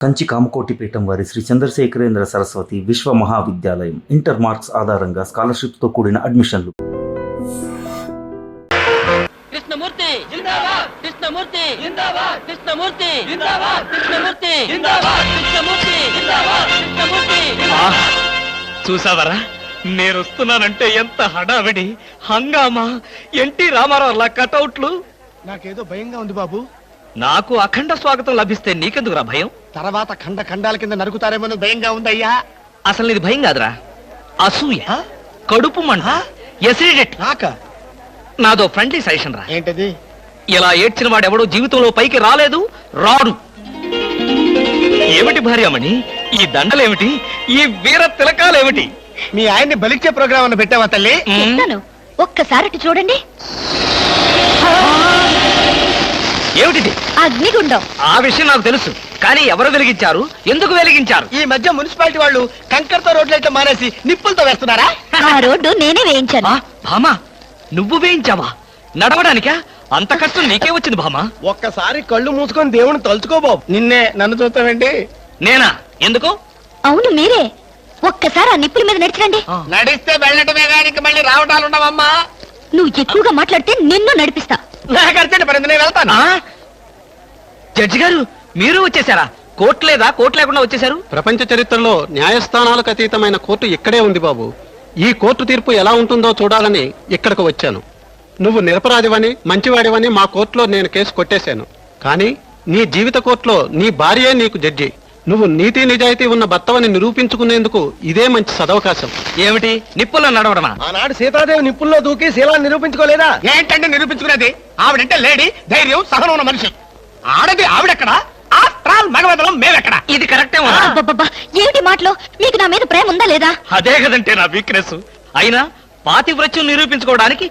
కంచి కామకోటిపీఠం వారి శ్రీ చంద్రశేఖరేంద్ర సరస్వతి విశ్వ మహావిద్యాలయం inter marks ఆధారంగా స్కాలర్షిప్తో కూడిన అడ్మిషన్లు. కృష్ణమూర్తి జిందాబాద్, కృష్ణమూర్తి జిందాబాద్, కృష్ణమూర్తి జిందాబాద్, కృష్ణమూర్తి జిందాబాద్, కృష్ణమూర్తి జిందాబాద్, కృష్ణమూర్తి. చూసావరా, నేను వస్తున్నానంటే ఎంత హడావిడి హంగామా. ఎన్టీ రామారావు కటౌట్లు. నాకేదో భయంగా ఉంది బాబు. నాకు అఖండ స్వాగతం లభిస్తే నీకెందుకురా భయం? తర్వాత ఖండ ఖండాల కింద నరుకుతారేమో భయంగా ఉందయ్యా. అసలు ఇది భయం కాదురా, అసూయ, కడుపు మంట, ఎసిడిటీ. నాదో ఫ్రెండ్లీ సజెషన్ రా. ఏంటది? ఇలా ఏడ్చిన వాడెవడో జీవితంలో పైకి రాలేదు, రాడు. ఏమిటి భార్యమణి ఈ దండలేమిటి, ఈ వీర తిలకాలేమిటి? మీ ఆయన్ని బలిచ్చే ప్రోగ్రామ్ అన్న పెట్టావా తల్లి? ఒక్కసారి చూడండి. ఏమిటి అగ్నిగుండం? ఆ విషయం నాకు తెలుసు, కానీ ఎవరు వెలిగించారు, ఎందుకు వెలిగించారు? ఈ మధ్య మున్సిపాలిటీ వాళ్ళు కంకర్తో రోడ్లైతే మానేసి నిప్పులతో వేస్తున్నారా? ఆ రోడ్డు నేనే వేయించాను. భామా, నువ్వు వేయించావా? నడవడానికా? అంత కష్టం నీకే వచ్చింది భామా? ఒక్కసారి కళ్ళు మూసుకొని దేవుని తలుచుకో బాబు. నిన్నే నన్ను చూస్తావేంటి? నేనా? ఎందుకు? అవును మీరే. ఒక్కసారి ఆ నిప్పుల మీద నడిచిరండి. నడిస్తే వెళ్ళటమే గానికి మళ్ళీ రావటాలు ఉండవమ్మా. నువ్వు ఎక్కువగా మాట్లాడితే నిన్ను నడిపిస్తా. నాకర్చండి పరింది, నేను వెళ్తాను. జడ్జి గారు, మీరు వచ్చేసారా? కోర్టు లేదా? కోర్టు లేకుండా వచ్చేసారు? ప్రపంచ చరిత్రలో న్యాయస్థానాలకు అతీతమైన కోర్టు ఇక్కడే ఉంది బాబు. ఈ కోర్టు తీర్పు ఎలా ఉంటుందో చూడాలని ఇక్కడికి వచ్చాను. నువ్వు నిరపరాధివని, మంచివాడివని మా కోర్టులో నేను కేసు కొట్టేశాను. కానీ నీ జీవిత కోర్టులో నీ భార్యే నీకు జడ్జి. నువ్వు నీతి నిజాయితీ ఉన్న భర్తవని నిరూపించుకునేందుకు ఇదే మంచి సదవకాశం. ఏమిటి నిప్పుల్లో నడవడమా? ఆనాడు సీతాదేవి నిప్పుల్లో దూకి శీలాన్ని నిరూపించుకోలేదా? ఏంటంటే నిరూపించుకునేది? ఆవిడంటే లేడీ, ధైర్యం, సహనం ఉన్న మనిషి. ఆడది ఆవిడెక్కడ? After all మగవదలం మేమెక్కడ? ఇది కరెక్టే. అబ్బబ్బబ్బా, ఏమిటి మాటలో? మీకు నా మీద ప్రేమ ఉందా లేదా? అదే కదంటే నా వీక్నెస్. అయినా పాతివ్రత్యం నిరూపించుకోవడానికి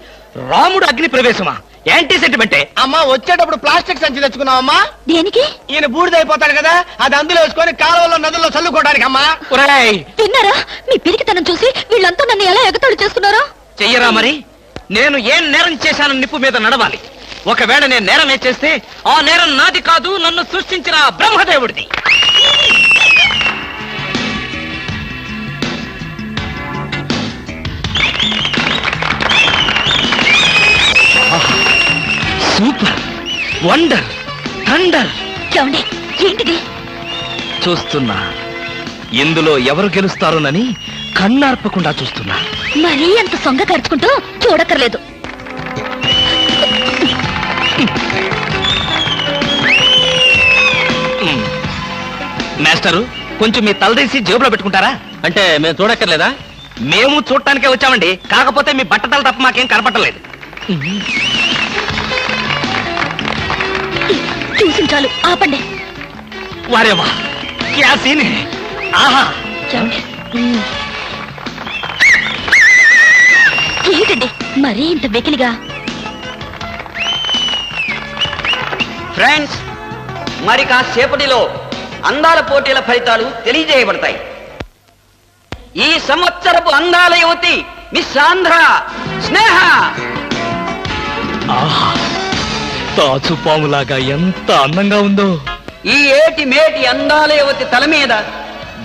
రాముడు అగ్ని ప్రవేశమా? యాంటీ సెంటిమెంటే. అమ్మా, వచ్చేటప్పుడు ప్లాస్టిక్ సంచి తెచ్చుకున్నావమ్మా. దేనికి? ఈయన బూడిదైపోతాడు కదా, అది అందులో వేసుకొని కాలువలో నదుల్లో చల్లుకోవడానికి అమ్మా. తిన్నారా? మీ పిరికితనం చూసి వీళ్ళంతా నన్ను ఎలా ఎగతాళి చేస్తున్నారో. చెయ్యరా మరి? నేను ఏం నేరం చేశానని నిప్పు మీద నడవాలి. ఒకవేళ నేను నేరం చేస్తే ఆ నేరం నాది కాదు, నన్ను సృష్టించిన బ్రహ్మదేవుడిది. Super, wonder, thunder. చూడండి, ఏంటిది? చూస్తున్నా. ఇందులో ఎవరు గెలుస్తారోనని కన్నార్పకుండా చూస్తున్నా. మరీ అంత సొంగ ఖర్చుకుంటూ చూడక్కర్లేదు. మాస్టరు, కొంచెం మీ తలదీసి జేబులో పెట్టుకుంటారా? అంటే మేము చూడక్కర్లేదా? మేము చూడటానికే వచ్చామండి. కాకపోతే మీ బట్టతల తప్ప మాకేం కనపట్టలేదు. చూసి చాలు, ఆపండి. వారేవా, క్యా సీన్ హై. ఆహా, చూడండి. ఏంటండి మరీ ఇంత వెకిలిగా? ఫ్రెండ్స్, మరి కాసేపటిలో అందాల పోటీల ఫలితాలు తెలియజేయబడతాయి. ఈ సంవత్సరపు అందాల యువతి మిస్ ఆంధ్ర స్నేహ. ఆహా, తాచుపాములాగా ఎంత అందంగా ఉందో. ఈ ఏటి మేటి అందాల యువతి తల మీద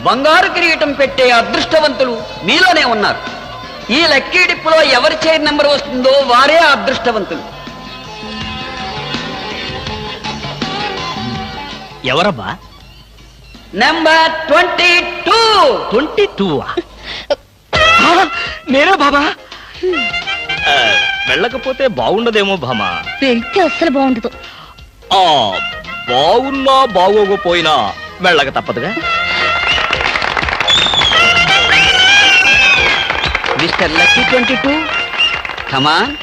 బంగారు కిరీటం పెట్టే అదృష్టవంతులు మీలోనే ఉన్నారు. ఈ లక్కీ డిప్పులో ఎవరి చైర్ నెంబర్ వస్తుందో వారే అదృష్టవంతులు. ఎవరబ్బా? నెంబర్ 22. 22? నేనే బాబా. వెళ్ళకపోతే బాగుండదేమో భామా. వెళ్తే అస్సలు బాగుండదు. బాగున్నా బాగోకపోయినా వెళ్ళక తప్పదుగా. మిస్టర్ లక్కీ 22, కమాన్.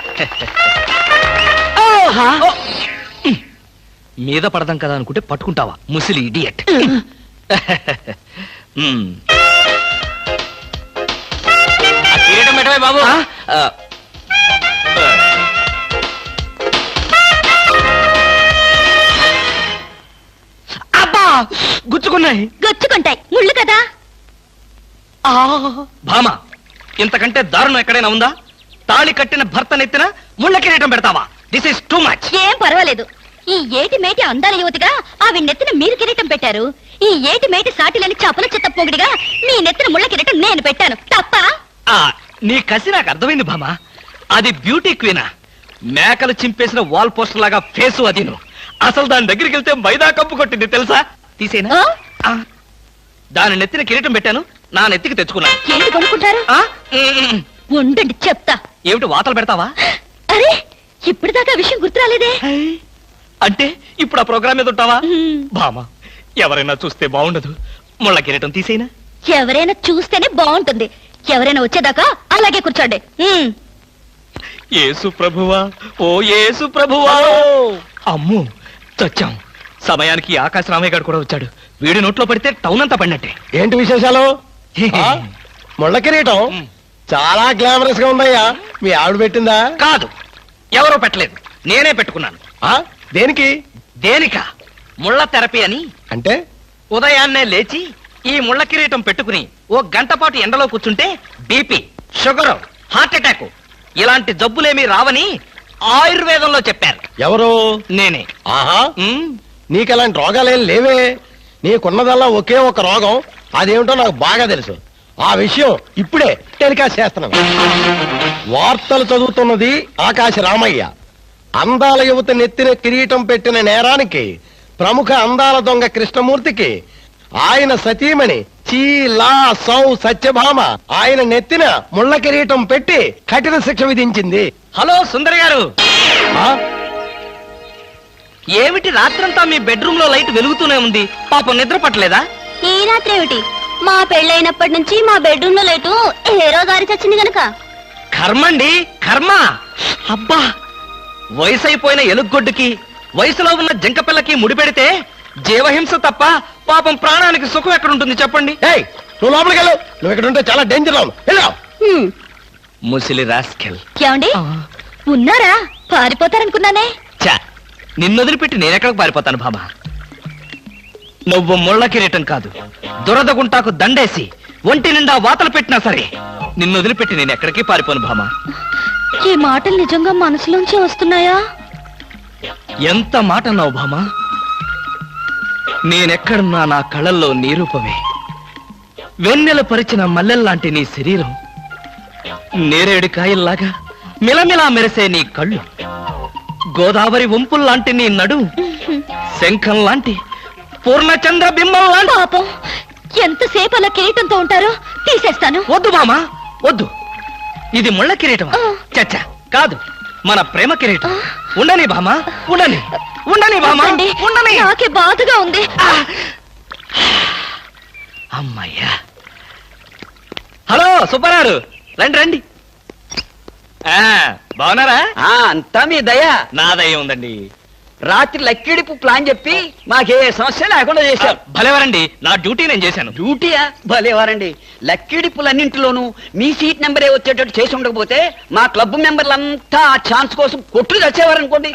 మీద పడదాం కదా అనుకుంటే పట్టుకుంటావా, ముసిలి ఇడియట్. కిరీటం పెట్టవే బాబు. అబ్బా, గుచ్చుకున్నాయి. గచ్చుకుంటాయి, ముళ్ళు కదా. భామా, ఇంతకంటే దారుణం ఎక్కడైనా ఉందా? తాళి కట్టిన భర్త నెత్తిన ముళ్ళ కిరీటం పెడతావా? This is too much. ఏం పర్వాలేదు. ఈ ఏటి మేటి అందాల యువతిగా ఆవి నెత్తిన మీరు కిరీటం పెట్టారు. ఈ ఏటి మేటి సాటిలని చపల చెత్త పొగిడిగా మీ నెత్తిన ముళ్ళ కిరీటం నేను పెట్టాను తప్ప. నీ కసి నాకు అర్థమైంది భామా. అది బ్యూటీ క్వీనా? మేకలు చింపేసిన వాల్ పోస్టర్ లాగా ఫేసు అది. అసలు దాని దగ్గరికి వెళ్తే మైదా కప్పు కొట్టింది తెలుసా? తీసేనా? ఆ? దాని నెత్తిన కిరీటం పెట్టాను, నా నెత్తికి తెచ్చుకున్నాను. ఏంటి కొనుక్కుంటారు? ఉండండి చెప్తా. ఏమిటి వాతలు పెడతావా? అరే ఇప్పటిదాకా విషయం గుర్తురాలేదే. అంటే ఇప్పుడు ఆ ప్రోగ్రామ్ మీద ఉంటావా? మ్మ్. భామా, ఎవరైనా చూస్తే బాగుండదు. ముళ్ళ కిరీటం తీసేనా? ఎవరైనా చూస్తేనే బాగుంటుంది. ఎవరైనా వచ్చేదాకా అలాగే కూర్చోండి. యేసు ప్రభువా, ఓ యేసు ప్రభువా. అమ్ము చచ్చాం. సమయానికి ఆకాశ రామయ్య గారు కూడా వచ్చాడు. వీడి నోట్లో పడితే టౌన్ అంతా పడినట్టే. ఏంటి విశేషాలు? ముళ్ళ కిరీటం చాలా గ్లామరస్ గా ఉందయ్యా. మీ ఆవిడ పెట్టిందా? కాదు, ఎవరో పెట్టలేదు, నేనే పెట్టుకున్నాను. దేనికి? దేనికా? ముళ్ళ థెరపీ అని. అంటే ఉదయాన్నే లేచి ఈ ముళ్ళ కిరీటం పెట్టుకుని ఓ గంట పాటు ఎండలో కూర్చుంటే బీపీ, షుగర్, హార్ట్ అటాక్ ఇలాంటి జబ్బులేమీ రావని ఆయుర్వేదంలో చెప్పారు. ఎవరు? నేనే. ఆహా, ఉమ్, నీకలాంటి రోగాలేం లేవే. నీకున్నదల్లా ఒకే ఒక రోగం. అదేమిటో నాకు బాగా తెలుసు. ఆ విషయం ఇప్పుడే టెలికాస్ట్ చేస్తున్నాను. వార్తలు చదువుతున్నది ఆకాశ రామయ్య. అందాల యువత నెత్తిన కిరీటం పెట్టిన నేరానికి ప్రముఖ అందాల దొంగ కృష్ణమూర్తికి ఆయన సతీమణి చీలా సౌ సత్యభామ ఆయన నెత్తిన ముళ్ళ కిరీటం పెట్టి కఠిన శిక్ష విధించింది. హలో సుందరి గారు, ఆ? ఏమిటి రాత్రంతా మీ బెడ్రూమ్ లో లైట్ వెలుగుతూనే ఉంది? పాపం నిద్ర పట్టలేదా? ఈ రాత్రి ఏమిటి? మా పెళ్ళైనప్పటి నుంచి మా బెడ్రూమ్ లో లేటు ఏ రోజు ఆరి చచ్చింది గనక. కర్మండి, కర్మ. అబ్బా, వయసు అయిపోయిన ఎలుగొడ్డుకి వయసులో ఉన్న జంకపిల్లకి ముడిపెడితే జీవహింస తప్ప పాపం ప్రాణానికి సుఖం ఎక్కడుంటుంది చెప్పండి? ఏయ్, నువ్వు లోపలికి వెళ్ళు. నువ్వు ఇక్కడ ఉంటే చాలా డేంజర్ లో ఉన్నావు. ముసిలి రాస్కెల్. ఏమండి ఉన్నారా? పారిపోతారనుకున్నానే. చా, నిన్నొదిలిపెట్టి నేనెక్కడికి పారిపోతాను బాబా? నువ్వు ముళ్ళ కిరీటం కాదు, దురద గుంటాకు దండేసి ఒంటి నిండా వాతలు పెట్టినా సరే నిన్నొదిలిపెట్టి నేను ఎక్కడికి పారిపోను భామా. ఈ మాటలు నిజంగా మనసులోంచి వస్తున్నాయా? ఎంత మాట అన్నావు భామా. నేనెక్కడున్నా నా కళ్ళల్లో నీ రూపమే. వెన్నెల పరిచిన మల్లెల్లాంటి నీ శరీరం, నేరేడు కాయల్లాగా మిలమిలా మెరిసే నీ కళ్ళు, గోదావరి వంపుల్లాంటి నీ నడు, శంఖం లాంటి పూర్ణచంద్ర బింబం లాంటి. పాపం ఎంతసేపు అలా కిరీటంతో ఉంటారో తీసేస్తాను. వద్దు మామా, వద్దు. ఇది ముళ్ళ కిరీటమా? చచ్చా, కాదు, మన ప్రేమ కిరీటం. ఉండని బామా, ఉండని, ఉండని బామా, వద్దండి, ఉండని. నాకే బాధగా ఉంది. అమ్మయ్యా. హలో సుబ్బారావు, రండి రండి. బాగున్నారా? అంతా మీ దయ. నా దయ ఉందండి. రాత్రి లక్కిడిపు ప్లాన్ చెప్పి మాకే సమస్య లేకుండా చేశారు. భలేవారండి, నా డ్యూటీ నేను చేశాను. డ్యూటీయా? భలేవారండి. లక్కిడిపులన్నింటిలోనూ మీ సీట్ నెంబరే వచ్చేటట్టు చేసి ఉండకపోతే మా క్లబ్ మెంబర్లంతా ఆ ఛాన్స్ కోసం కొట్టుకు తెచ్చేవారనుకోండి.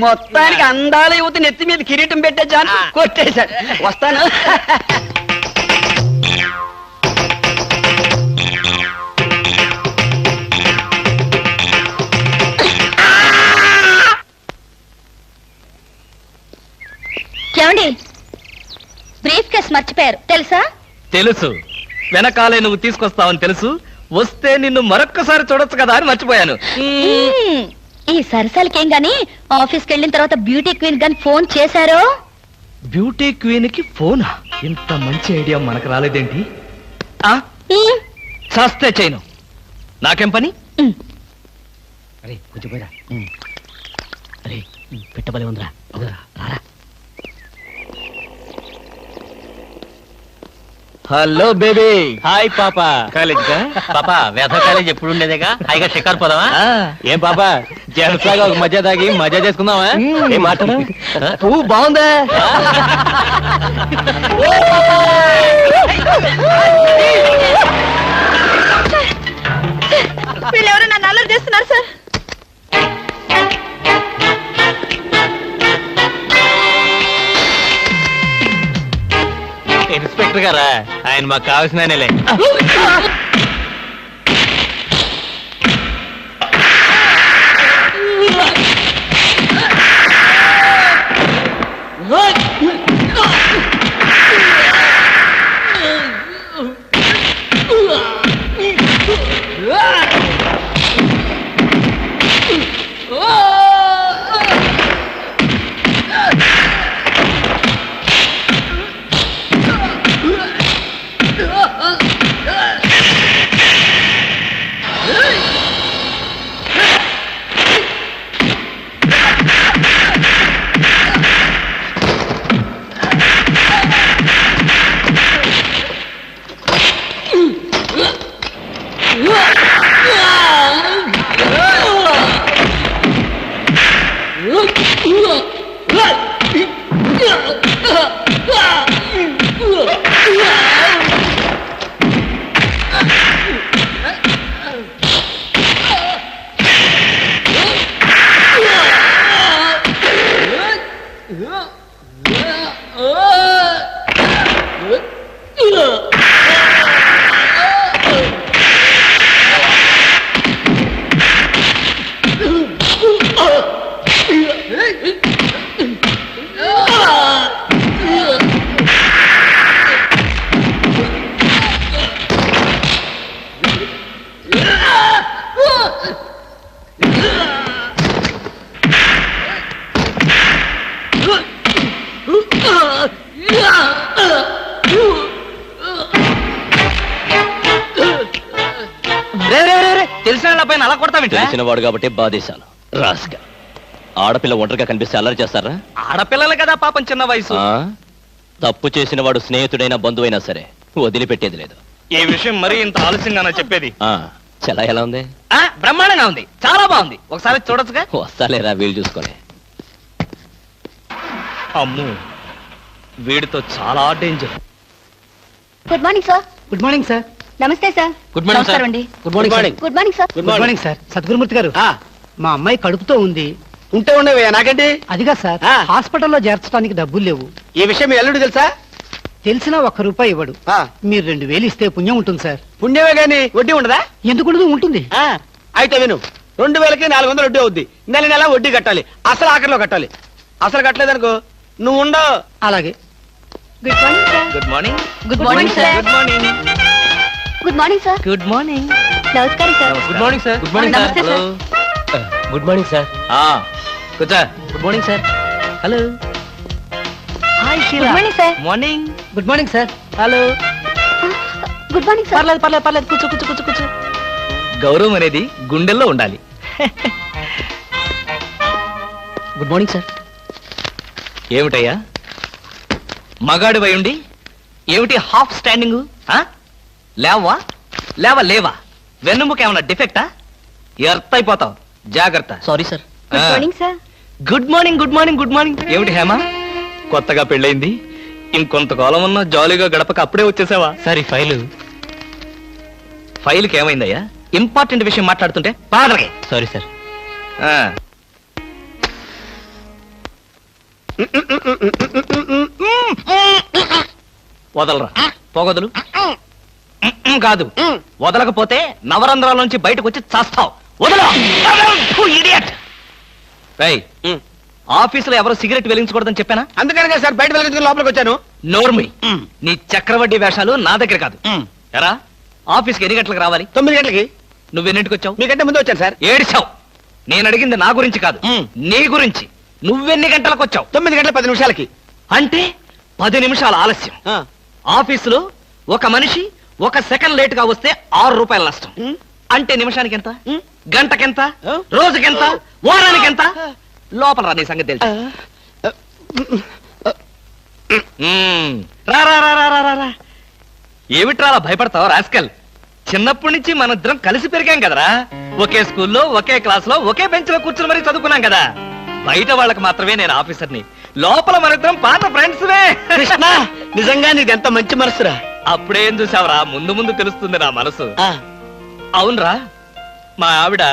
మొత్తానికి అందాల యువత నెత్తి మీద కిరీటం పెట్టే ఛాన్స్ కొట్టేశారు. వస్తాను. ఏమండి బ్రీఫ్ కేస్ మర్చిపోయారు తెలుసా? తెలుసు, వెనకాలే నువ్వు తీసుకొస్తావని తెలుసు. వస్తే నిన్ను మరొక్కసారి చూడొచ్చు కదా అని మర్చిపోయాను. ఈ సరసాలకేం గాని ఆఫీస్కి వెళ్ళిన తర్వాత బ్యూటీ క్వీన్ గాని ఫోన్ చేశారో? బ్యూటీ క్వీన్ కి ఫోనా? ఇంత మంచి ఐడియా మనకు రాలేదేంటి? చేస్తే చేయను, నాకేం పని? అరే కొంచెం పోయిరా. అరే పెట్టబలే ఉందిరా. రారా. Hello baby. హాయ్ పాప. కాలేజ్ పాప, వేద కాలేజ్ ఎప్పుడు ఉండేదేగా. హాయిగా షికారు పోదామా? ఏం పాప, జలసాగా ఒక మజా తాగి మజా చేసుకుందామా? ఏం మాటలు? పువ్వు బాగుందా? వీళ్ళెవరో నన్ను అల్లరి చేస్తున్నారు సార్. ఇన్స్పెక్టర్ గారా? ఆయన మాకు కావాల్సిన ఆయనలే. తెలిసిన పైన అలా కొడతావింటే తెలిసిన వాడు కాబట్టి బాధేశాను రాస్గా. ఆడపిల్ల ఒంటరిగా కనిపిస్తే అల్లరి చేస్తారా? ఆడపిల్లలు కదా పాపం, చిన్న వయసు. ఆ? తప్పు చేసిన వాడు స్నేహితుడైనా బంధువైనా సరే వదిలిపెట్టేది లేదు. ఈ విషయం మరీ ఇంత ఆలస్యంగా చెప్పేది. ఆ చలా ఎలా ఉంది? బ్రహ్మాండంగా ఉంది, చాలా బాగుంది. ఒకసారి చూడొచ్చుగా? వస్తాలేరా వీలు చూసుకొని. అమ్ము, వీడితో చాలా danger. Good morning sir. Good morning sir. నమస్తే సార్. Good morning sir. నమస్కారం అండి. Good morning sir. Good morning sir. Good morning sir. Sadgurumurthy garu, మా అమ్మాయి కడుపుతో ఉంది. ఉంటే ఉండేవే నాకండి. అదిగా సార్, ఆ. హాస్పిటల్లో చేర్చడానికి డబ్బులు లేవు. ఈ విషయం మీ అల్లుడు తెలుసా? తెలిసినా ₹1 ఇవ్వడు. ఆ. మీరు 2000 ఇస్తే పుణ్యం ఉంటుంది సార్. పుణ్యమే గాని వడ్డీ ఉండదా? ఎందుకు ఉండదు? ఉంటుంది. అయితే విను, 2000కి 400 వడ్డీ అవుద్ది. నెల నెల వడ్డీ కట్టాలి. అసలు ఆఖరిలో కట్టాలి. అసలు కట్టలేదనుకో నువ్వు ఉండవు. అలాగే. Good morning sir. Good morning. Good morning sir. Good morning. Good morning sir. Good morning. నమస్కారం sir. Good morning sir. Good morning sir. నమస్తే సార్. Good morning sir. కూర్చో. Good morning sir. Hello. Hi good morning sir. Morning. Good morning sir. Hello. Good morning sir. పర్లేదు పర్లేదు పర్లేదు, కూర్చో కూర్చో కూర్చో కూర్చో. గౌరవం అనేది గుండెల్లో ఉండాలి. Good morning sir. ఏమిటయ్యా మగాడు ఉండి ఏమిటి హాఫ్ స్టాండింగ్? లేవా లేవా లేవా? వెన్నుముక ఏమన్నా డిఫెక్టా? ఎర్త్ అయిపోతావు, జాగ్రత్త. Sorry sir. Good morning sir. Good morning good morning good morning. ఏమిటి హేమ, కొత్తగా పెళ్ళైంది, ఇంకొంతకాలం ఉన్న జాలీగా గడపక అప్పుడే వచ్చేసావా? సార్ ఈ ఫైలు. ఫైల్కి ఏమైందయ్యా? ఇంపార్టెంట్ విషయం మాట్లాడుతుంటే పాదలకి. Sorry sir. వదలరా, పొగదులు. కాదు, వదలకపోతే నవరంధ్రాల నుంచి బయటకు వచ్చి చస్తావు. వదల. ఇడియట్. ఆఫీసులో ఎవరు సిగరెట్ వెలిగించకూడదని చెప్పానా? అందుకనే సార్ బయట వెళ్ళి లోపలికి వచ్చాను. నోర్మి, నీ చక్రవడ్డీ వేషాలు నా దగ్గర కాదు. ఎరా, ఆఫీస్కి ఎన్ని గంటలకు రావాలి? 9 గంటలకి. నువ్వెన్నింటికి వచ్చావు? మీకంటే ముందు వచ్చాను సార్. ఏడిచావు. నేను అడిగింది నా గురించి కాదు, నీ గురించి. నువ్వెన్ని గంటలకు వచ్చావు? 9 గంటల 10 నిమిషాలకి. అంటే 10 నిమిషాల ఆలస్యం. ఆఫీసులో ఒక మనిషి 1 సెకండ్ లేట్ గా వస్తే ₹6 నష్టం. అంటే నిమిషానికి ఎంత? గంటకెంత? రోజుకెంత? వారానికెంత? లోపల రా, నీ సంగతి తెలుసు. రా రా రా రా రా రా. ఏమిట్రా అలా భయపడతావు రాస్కల్? చిన్నప్పటి నుంచి మనిద్దరం కలిసి పెరిగాం కదరా. ఒకే స్కూల్లో, ఒకే క్లాస్ లో, ఒకే బెంచ్ లో కూర్చుని మరీ చదువుకున్నాం కదా. బయట వాళ్ళకి మాత్రమే నేను ఆఫీసర్ని, లోపల మనిద్దరం పాత ఫ్రెండ్స్. కృష్ణ, నిజంగా నీది ఎంత మంచి మనసురా. అప్పుడేం చూసావురా, ముందు ముందు తెలుస్తుంది నా మనసు. అవునరా, మా ఆవిడ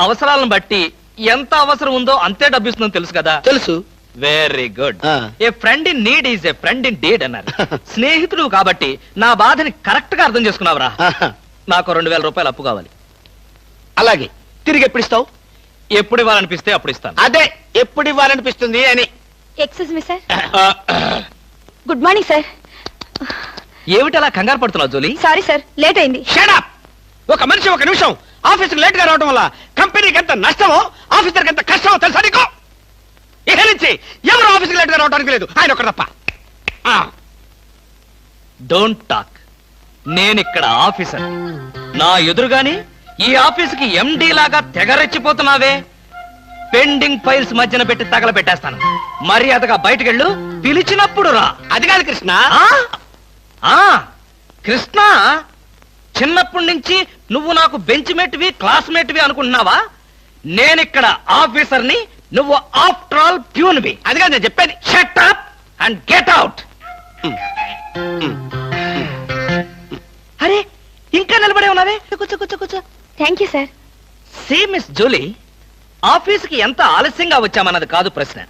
అవసరాలను బట్టి ఎంత అవసరం ఉందో అంతే డబ్బిస్తుందని తెలుసు కదా. తెలుసు. Very good. ఆ. A friend in need is a friend indeed అన్నారు. స్నేహితుడు కాబట్టి నా బాధని కరెక్ట్ గా అర్థం చేసుకున్నావురా. నాకు ₹2000 అప్పు కావాలి. అలాగే. తిరిగి ఎప్పుడు ఇస్తావు? ఎప్పుడు ఇవ్వాలనిపిస్తే అప్పుడు ఇస్తాను. అదే, ఎప్పుడు ఇవ్వాలనిపిస్తుంది అని. Excuse me sir. Good morning sir. ఏమిటి అలా కంగారు పడుతున్నావు జోలీ? సారీ సార్, లేట్ అయింది. Shut up. ఒక మనిషి 1 నిమిషం ఆఫీసుకు లేట్ గా రావడం వల్ల కంపెనీకి ఎంత నష్టమో, ఆఫీసర్కి ఎంత కష్టమో తెలుసా నీకు? ఇక నుంచి ఎవరు ఆఫీసుకు లేట్ గా రావడానికి లేదు, ఆయన ఒకరు తప్ప. Don't talk. నేనిక్కడ ఆఫీసర్. నా ఎదురుగాని ఈ ఆఫీసుకి ఎండి లాగా తెగరెచ్చిపోతున్నావే. పెండింగ్ ఫైల్స్ మధ్యన పెట్టి తగలబెట్టేస్తాను. మర్యాదగా బయటకెళ్ళు, పిలిచినప్పుడు రా. అది కాదు కృష్ణ. కృష్ణ, చిన్నప్పటి నుంచి నువ్వు నాకు బెంచ్మేట్వి, క్లాస్మేట్వి అనుకుంటున్నావా? నేనిక్కడ ఆఫీసర్ని, నువ్వు ఆఫ్టర్ ఆల్ ప్యూన్వి. అది కాదు నేను చెప్పేది. Shut up and get out. అరే, ఇంకా నిలబడే ఉన్నావే? కూర్చో కూర్చో కూర్చో. Thank you sir. See miss Julie, ఆఫీసుకి ఎంత ఆలస్యంగా వచ్చామన్నది కాదు ప్రశ్న.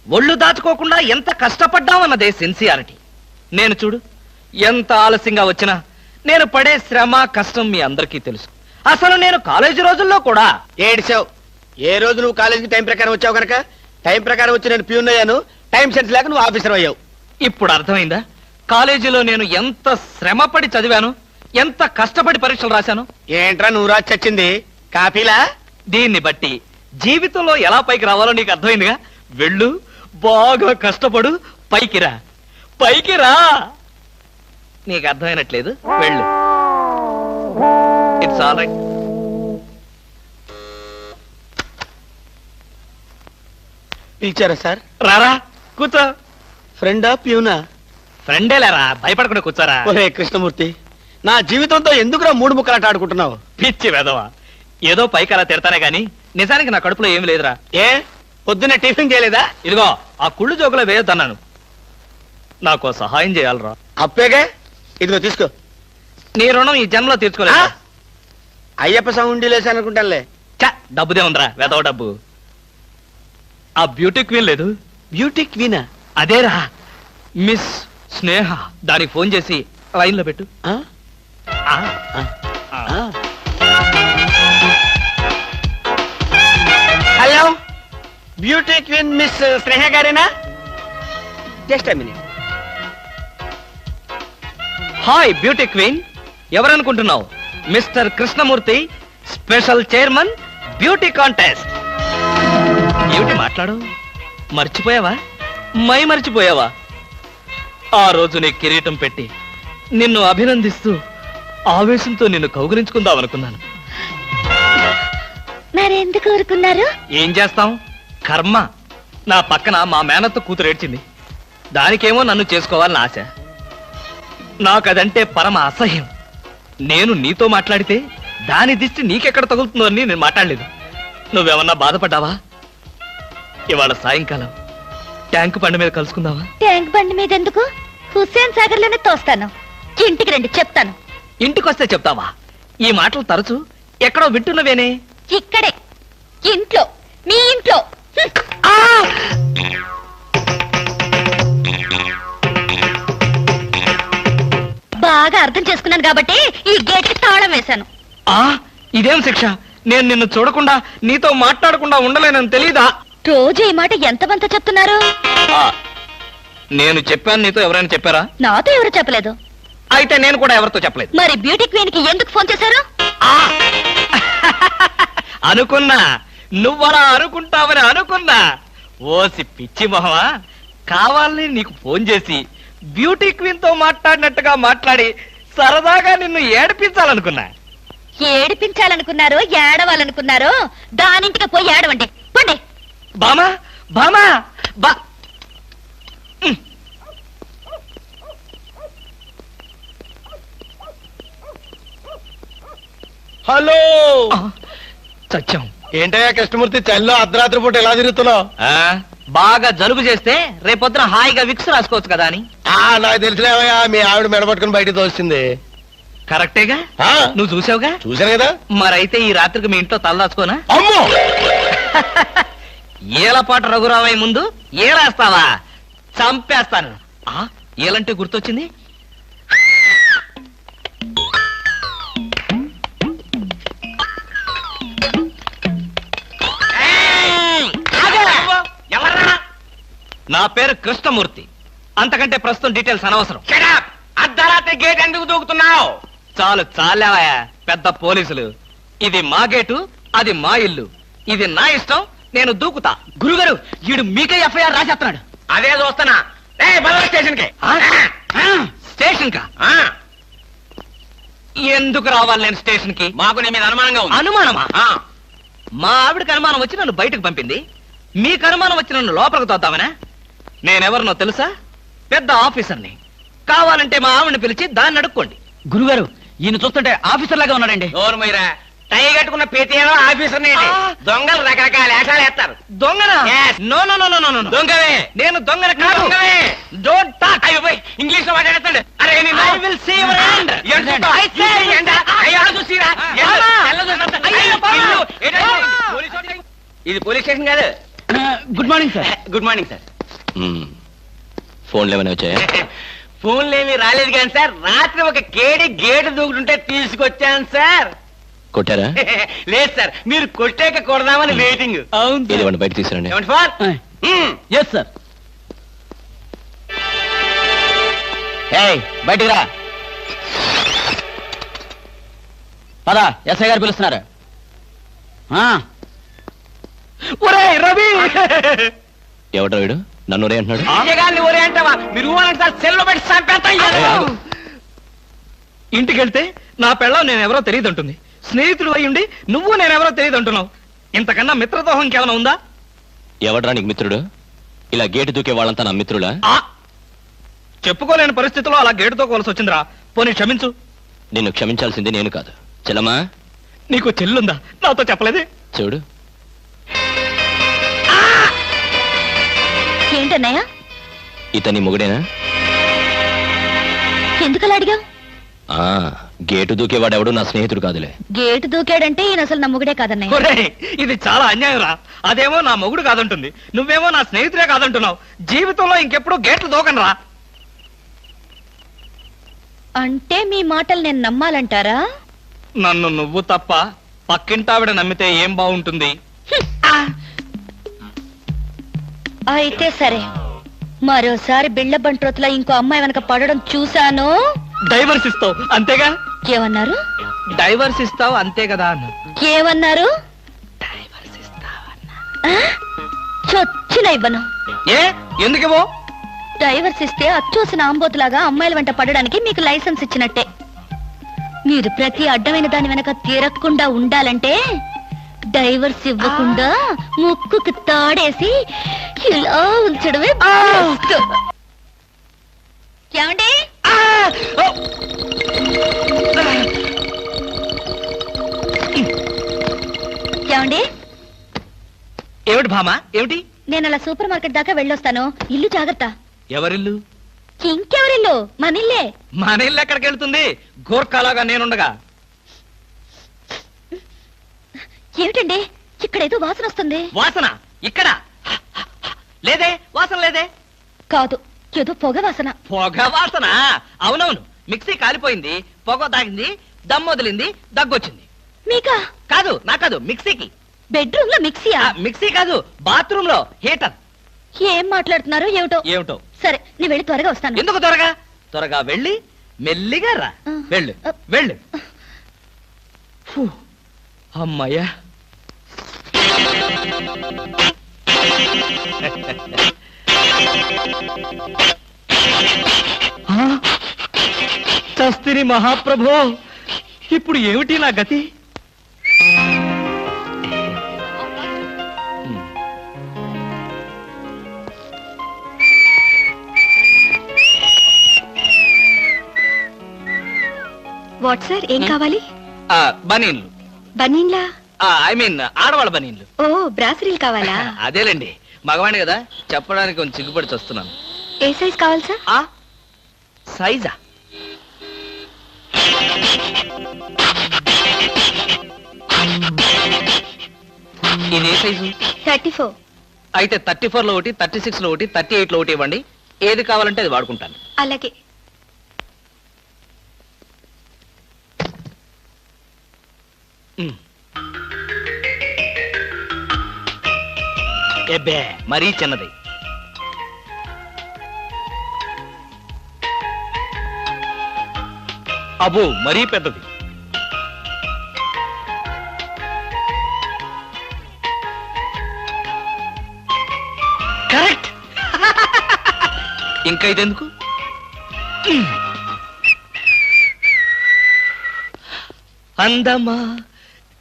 ఒళ్ళు దాచుకోకుండా ఎంత కష్టపడ్డామన్నదే సిన్సియారిటీ. నేను చూడు, ఎంత ఆలస్యంగా వచ్చినా నేను పడే శ్రమ కష్టం మీ అందరికీ తెలుసు. అసలు నేను కాలేజీ రోజుల్లో కూడా ఏడిసావు. ఏ రోజు నువ్వు కాలేజీకి టైం ప్రకారం వచ్చావు కనుక టైం ప్రకారం వచ్చి నేను ప్యూన్ అయ్యాను. టైం సెన్స్ లేక నువ్వు ఆఫీసర్ అయ్యావు. ఇప్పుడు అర్థమైందా కాలేజీలో నేను ఎంత శ్రమపడి చదివాను, ఎంత కష్టపడి పరీక్షలు రాశాను. ఏంట్రా నువ్వు రాసి చచ్చింది కాపీలా? దీన్ని బట్టి జీవితంలో ఎలా పైకి రావాలో నీకు అర్థమైందిగా. వెళ్ళు, బాగా కష్టపడు, పైకి రా, పైకి రా. నీకు అర్థమైనట్లేదు, వెళ్ళు. It's all right. పిలిచారా సార్? రారా, కూర్చో. ఫ్రెండా ప్యూనా? ఫ్రెండేలేరా, భయపడకుండా కూర్చోరా. ఒరే కృష్ణమూర్తి, నా జీవితంతో ఎందుకురా మూడు ముక్కలాట ఆడుకుంటున్నావు? పిచ్చి వెదవా, ఏదో పైకి అలా తిడతానే గాని నిజానికి నా కడుపులో ఏమి లేదురా. ఏ పొద్దున్నే టిఫిన్ చేయలేదా? ఇదిగో ఆ కుళ్ళు జోకులో వేయొద్దన్నాను. నాకు సహాయం చేయాలరా. అప్పేగా, ఇదిగో తీసుకో. నీ రుణం ఈ జన్మలో తీర్చుకోలేదు. అయ్యప్ప సౌండి లేసానుకుంటానులే. డబ్బుదే ఉందిరా, వెదవ డబ్బు. ఆ బ్యూటీ క్వీన్ లేదు, బ్యూటీ క్వీనా? అదేరా మిస్ స్నేహ. దానికి ఫోన్ చేసి లైన్ లో పెట్టు. ఆ, ఆ. Hello, beauty queen miss Sneha గారేనా? Just minute. Hi beauty queen, ఎవరనుకుంటున్నావు? Mister Krishnamurthy, special chairman, beauty contest. ఏమిటి మాట్లాడు? మర్చిపోయావా? మర్చిపోయావా? ఆ రోజు నీ కిరీటం పెట్టి నిన్ను అభినందిస్తూ ఆవేశంతో నిన్ను కౌగిలించుకుందాం అనుకున్నాను. మరెందుకు ఊరుకున్నారు? ఏం చేస్తాం, కర్మ. నా పక్కన మా మేనత్త కూతురు ఏడ్చింది. దానికేమో నన్ను చేసుకోవాలని ఆశ. నాకదంటే పరమ అసహ్యం. నేను నీతో మాట్లాడితే దాని దిష్టి నీకెక్కడ తగులుతుందో అని నేను మాట్లాడలేదు. నువ్వేమన్నా బాధపడ్డావా? ఇవాళ సాయంకాలం ట్యాంకు బండి మీద కలుసుకుందావా? ట్యాంక్ బండి మీద ఎందుకు? హుస్సేన్ సాగర్ లోనే తోస్తాను. ఇంటికి రండి, చెప్తాను. ఇంటికొస్తే చెప్తావా? ఈ మాటలు తరచు ఎక్కడో వింటున్నవేనే. ఇక్కడే, ఇంట్లో, మీ ఇంట్లో. బాగా అర్థం చేసుకున్నాను కాబట్టి ఈ గేట్ కి తాళం వేశాను. ఇదేం శిక్ష? నేను నిన్ను చూడకుండా నీతో మాట్లాడకుండా ఉండలేనని తెలీదా? రోజు ఈ మాట ఎంతమంత చెప్తున్నారు? నేను చెప్పాను, నీతో ఎవరైనా చెప్పారా? నాతో ఎవరు చెప్పలేదు. అయితే నేను కూడా ఎవరితో చెప్పలేదు. మరి బ్యూటీ క్వీన్ కి ఎందుకు ఫోన్ చేశారు? అనుకున్నా, నువ్వలా అనుకుంటావని అనుకున్నా. ఓసి పిచ్చి మొహమా, కావాలని నీకు ఫోన్ చేసి బ్యూటీ క్వీన్ తో మాట్లాడినట్టుగా మాట్లాడి సరదాగా నిన్ను ఏడిపించాలనుకున్నా. ఏడిపించాలనుకున్నారో ఏడవాలనుకున్నారో దానింటికి పోయి ఏడవండి, పండి. బామా బామా బా. హలో, సత్యం. ఏంటయ్యా కృష్ణమూర్తి, చల్లో అర్ధరాత్రి పూట ఎలా తిరుగుతున్నావు? బాగా జలుబు చేస్తే రేపొద్దున హాయిగా విక్స్ రాసుకోవచ్చు కదా అని. నాకు తెలిసినవయ్యా, మీ ఆవిడ మెడపట్టుకుని బయటకు తోస్తుంది. కరెక్టేగా, నువ్వు చూసావుగా. చూశాను కదా. మరైతే ఈ రాత్రికి మీ ఇంట్లో తలదాచుకోనా? అమ్మో, ఏలపాట రఘురామయ్య ముందు ఏలేస్తావా? చంపేస్తాను. ఏలంటే గుర్తొచ్చింది. నా పేరు కృష్ణమూర్తి. అంతకంటే ప్రస్తుతం డీటెయిల్స్ అనవసరం. అర్ధరాత్రి గేట్ ఎందుకు దూకుతున్నావు? చాలు చాలావయ్యా, పెద్ద పోలీసులు. ఇది మా గేటు, అది మా ఇల్లు. ఇది నా ఇష్టం, నేను దూకుతా. గురుగారు, వీడు మీకే ఎఫ్ఐఆర్ రాసేస్తున్నాడు. అదే చూస్తున్నా. స్టేషన్ కి. స్టేషన్ కా? ఎందుకు రావాలి నేను స్టేషన్ కి? మాకు నీ మీద అనుమానంగా ఉంది. అనుమానమా? మా ఆవిడకి అనుమానం వచ్చి నన్ను బయటకు పంపింది. మీకు అనుమానం వచ్చి నన్ను లోపలికి తోద్దామనా? నేనెవరినో తెలుసా? పెద్ద ఆఫీసర్ని. కావాలంటే మా ఆవిడని పిలిచి దాన్ని అడుక్కోండి. గురుగారు, ఈయన చూస్తుంటే ఆఫీసర్ లాగా ఉన్నాడండి. నోరు మీరా, టై కట్టుకున్న ప్రతిలో ఆఫీసర్ దొంగలు రకరకాల వేషాలు వేస్తారు. దొంగనా? Yes. No no no no no. దొంగవే. నేను దొంగన కాదు. దొంగవే. Don't talk. అయ్యో పోయి ఇంగ్లీష్ లో మాట్లాడతాడు. అరే I will see your hand. I say. ఇది పోలీస్ స్టేషన్ కాదు. Good morning sir. Good morning sir. ఫోన్లు ఏమైనా వచ్చాయా? ఫోన్లేమి రాలేదు కానీ సార్ రాత్రి ఒక గేటు దూకుంటుంటే తీసుకొచ్చాను సార్. కొట్టారా? లేదు సార్, మీరు కొట్టాక కొడదామని వెయిటింగ్. అవును, బయట తీసుకురండి. ఏమండి ఫార్? Yes sir. బయటికి రా. పద, ఎస్ఐ గారు పిలుస్తున్నారు. ఒరే రవి, ఎవడ్రా వీడు? నన్ను ఒరే అంటున్నాడు. గారిని ఒరే అంటావా? మీరు ఊరంటే సార్ సెల్లో పెట్టి చంపేస్తాం. ఇంటికి వెళ్తే నా పెళ్ళం నేనెవరో తెలియదు అంటుంది. స్నేహితుడు అయ్యుండి నువ్వు నేనెవరో తెలియదు అంటున్నావు. ఇంతకన్నా మిత్రదోహం ఇంకేమైనా ఉందా? ఎవడ్రా నీకు మిత్రుడు? ఇలా గేటు దూకే వాళ్ళంతా నా మిత్రులా? చెప్పుకోలేని పరిస్థితుల్లో అలా గేటుతో కోల్సి వచ్చిందిరా. పోనీ క్షమించు. నిన్ను క్షమించాల్సింది నేను కాదు. చెల్లమ్మా, నీకు చెల్లుందా? నాతో చెప్పలేదే. చూడు, ఏంటన్నయ్య? ఇతని మొగుడేనా? ఎందుకలా అడిగావు? గేటు దూకేవాడెవడు నా స్నేహితుడు కాదులే. గేటు దూకాడంటే ఈయన అసలు నా మొగుడే కాదన్నయ్య. ఒరేయ్, ఇది చాలా అన్యాయం రా. అదేమో నా మొగుడు కాదంటుంది, నువ్వేమో నా స్నేహితుడే కాదంటున్నావు. జీవితంలో ఇంకెప్పుడు గేట్లు దూకనరా. అంటే మీ మాటలు నేను నమ్మాలంటారా? నన్ను నువ్వు తప్ప పక్కింటావిడ నమ్మితే ఏం బాగుంటుంది? అయితే సరే, మరోసారి బిళ్ళ బంట్రోతులా ఇంకో అమ్మాయి వెనక పడడం చూశాను. డైవర్స్ ఇస్తావు అంతేగా? ఏమన్నారు? డైవర్స్ ఇస్తావు అంతే కదా అన్న. ఏమన్నారు? చొచ్చిన ఇవ్వను. ఏ ఎందుకేమో? డైవర్స్ ఇస్తే అచ్చోసిన ఆంబోతులాగా అమ్మాయిల వెంట పడడానికి మీకు లైసెన్స్ ఇచ్చినట్టే. మీరు ప్రతి అడ్డమైన దాని వెనక తీరకుండా ఉండాలంటే డైవర్స్ ఇవ్వకుండా ముక్కుకు తాడేసి ఇలా ఉంచడమే బెస్ట్. ఏమండి? ఏమండి? ఏమిటి భామా, ఏమిటి? నేను అలా సూపర్ మార్కెట్ దాకా వెళ్ళొస్తాను. ఇల్లు జాగ్రత్త. ఎవరిల్లు? ఇంకెవరిల్లు? మన ఇల్లే. మన ఇల్లు ఎక్కడికి వెళ్తుంది? గోర్ఖాలాగా నేనుండగా. ఏమిటండి, ఇక్కడేదో వాసన వస్తుంది. వాసన? ఇక్కడ లేదే, వాసన లేదే. కాదు, ఏదో పొగ వాసన. పొగ వాసన? అవునవును, మిక్సీ కాలిపోయింది, పొగ తాగింది, దమ్ వదిలింది, దగ్గొచ్చింది. మీకా? కాదు, నా కాదు, మిక్సీకి. బెడ్రూమ్ లో మిక్సీయా? మిక్సీ కాదు, బాత్రూమ్ లో హీటర్. ఏం మాట్లాడుతున్నారు ఏమిటో. ఏమిటో? సరే, నేను వెళ్ళి త్వరగా వస్తాను. ఎందుకు త్వరగా? త్వరగా వెళ్ళి మెల్లిగా రా. వెళ్ళు వెళ్ళు. ఫు, అమ్మయ్యా. చస్తిని మహాప్రభో, ఇప్పుడు ఏమిటి నా గతి? వాట్ సార్, ఏం కావాలి? బనీన్లు. బనీన్లా? ఐ మీన్ ఆడవాళ్ళ బనీన్లు. ఓ, బ్రాసరీలు కావాలా? అదేలేండి, మగవాణి కదా, చెప్పడానికి కొంచెం సిగ్గుపడి వస్తున్నాను. ఏ సైజ్ కావాలి సార్? సైజా? ఇది ఏ సైజు? 34. అయితే 34 లో ఒకటి, 36 లో ఒకటి, 38 లో ఒకటి ఇవ్వండి. ఏది కావాలంటే అది వాడుకుంటాను. అలాగే. ఎబ్బే, మరీ చిన్నది. అబ్బో, మరీ పెద్దది. కరెక్ట్. ఇంకా ఇదెందుకు? అందమా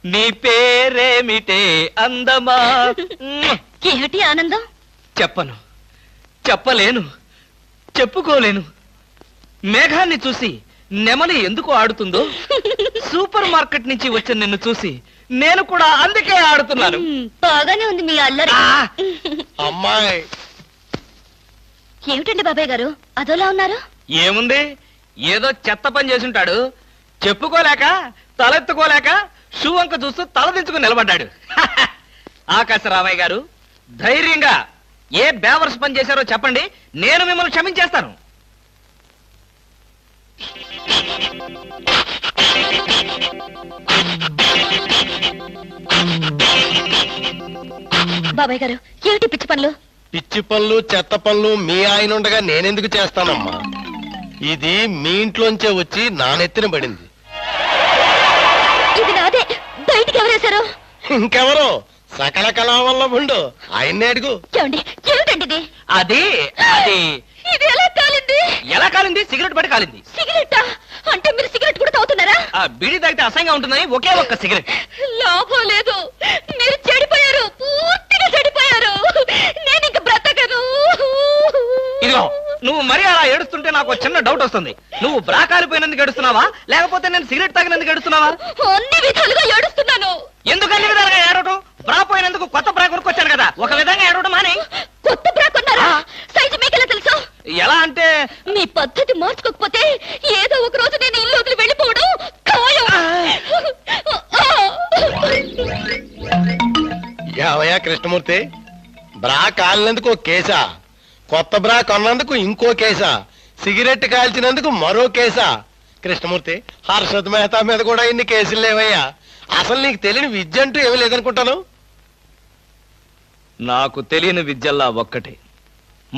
నీ పేరేమిటే అందమా? ఏమిటి ఆనందం? చెప్పను, చెప్పలేను, చెప్పుకోలేను. మేఘాన్ని చూసి నెమలి ఎందుకు ఆడుతుందో, సూపర్ మార్కెట్ నుంచి వచ్చిన నిన్ను చూసి నేను కూడా అందుకే ఆడుతున్నాను. బాగానే ఉంది మీ అల్లరి. అమ్మాయి ఏమిటండి బాబాయ్ గారు అదోలా ఉన్నారు? ఏముంది, ఏదో చెత్త పని చేసుంటాడు. చెప్పుకోలేక, తలెత్తుకోలేక షూ వంక చూస్తూ తలదించుకుని నిలబడ్డాడు. ఆకాశరామయ్య గారు, ధైర్యంగా ఏ బేవర్స్ పని చేశారో చెప్పండి, నేను మిమ్మల్ని క్షమించేస్తాను. బాబాయ్ గారు ఏమిటి పిచ్చి పనులు? పిచ్చి పనులు చెత్త పనులు మీ ఆయన ఉండగా నేనెందుకు చేస్తానమ్మా? ఇది మీ ఇంట్లోంచే వచ్చి నా నెత్తిన పడింది. ఇది నాదే, బయటికి ఎవరేశారు? ఇంకెవరో సకల కళావల్లభుండు, ఆయన్నే అడుగు. ఏమండి, ఏమిటండి ఇది? అది అది ఇది ఎలా కాలింది? ఎలా కాలింది? సిగరెట్ పడి కాలింది. సిగరెట్టా? అంటే మీరు సిగరెట్ కూడా తాగుతున్నారా? ఆ బీడీ తాగితే అసహ్యంగా ఉంటుందని ఒకే ఒక్క సిగరెట్. లాభం లేదు, మీరు చెడిపోయారు, పూర్తిగా చెడిపోయారు. నేను ఇంక బ్రతకను. ఇదిగో నువ్వు మరీ అలా ఏడుస్తుంటే నాకు ఒక చిన్న డౌట్ వస్తుంది. నువ్వు బ్రా కాలిపోయినందుకు ఏడుస్తున్నావా, లేకపోతే నేను సిగరెట్ తాగినందుకు ఏడుస్తున్నావా? అన్ని విధాలుగా ఏడుస్తున్నాను. ఎందుకు అన్ని విధాలుగా ఏడవటం? బ్రా పోయినందుకు కొత్త బ్రా కొనుక్కొచ్చాను కదా, ఒక విధంగా ఏడవడం మాని. కొత్త బ్రా కొన్నారా? సైజు మీకెలా తెలుసు? ఎలా అంటే మీ పద్ధతి మార్చుకోకపోతే ఏదో ఒక రోజు నేను ఇల్లు వదిలి వెళ్ళిపోవడం ఖాయం. యావయ్యా కృష్ణమూర్తి, బ్రా కాలినందుకు ఒక కేసా, కొత్త బ్రా కొన్నందుకు ఇంకో కేసా, సిగరెట్ కాల్చినందుకు మరో కేసా? కృష్ణమూర్తి, హర్షద్ మెహతా మీద కూడా ఇన్ని కేసులు లేవయ్యా. అసలు నీకు తెలియని విద్య అంటూ ఏమీ లేదనుకుంటాను. నాకు తెలియని విద్యల్లా ఒక్కటే,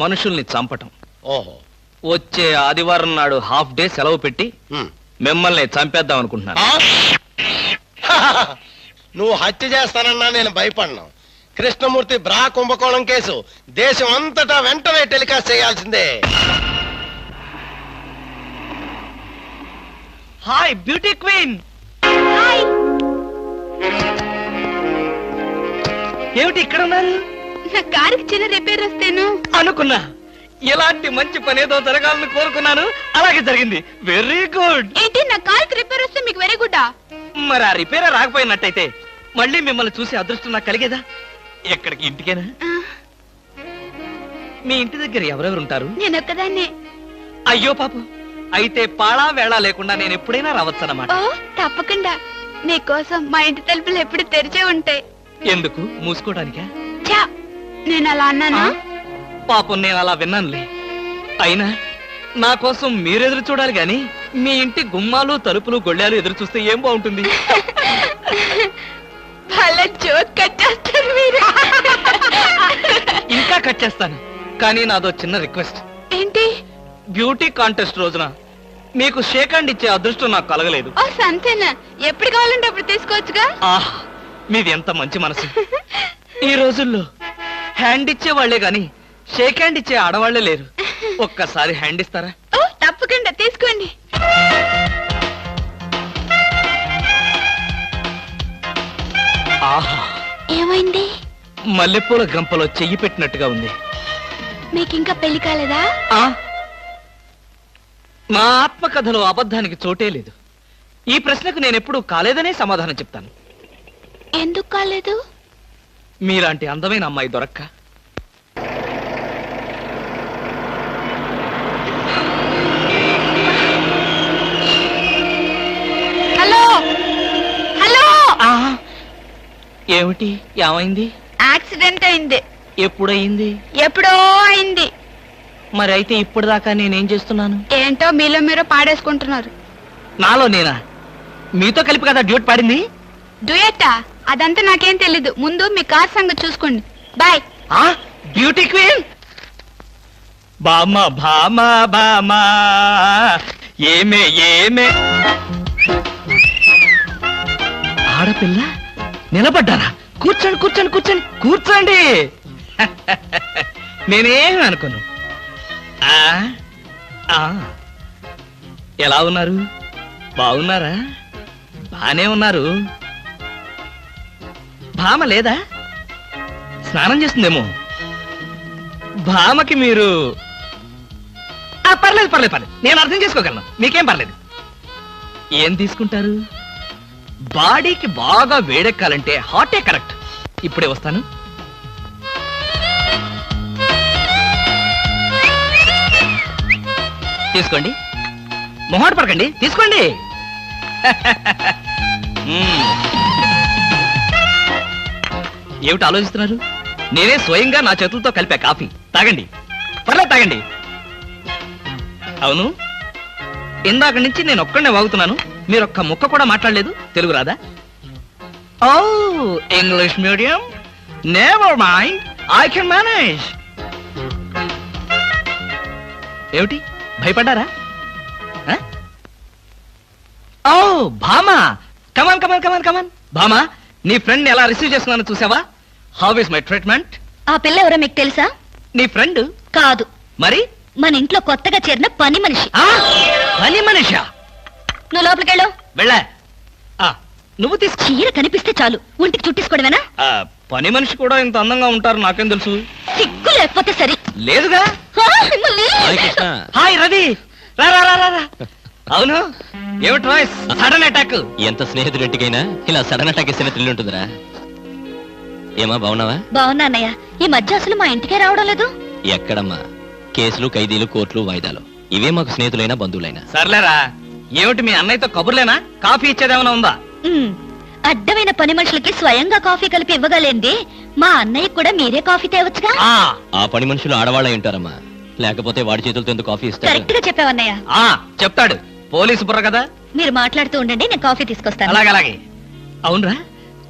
మనుషుల్ని చంపటం. ఓహో. వచ్చే ఆదివారం నాడు హాఫ్ డే సెలవు పెట్టి ఉమ్. మిమ్మల్ని చంపేద్దాం అనుకుంటున్నాను. నువ్వు హత్య చేస్తానన్నా నేను భయపడ్ను. కృష్ణమూర్తి బ్రా కుంభకోణం కేసు దేశం అంతటా వెంటనే టెలికాస్ట్ చేయాల్సిందే. Hi beauty queen. ఏమిటి ఇక్కడ ఉన్నారు? నా కారుకి చిన్న రిపేర్ వస్తేను అనుకున్నా, ఎలాంటి మంచి పని ఏదో జరగాలని కోరుకున్నాను, అలాగే జరిగింది. Very good. ఏంటి, నా కారుకి రిపేర్ వస్తే మీకు వెరీ గుడ్? మరి ఆ రిపేర్ రాకపోయినట్టయితే మళ్ళీ మిమ్మల్ని చూసి అదృష్టం నాకు కలిగేదా? ఎక్కడికి? ఇంటికేనా? మీ ఇంటి దగ్గర ఎవరెవరు ఉంటారు? నేను ఒక్కదాన్నే. అయ్యో పాపం, అయితే పాళా వేళ లేకుండా నేను ఎప్పుడైనా రావచ్చన్నమాట. ఓ తప్పకుండా, మీకోసం మా ఇంటి తలుపులు ఎప్పుడు తెరిచే ఉంటాయి. ఎందుకు? మూసుకోవడానికా? చా, నేను అలా అన్నానా? పాపం నేను అలా విన్నానులే. అయినా నా కోసం మీరెదురు చూడాలి గాని మీ ఇంటి గుమ్మాలు తలుపులు గొళ్ళాలు ఎదురు చూస్తే ఏం బాగుంటుంది? భలే జోక్ కట్టేస్తారు మీరు. ఇంకా కట్ చేస్తాను, కానీ నాదో చిన్న రిక్వెస్ట్. ఏంటి? బ్యూటీ కాంటెస్ట్ రోజున మీకు షేక్ హ్యాండ్ ఇచ్చే అదృష్టం నాకు కలగలేదు. ఓ సంతేనా, ఎప్పుడు కావాలంటే అప్పుడు తీసుకోవచ్చుగా. ఆహ్, మీది ఎంత మంచి మనసు. ఈ రోజుల్లో హ్యాండ్ ఇచ్చే వాళ్లే గాని షేక్ హ్యాండ్ ఇచ్చే ఆడవాళ్లే లేరు. ఒక్కసారి హ్యాండ్ ఇస్తారా? ఓ తప్పకుండా, తీసుకోండి. ఆహా, ఏమైంది? మల్లెపూల గంపలో చెయ్యి పెట్టినట్టుగా ఉంది. మీకింకా పెళ్లి కాలేదా? ఆ, నా ఆత్మకథలో అబద్ధానికి చోటే లేదు. ఈ ప్రశ్నకు నేనెప్పుడు కాలేదనే సమాధానం చెప్తాను. ఎందుకు కాలేదు? మీలాంటి అందమైన అమ్మాయి దొరక్క. Hello hello. ఏమిటి? ఏమైంది? యాక్సిడెంట్ అయింది. ఎప్పుడయింది? ఎప్పుడో అయింది. మరి అయితే ఇప్పుడు దాకా నేనేం చేస్తున్నాను? ఏంటో మీలో మీరు పాడేసుకుంటున్నారు. నాలో నేనా? మీతో కలిపి కదా డ్యూట్ పాడింది. డ్యూయట్టా? అదంతా నాకేం తెలీదు. ముందు మీ కార్ సంగతి చూసుకోండి. బాయ్. Beauty queen. బామా బామా బామా ఏమే ఏమే. ఆడపిల్ల నిలబడ్డారా? కూర్చోండి కూర్చోండి కూర్చోండి కూర్చోండి. నేనేమి అనుకోను. ఎలా ఉన్నారు? బాగున్నారా? బానే ఉన్నారు. భామ లేదా? స్నానం చేస్తుందేమో. భామకి మీరు పర్లేదు పర్లేదు పర్లేదు, నేను అర్థం చేసుకోగలను, మీకేం పర్లేదు. ఏం తీసుకుంటారు? బాడీకి బాగా వేడెక్కాలంటే హాటే కరెక్ట్. ఇప్పుడే వస్తాను. తీసుకోండి, మొహాట పడకండి, తీసుకోండి. ఏమిటి ఆలోచిస్తున్నారు? నేనే స్వయంగా నా చేతులతో కలిపా కాఫీ. తాగండి, పర్లేదు తాగండి. అవును, ఇందాక నుంచి నేను ఒక్కడనే వాగుతున్నాను, మీరు ఒక్క ముక్క కూడా మాట్లాడలేదు. తెలుగు రాదా? Oh English medium, never mind, I can manage. ఏమిటి భయపడ్డారా? ఓ భామా, కమాన్ కమాన్ కమాన్ కమాన్. భామా, నీ ఫ్రెండ్ ఎలా రిసీవ్ చేస్తున్నానో చూసావా? How is my treatment? ఆ పిల్ల ఎవరో మీకు తెలుసా? నీ ఫ్రెండ్ కాదు, మరి మన ఇంట్లో కొత్తగా చేరిన పని మనిషి. పని మనిషా? నువ్వు లోపలికెళ్ళు. వెళ్ళా. నువ్వు తీసుకో. చీర కనిపిస్తే చాలు ఒంటికి చుట్టేసుకోవడమేనా? పని మనిషి కూడా ఇంత అందంగా ఉంటారు నాకేం తెలుసు. సిగ్గు లేకపోతే సరి. లేదుగా. హాయ్ రవి, రా రా రా రా. అవును, ఏమిటి వాయిస్ సడన్ అటాక్? ఎంత స్నేహితుడింటికైనా ఇలా సడన్ అటాక్ ఇస్తే థ్రిల్ ఉంటుందిరా. ఏమా బాగున్నావా? బాగున్నా అన్నయ్య. ఈ మధ్య అసలు మా ఇంటికే రావడం లేదు. ఎక్కడమ్మా, కేసులు, ఖైదీలు, కోర్టులు, వాయిదాలు, ఇవే మాకు స్నేహితులైనా బంధువులైనా. సర్లేరా, ఏమిటి మీ అన్నయ్యతో కబుర్లేనా? కాఫీ ఇచ్చేదేమైనా ఉందా? అడ్డమైన పని మనుషులకి స్వయంగా కాఫీ కలిపి ఇవ్వగలేంది మా అన్నయ్య కూడా మీరే కాఫీ తేవచ్చుగా. ఆ పని మనుషులు ఆడవాళ్ళై ఉంటారమ్మా, లేకపోతే వాడి చేతులతో ఎందుకు కాఫీ ఇస్తారు? కరెక్ట్ గా చెప్పావన్నయ్య. చెప్తాడు, పోలీసు బుర్ర కదా. మీరు మాట్లాడుతూ ఉండండి, నేను కాఫీ తీసుకొస్తాను. అలాగే అలాగే. అవునరా,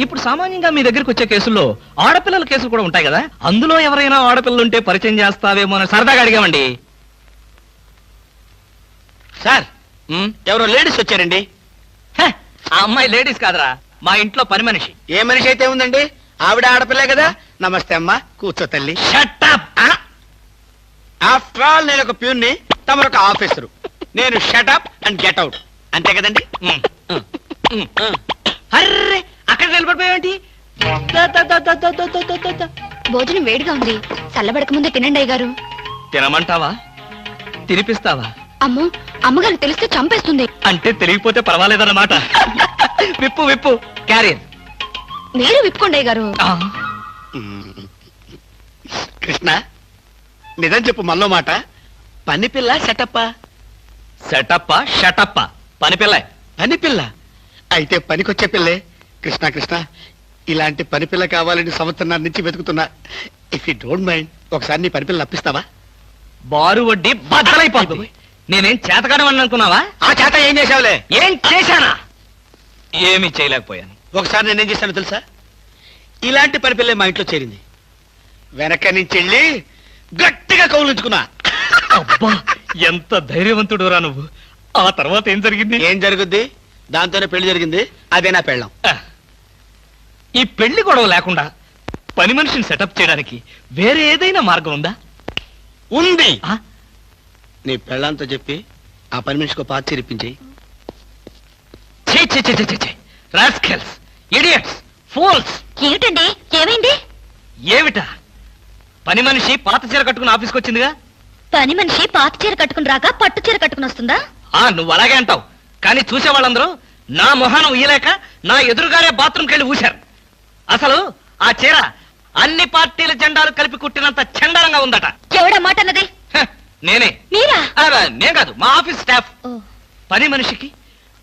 ఇప్పుడు సామాన్యంగా మీ దగ్గరికి వచ్చే కేసుల్లో ఆడపిల్లల కేసులు కూడా ఉంటాయి కదా, అందులో ఎవరైనా ఆడపిల్లలు ఉంటే పరిచయం చేస్తావేమో అని సరదాగా అడిగామండి. సార్, ఎవరో లేడీస్ వచ్చారండి. ఆ అమ్మాయి లేడీస్ కాదురా, మా ఇంట్లో పని మనిషి. ఏ మనిషి అయితే ఉందండి, ఆవిడ ఆడపిల్లే కదా. నమస్తే అమ్మా, కూర్చో తల్లి. Shut up. ఆఫ్టర్ ఆల్ నేను ఒక ప్యూన్ని, తమరు ఒక ఆఫీసరు. నేను shut up and get out, అంతే కదండి. అర్రే, అక్కడ నిలబడిపోయావేంటి? భోజనం వేడిగా ఉంది, చల్లబడక ముందే తినండి అయ్యగారు. తినమంటావా? తినిపిస్తావా? అమ్మో, అమ్మగారికి తెలిస్తే చంపేస్తుంది. అంటే తెలియకపోతే పర్వాలేదన్నమాట. విప్పు విప్పు క్యారియర్. మీరు విప్పుకోండి అయ్యగారు. కృష్ణ, నిజం చెప్పు, మళ్ళో మాట. పని పిల్ల సెటప్పా? సెటప్పా షటప్పా? పని పిల్ల. పని పిల్ల అయితే పనికొచ్చే పిల్లే. కృష్ణ కృష్ణ, ఇలాంటి పని పిల్ల కావాలని సంవత్సరం నుంచి వెతుకుతున్నా. ఇఫ్ యూ డోంట్ మైండ్, ఒకసారి నీ పని పిల్ల అప్పిస్తావా? బారు వడ్డీ బద్దలైపోతుంది. నేనేం చేతకాడమని అనుకున్నావా? ఆ చేత ఏం చేసావులే? ఏం చేశానా? ఏమీ చేయలేకపోయాను. ఒకసారి నేనేం చేశాను తెలుసా? ఇలాంటి పని పిల్లే మా ఇంట్లో చేరింది. వెనక నుంచి వెళ్ళి గట్టిగా కౌలించుకున్నా. అబ్బా, ఎంత ధైర్యవంతుడు రా నువ్వు. ఆ తర్వాత ఏం జరిగింది? ఏం జరుగుద్ది? దాంతోనే పెళ్లి జరిగింది. అదే నా పెళ్ళం. ఈ పెళ్లి గొడవ లేకుండా పని మనిషిని సెటప్ చేయడానికి వేరే ఏదైనా మార్గం ఉందా? ఉంది. నీ పెళ్ళంతో చెప్పి ఆ పని మనిషికి పాత చిరిపించి. Rascals, idiots, fools. ఏమిటండి, ఏమైంది? ఏమిటా? పని మనిషి పాత చీర కట్టుకుని ఆఫీస్కి వచ్చిందిగా. పని మనిషి పాత చీర కట్టుకుని రాక పట్టు చీర కట్టుకుని వస్తుందా? నువ్వు అలాగే అంటావు, కానీ చూసే వాళ్ళందరూ నా మొహానం ఊయలేక నా ఎదురుగానే బాత్రూమ్కి వెళ్ళి ఊశారు. అసలు ఆ చీర అన్ని పార్టీల జెండాలు కలిపి కుట్టినంత చండాలంగా ఉందట. ఎవడా మాట అన్నది? నేనే. మీరా? నేను కాదు, మా ఆఫీస్ స్టాఫ్. పని మనిషికి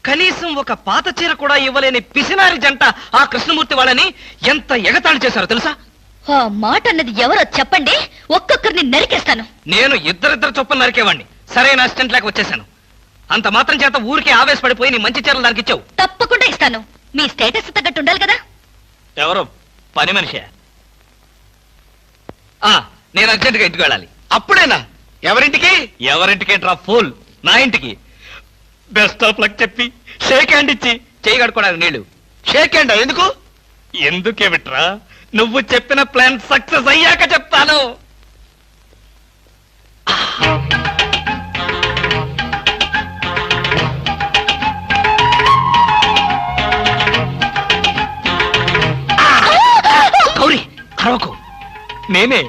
కనీసం ఒక పాత చీర కూడా ఇవ్వలేని పిసినారి జంట ఆ కృష్ణమూర్తి వాళ్ళని ఎంత ఎగతాళి చేశారో తెలుసా? ఆ మాట అన్నది ఎవరో చెప్పండి, ఒక్కొక్కరిని నరికేస్తాను. నేను ఇద్దరిద్దరు చొప్పున నరికేవాడిని. సరైన అసిస్టెంట్ లేక వచ్చేసాను. అంత మాత్రం చేత ఊరికి ఆవేశపడిపోయి నీ మంచి చీరలు దానికి ఇచ్చావు. తప్పకుండా ఇస్తాను. మీ స్టేటస్ తగ్గట్టు ఉండాలి కదా. ఎవరు? పని మనిషి. నేను అర్జెంట్గా ఇంటికి వెళ్ళాలి. అప్పుడేనా? ఎవరింటికి? ఎవరింటికేంట్రా ఫూల్, నా ఇంటికి. బెస్ట్ ఆఫ్ లక్ చెప్పి షేక్ హ్యాండ్ ఇచ్చి చేయి కడుకోవడానికి నీళ్లు. షేక్ హ్యాండ్ ఎందుకు? ఎందుకే విట్రా, నువ్వు చెప్పిన ప్లాన్ సక్సెస్ అయ్యాక చెప్తాను. గౌరీ, అరవకు. నేనే.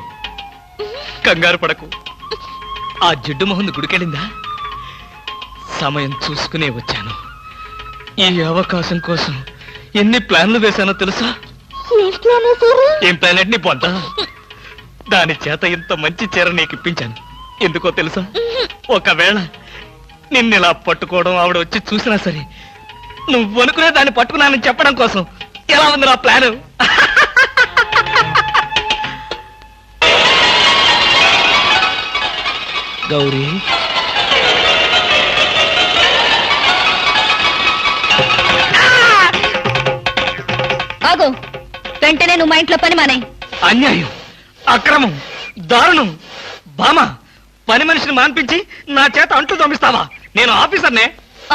కంగారు పడకు. ఆ జిడ్డు మొహంది గుడికెళ్ళిందా? సమయం చూసుకునే వచ్చాను. ఈ అవకాశం కోసం ఎన్ని ప్లాన్లు వేశానో తెలుసా? ఏం ప్లాన్ అంటే నీ పొందా? దాని చేత ఇంత మంచి చీర నీకు ఇప్పించాను. ఎందుకో తెలుసా? ఒకవేళ నిన్నిలా పట్టుకోవడం ఆవిడ వచ్చి చూసినా సరే, నువ్వు అనుకునే దాన్ని పట్టుకున్నానని చెప్పడం కోసం. ఎలా ఉంది నా ప్లాను? గౌరీ, వెంటనే నువ్వు మా ఇంట్లో పని మానే. అన్యాయం, అక్రమం, దారుణం. బామ, పని మనిషిని మాన్పించి నా చేత అంట్లు తోమిస్తావా? నేను ఆఫీసర్నే.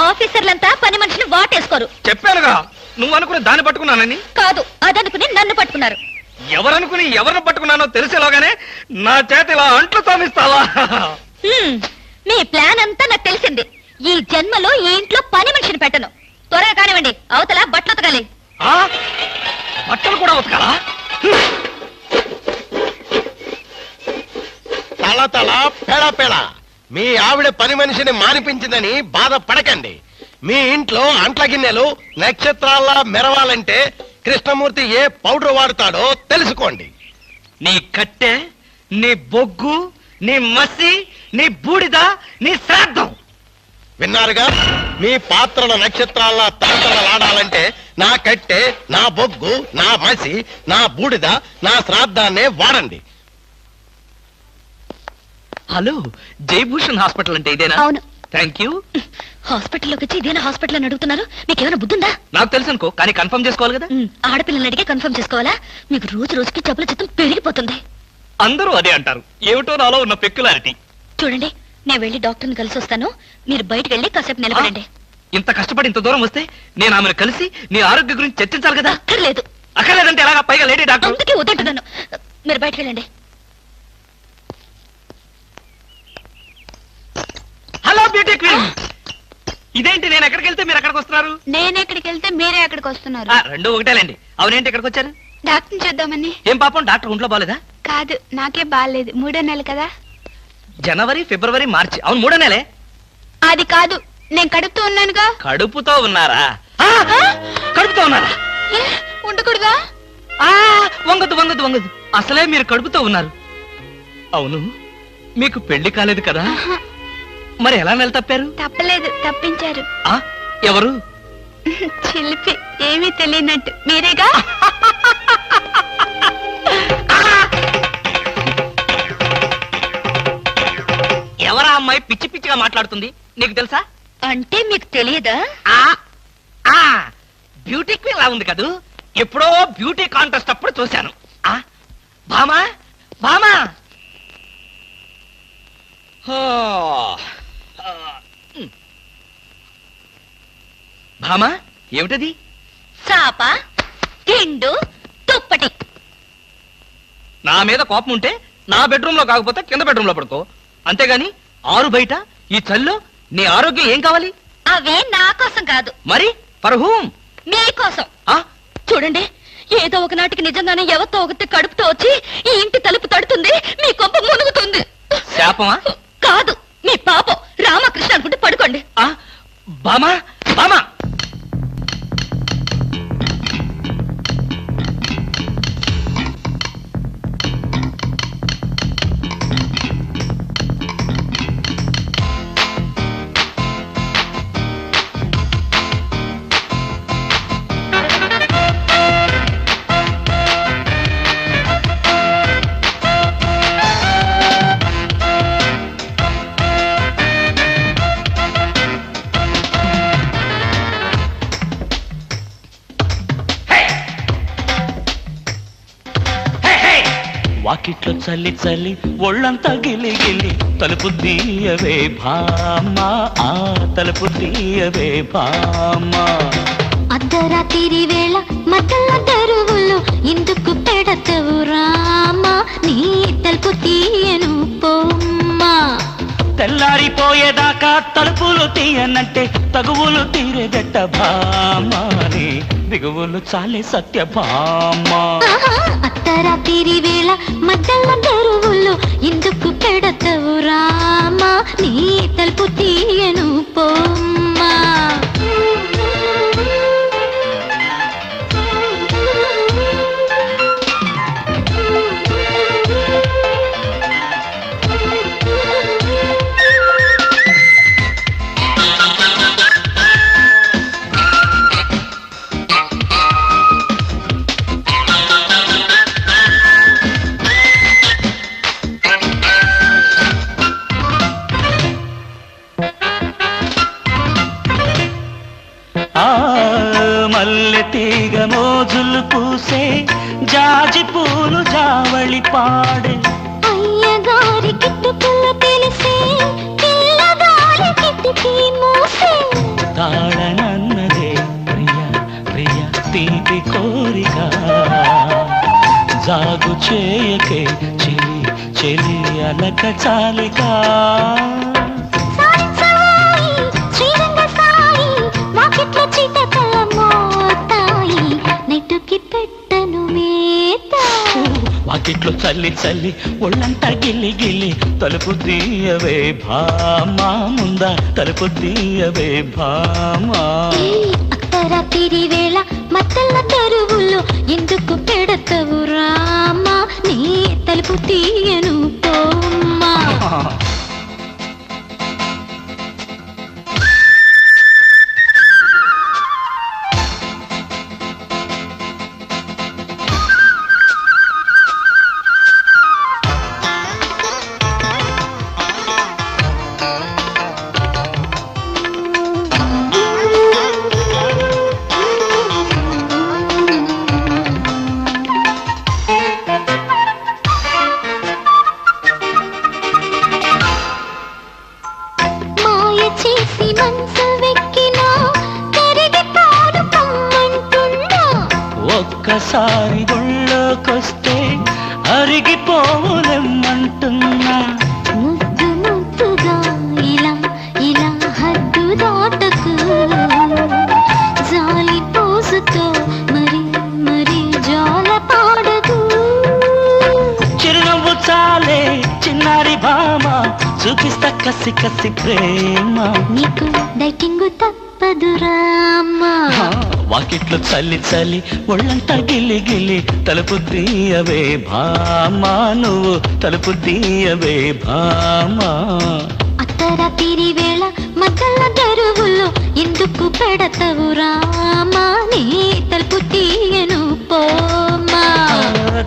ఆఫీసర్లంతా పని మనిషిని వాటేసుకోరు. చెప్పానుగా, నువ్వు అనుకుని దాన్ని పట్టుకున్నానని. కాదు, అదనుకుని నన్ను పట్టుకున్నారు. ఎవరనుకుని ఎవరిని పట్టుకున్నానో తెలిసేలోగానే నా చేత ఇలా అంట్లు తోమిస్తావా? మీ ప్లాన్ అంతా నాకు తెలిసింది. ఈ జన్మలో ఈ ఇంట్లో పని మనిషిని పెట్టను. త్వరగా కానివ్వండి, అవతల బట్టలు ఉతకాలి. బట్టలు కూడా ఉతకాలా? తల తల పెడ పెడ మీ ఆవిడ పని మనిషిని మానిపించిందని బాధపడకండి. మీ ఇంట్లో అంట్ల గిన్నెలు నక్షత్రాల్లా మెరవాలంటే కృష్ణమూర్తి ఏ పౌడర్ వాడతాడో తెలుసుకోండి. నీ కట్టె, నీ బొగ్గు, నీ మసి, నీ బూడిద, నీ శ్రాద్ధం. విన్నారుగా? మీ పాత్రల నక్షత్రాల్లా తలతలలాడాలంటే నా కట్టె, నా బొగ్గు, నా మసి, నా బూడిద, నా శ్రాద్ధాన్నే వాడండి. హలో, జయభూషణ్ హాస్పిటల్ అంటే ఇదేనా? అవును. Thank you. హాస్పిటల్లోకి వచ్చి ఇదేనా హాస్పిటల్ అని అడుగుతున్నారు? మీకేమైనా బుద్ధుందా? నాకు తెలుసు అనుకో, కానీ కన్ఫర్మ్ చేసుకోవాలి కదా. ఆడపిల్లలు అడిగే కన్ఫర్మ్ చేసుకోవాలా? మీకు రోజు రోజుకి జబ్బుల చిత్తం పెరిగిపోతుంది. అందరూ అదే అంటారు. ఏమిటో నాలో ఉన్న పెక్యులారిటీ. చూడండి, నేను వెళ్ళి డాక్టర్ని కలిసి వస్తాను. మీరు బయటకు వెళ్ళి కాసేపు నిలబడండి. ఇంత కష్టపడి ఇంత దూరం వస్తే నేను ఆమెను కలిసి నీ ఆరోగ్య గురించి చర్చించాలి కదా. అక్కర్లేదు. అక్కర్లేదంటే ఎలాగా? పైగా లేడీ డాక్టర్. అందుకే వద్దంటున్నాను. మీరు బయటకు వెళ్ళండి. Hello beauty queen. ఇదేంటి, నేను ఎక్కడికి వెళ్తే మీరు ఎక్కడికి వస్తున్నారు? నేను ఎక్కడికి వెళ్తే మీరే ఎక్కడికి వస్తున్నారు. రెండు ఒకటేలేండి. అవునేంటి ఎక్కడికి వచ్చారు? డాక్టర్ చూద్దామని. ఏం పాపం, డాక్టర్ ఒంట్లో బాలేదా? కాదు, నాకే బాగాలేదు. 3వ నెల కదా. జనవరి, ఫిబ్రవరి, మార్చి. అవును, 3వ నెలే. అది కాదు, నేను కడుపుతూ ఉన్నానుగా. కడుపుతో ఉన్నారా? కడుపుతో ఉన్నారా? ఉండకూడదా? వంగదు వంగదు వంగదు. అసలే మీరు కడుపుతో ఉన్నారు. అవును, మీకు పెళ్లి కాలేదు కదా? మరి ఎలా నెల తప్పారు? తప్పలేదు, తప్పించారు. ఎవరు? చిలిపి, ఏమీ తెలియనట్టు. మీరేగా? ఎవరా అమ్మాయి పిచ్చి పిచ్చిగా మాట్లాడుతుంది? నీకు తెలుసా? అంటే మీకు తెలియదా? బ్యూటీ క్వీన్ లా ఉంది కదూ. ఎప్పుడో బ్యూటీ కాంటెస్ట్ అప్పుడు చూశాను. భామా, భామా. భామా, ఏమిటది? చాప, తిండు, తుప్పటి. నా మీద కోపం ఉంటే నా బెడ్రూమ్ లో కాకపోతే కింద బెడ్రూమ్ లో పడుకో. అంతేగాని ఆరు బయట ఈ చల్లో నీ ఆరోగ్యం ఏం కావాలి? అవే నా కోసం కాదు. మరి ఫర్ హూమ్? మీకోసం. చూడండి, ఏదో ఒకనాటికి నిజంగానే ఎవరితో ఒకటి కడుపుతో వచ్చి ఈ ఇంటి తలుపు తడుతుంది, మీ కొంప మునుగుతుంది. శాపమా? కాదు, మీ పాపం. రామకృష్ణ అనుకుంటే పడుకోండి. బామా, బామా. వాకిట్లో చల్లి చల్లి ఒళ్ళంతా గిలి గిలి తలుపు తీయవే భామా, తలుపు తీయవే భామా. అర్ధరాత్రి వేళ మధ్యలో తెరువులు ఎందుకు పెడతవు రామా, నీ తలుపు తీయను పోమ్మా. తెల్లారిపోయేదాకా తలుపులు తీయనంటే తగువులు తీరేగట్ట భామాని, దిగువులు చాలే సత్య భామా. అర్ధరాత్రి వేళ మధ్యలో తెరువులు ఎందుకు పెడతవు రామా, నీ తలుపు తీయను పోమ్మా. మల్లె తీగ మోజులు పూసే జాజి పూలు జావళి పాడే అయ్యగారి కిట్టుకులు తెలిసే పిల్లగారి కిట్టుకి మూసే తాళనన్నదే ప్రియ ప్రియ తీపి కోరిక జాగు చేయకే చెలి చెలి అలక చాలిక శ్రీరంగ సాయి వాకిట్లో చీటకల మోతాయి నెట్టుకి పెట్టను మేత వాకిట్లో చల్లి చల్లి ఒళ్ళంతా గిల్లి గిల్లి తలుపు తీయవే భామా ముందా తలుపు తీయవే భామా అర్ధరాత్రి వేళ మత్తల తెరువుల్లో ఎందుకు పెడతవు రామా నీ తలుపు తీయను పోమ్మా ఒక్కసారి గుళ్ళోకొస్తే అరిగిపోవులెమ్మంటున్నా ముద్దు ముద్దుగా ఇలా ఇలా హద్దు దాటకు జాలి పోసుతో మరి మరి జాల పాడకు చిరునవ్వు చాలే చిన్నారి భామ చూపిస్తా కసి కసి ప్రేమ నీకు డైటింగ్ తప్పదు రామా వాకిట్లో చల్లి చల్లి ఒళ్ళంతా గిల్లి గిల్లి తలుపు తీయవే భామా నువ్వు తలుపు తీయవే భామా అర్ధరాత్రి వేళ మధ్యల తెరువుల్లో ఎందుకు పెడతవు రామా నీ తలుపు తీయను పోమా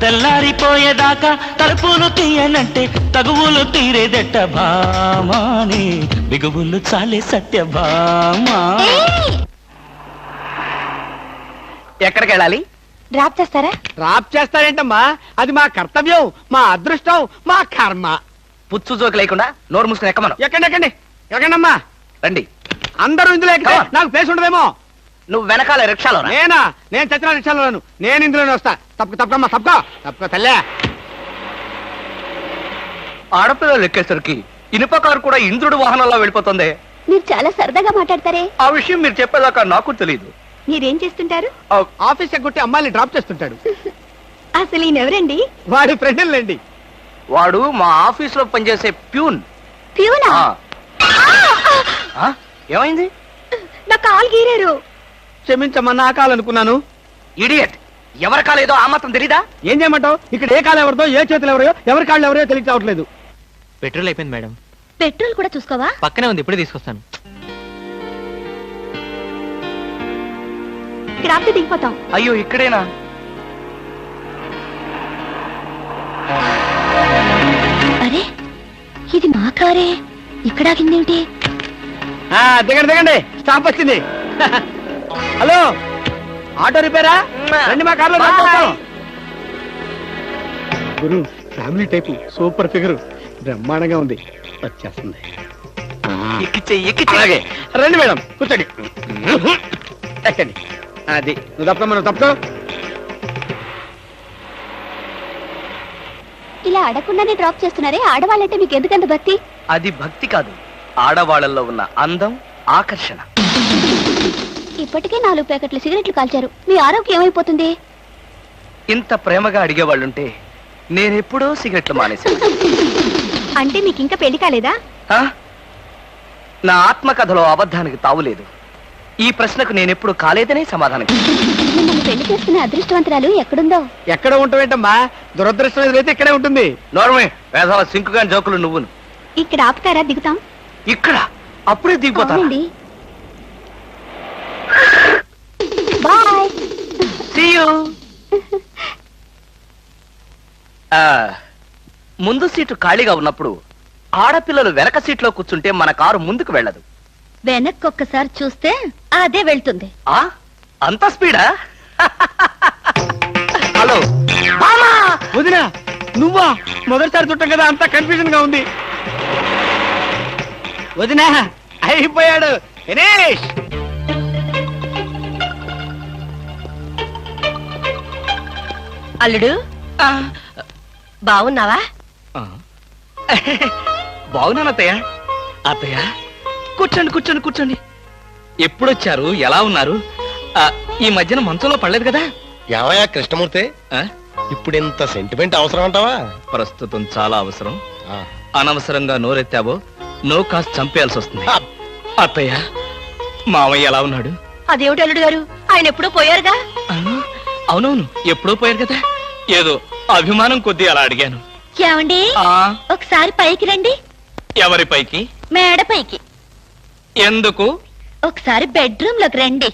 తెల్లారిపోయేదాకా తలుపులు తీయనంటే తగువులు తీరేదెట్ట భామాని బిగువులు చాలే సత్య భామా ఎక్కడికి వెళ్ళాలి? డ్రాప్ చేస్తారా? డ్రాప్ చేస్తారేంటమ్మా, అది మా కర్తవ్యం, మా అదృష్టం, మా కర్మ. పుచ్చు జోకి లేకుండా నోరు మూసుకుని ఎక్కమను. ఎక్కండి ఎక్కండి ఎక్కండమ్మా, రండి. అందరూ ఇందులో ఎక్కితే నాకు ప్లేస్ ఉండదేమో. నువ్వు వెనకాల రిక్షాలో రా. నేనా? నేను చచ్చిన రిక్షాలోను, నేను ఇందులోనే వస్తా. తప్పకమ్మా తప్పక తల్లే. ఆడపిల్లలు ఎక్కేసరికి ఇనుప కారు కూడా ఇంద్రుడు వాహనంలో వెళ్ళిపోతుంది. మీరు చాలా సరదాగా మాట్లాడతారే. ఆ విషయం మీరు చెప్పేదాకా నాకు తెలియదు. మీరేం చేస్తుంటారు? ఆఫీస్ ఎగ్గొట్టి అమ్మాయిని డ్రాప్ చేస్తుంటాడు. అసలు ఈయనెవరండి? వాడి ఫ్రెండ్లండి. వాడు మా ఆఫీస్ లో పనిచేసే ప్యూన్. ప్యూనా? ఏమైంది? నా కాలు గీరారు. క్షమించమ్మా, నా కాలనుకున్నాను. ఇడియట్, ఎవరి కాలేదో ఆ మాత్రం తెలీదా? ఏం చేయమంటావు? ఇక్కడ ఏ కాలు ఎవరిదో, ఏ చేతులు ఎవరో, ఎవరి కాళ్ళు ఎవరో తెలిసి రావట్లేదు. పెట్రోల్ అయిపోయింది మేడం. పెట్రోల్ కూడా చూసుకోవా? పక్కనే ఉంది, ఇప్పుడే తీసుకొస్తాను. ఇక్కడ ఆపితే దిగిపోతాం. అయ్యో, ఇక్కడేనా? అరే, ఇది మా కారే. ఇక్కడ ఆగిందేమిటి? దిగండి దిగండి, స్టాప్ వచ్చింది. హలో, ఆటో రిపేరా? రండి, మా కార్లో గురు. ఫ్యామిలీ టైపు, సూపర్ ఫిగర్, బ్రహ్మాండంగా ఉంది. వచ్చేస్తుంది. అలాగే రండి మేడం, కూర్చోండి. ఎక్కండి. అది నువ్వు తప్పకమ్మా, నువ్వు తప్పుకో. ఇలా అడగకుండానే డ్రాప్ చేస్తున్నారే, ఆడవాళ్ళంటే మీకు ఎందుకంత భక్తి? అది భక్తి కాదు, ఆడవాళ్ళల్లో ఉన్న అందం, ఆకర్షణ. ఇప్పటికే 4 ప్యాకెట్లు సిగరెట్లు కాల్చారు. మీ ఆరోగ్యం ఏమైపోతుంది? ఇంత ప్రేమగా అడిగేవాళ్ళుంటే నేనెప్పుడో సిగరెట్లు మానేశాను. అంటే మీకు ఇంకా పెళ్లి కాలేదా? నా ఆత్మకథలో అబద్ధానికి తావులేదు. ఈ ప్రశ్నకు నేనెప్పుడు కాలేదనే సమాధానం. మిమ్మల్ని పెళ్లి చేసుకునే అదృష్టవంతరాలు ఎక్కడుందో? ఎక్కడ ఉంటావేంటమ్మా, దురదృష్టం ఎదురైతే ఇక్కడే ఉంటుంది. నోర్మే, వేసవ సింకుగా జోకులు నువ్వును. ఇక్కడ ఆపుతారా? దిగుతాం. ఇక్కడ అప్పుడే దిగిపోతా. బాయ్. See you. ముందు సీటు ఖాళీగా ఉన్నప్పుడు ఆడపిల్లలు వెనక సీట్లో కూర్చుంటే మన కారు ముందుకు వెళ్ళదు. వెనక్కి ఒక్కసారి చూస్తే అదే వెళ్తుంది. అంత స్పీడా? హలో వదినా, నువ్వా? మొదటిసారి చుట్టాం కదా, అంత కన్ఫ్యూజన్ గా ఉంది. వదినా అయిపోయాడు దినేష్. అల్లుడు బాగున్నావా? బాగున్నాను అత్తయ్య. అత్తయ్య కూర్చోండి కూర్చోండి కూర్చోండి. ఎప్పుడొచ్చారు? ఎలా ఉన్నారు? ఈ మధ్యన మంచంలో పడలేదు కదా? ఏమయ్యా కృష్ణమూర్తి, ఇప్పుడు ఇంత సెంటిమెంట్ అవసరం అంటావా? ప్రస్తుతం చాలా అవసరం. అనవసరంగా నోరెత్తావో నో కాస్త చంపేయాల్సి వస్తుంది. అత్తయ్య మావయ్య ఎలా ఉన్నాడు? అదేమిటి అల్లుడు గారు, ఆయన ఎప్పుడూ పోయారుగా. అవునవును, ఎప్పుడో పోయారు కదా. ఏదో అభిమానం కొద్దీ అలా అడిగాను. ఏమండి, ఒకసారి పైకి రండి. ఎవరి పైకి? మేడ పైకి. ఎందుకు? ఒకసారి బెడ్రూమ్ లోకి రండి.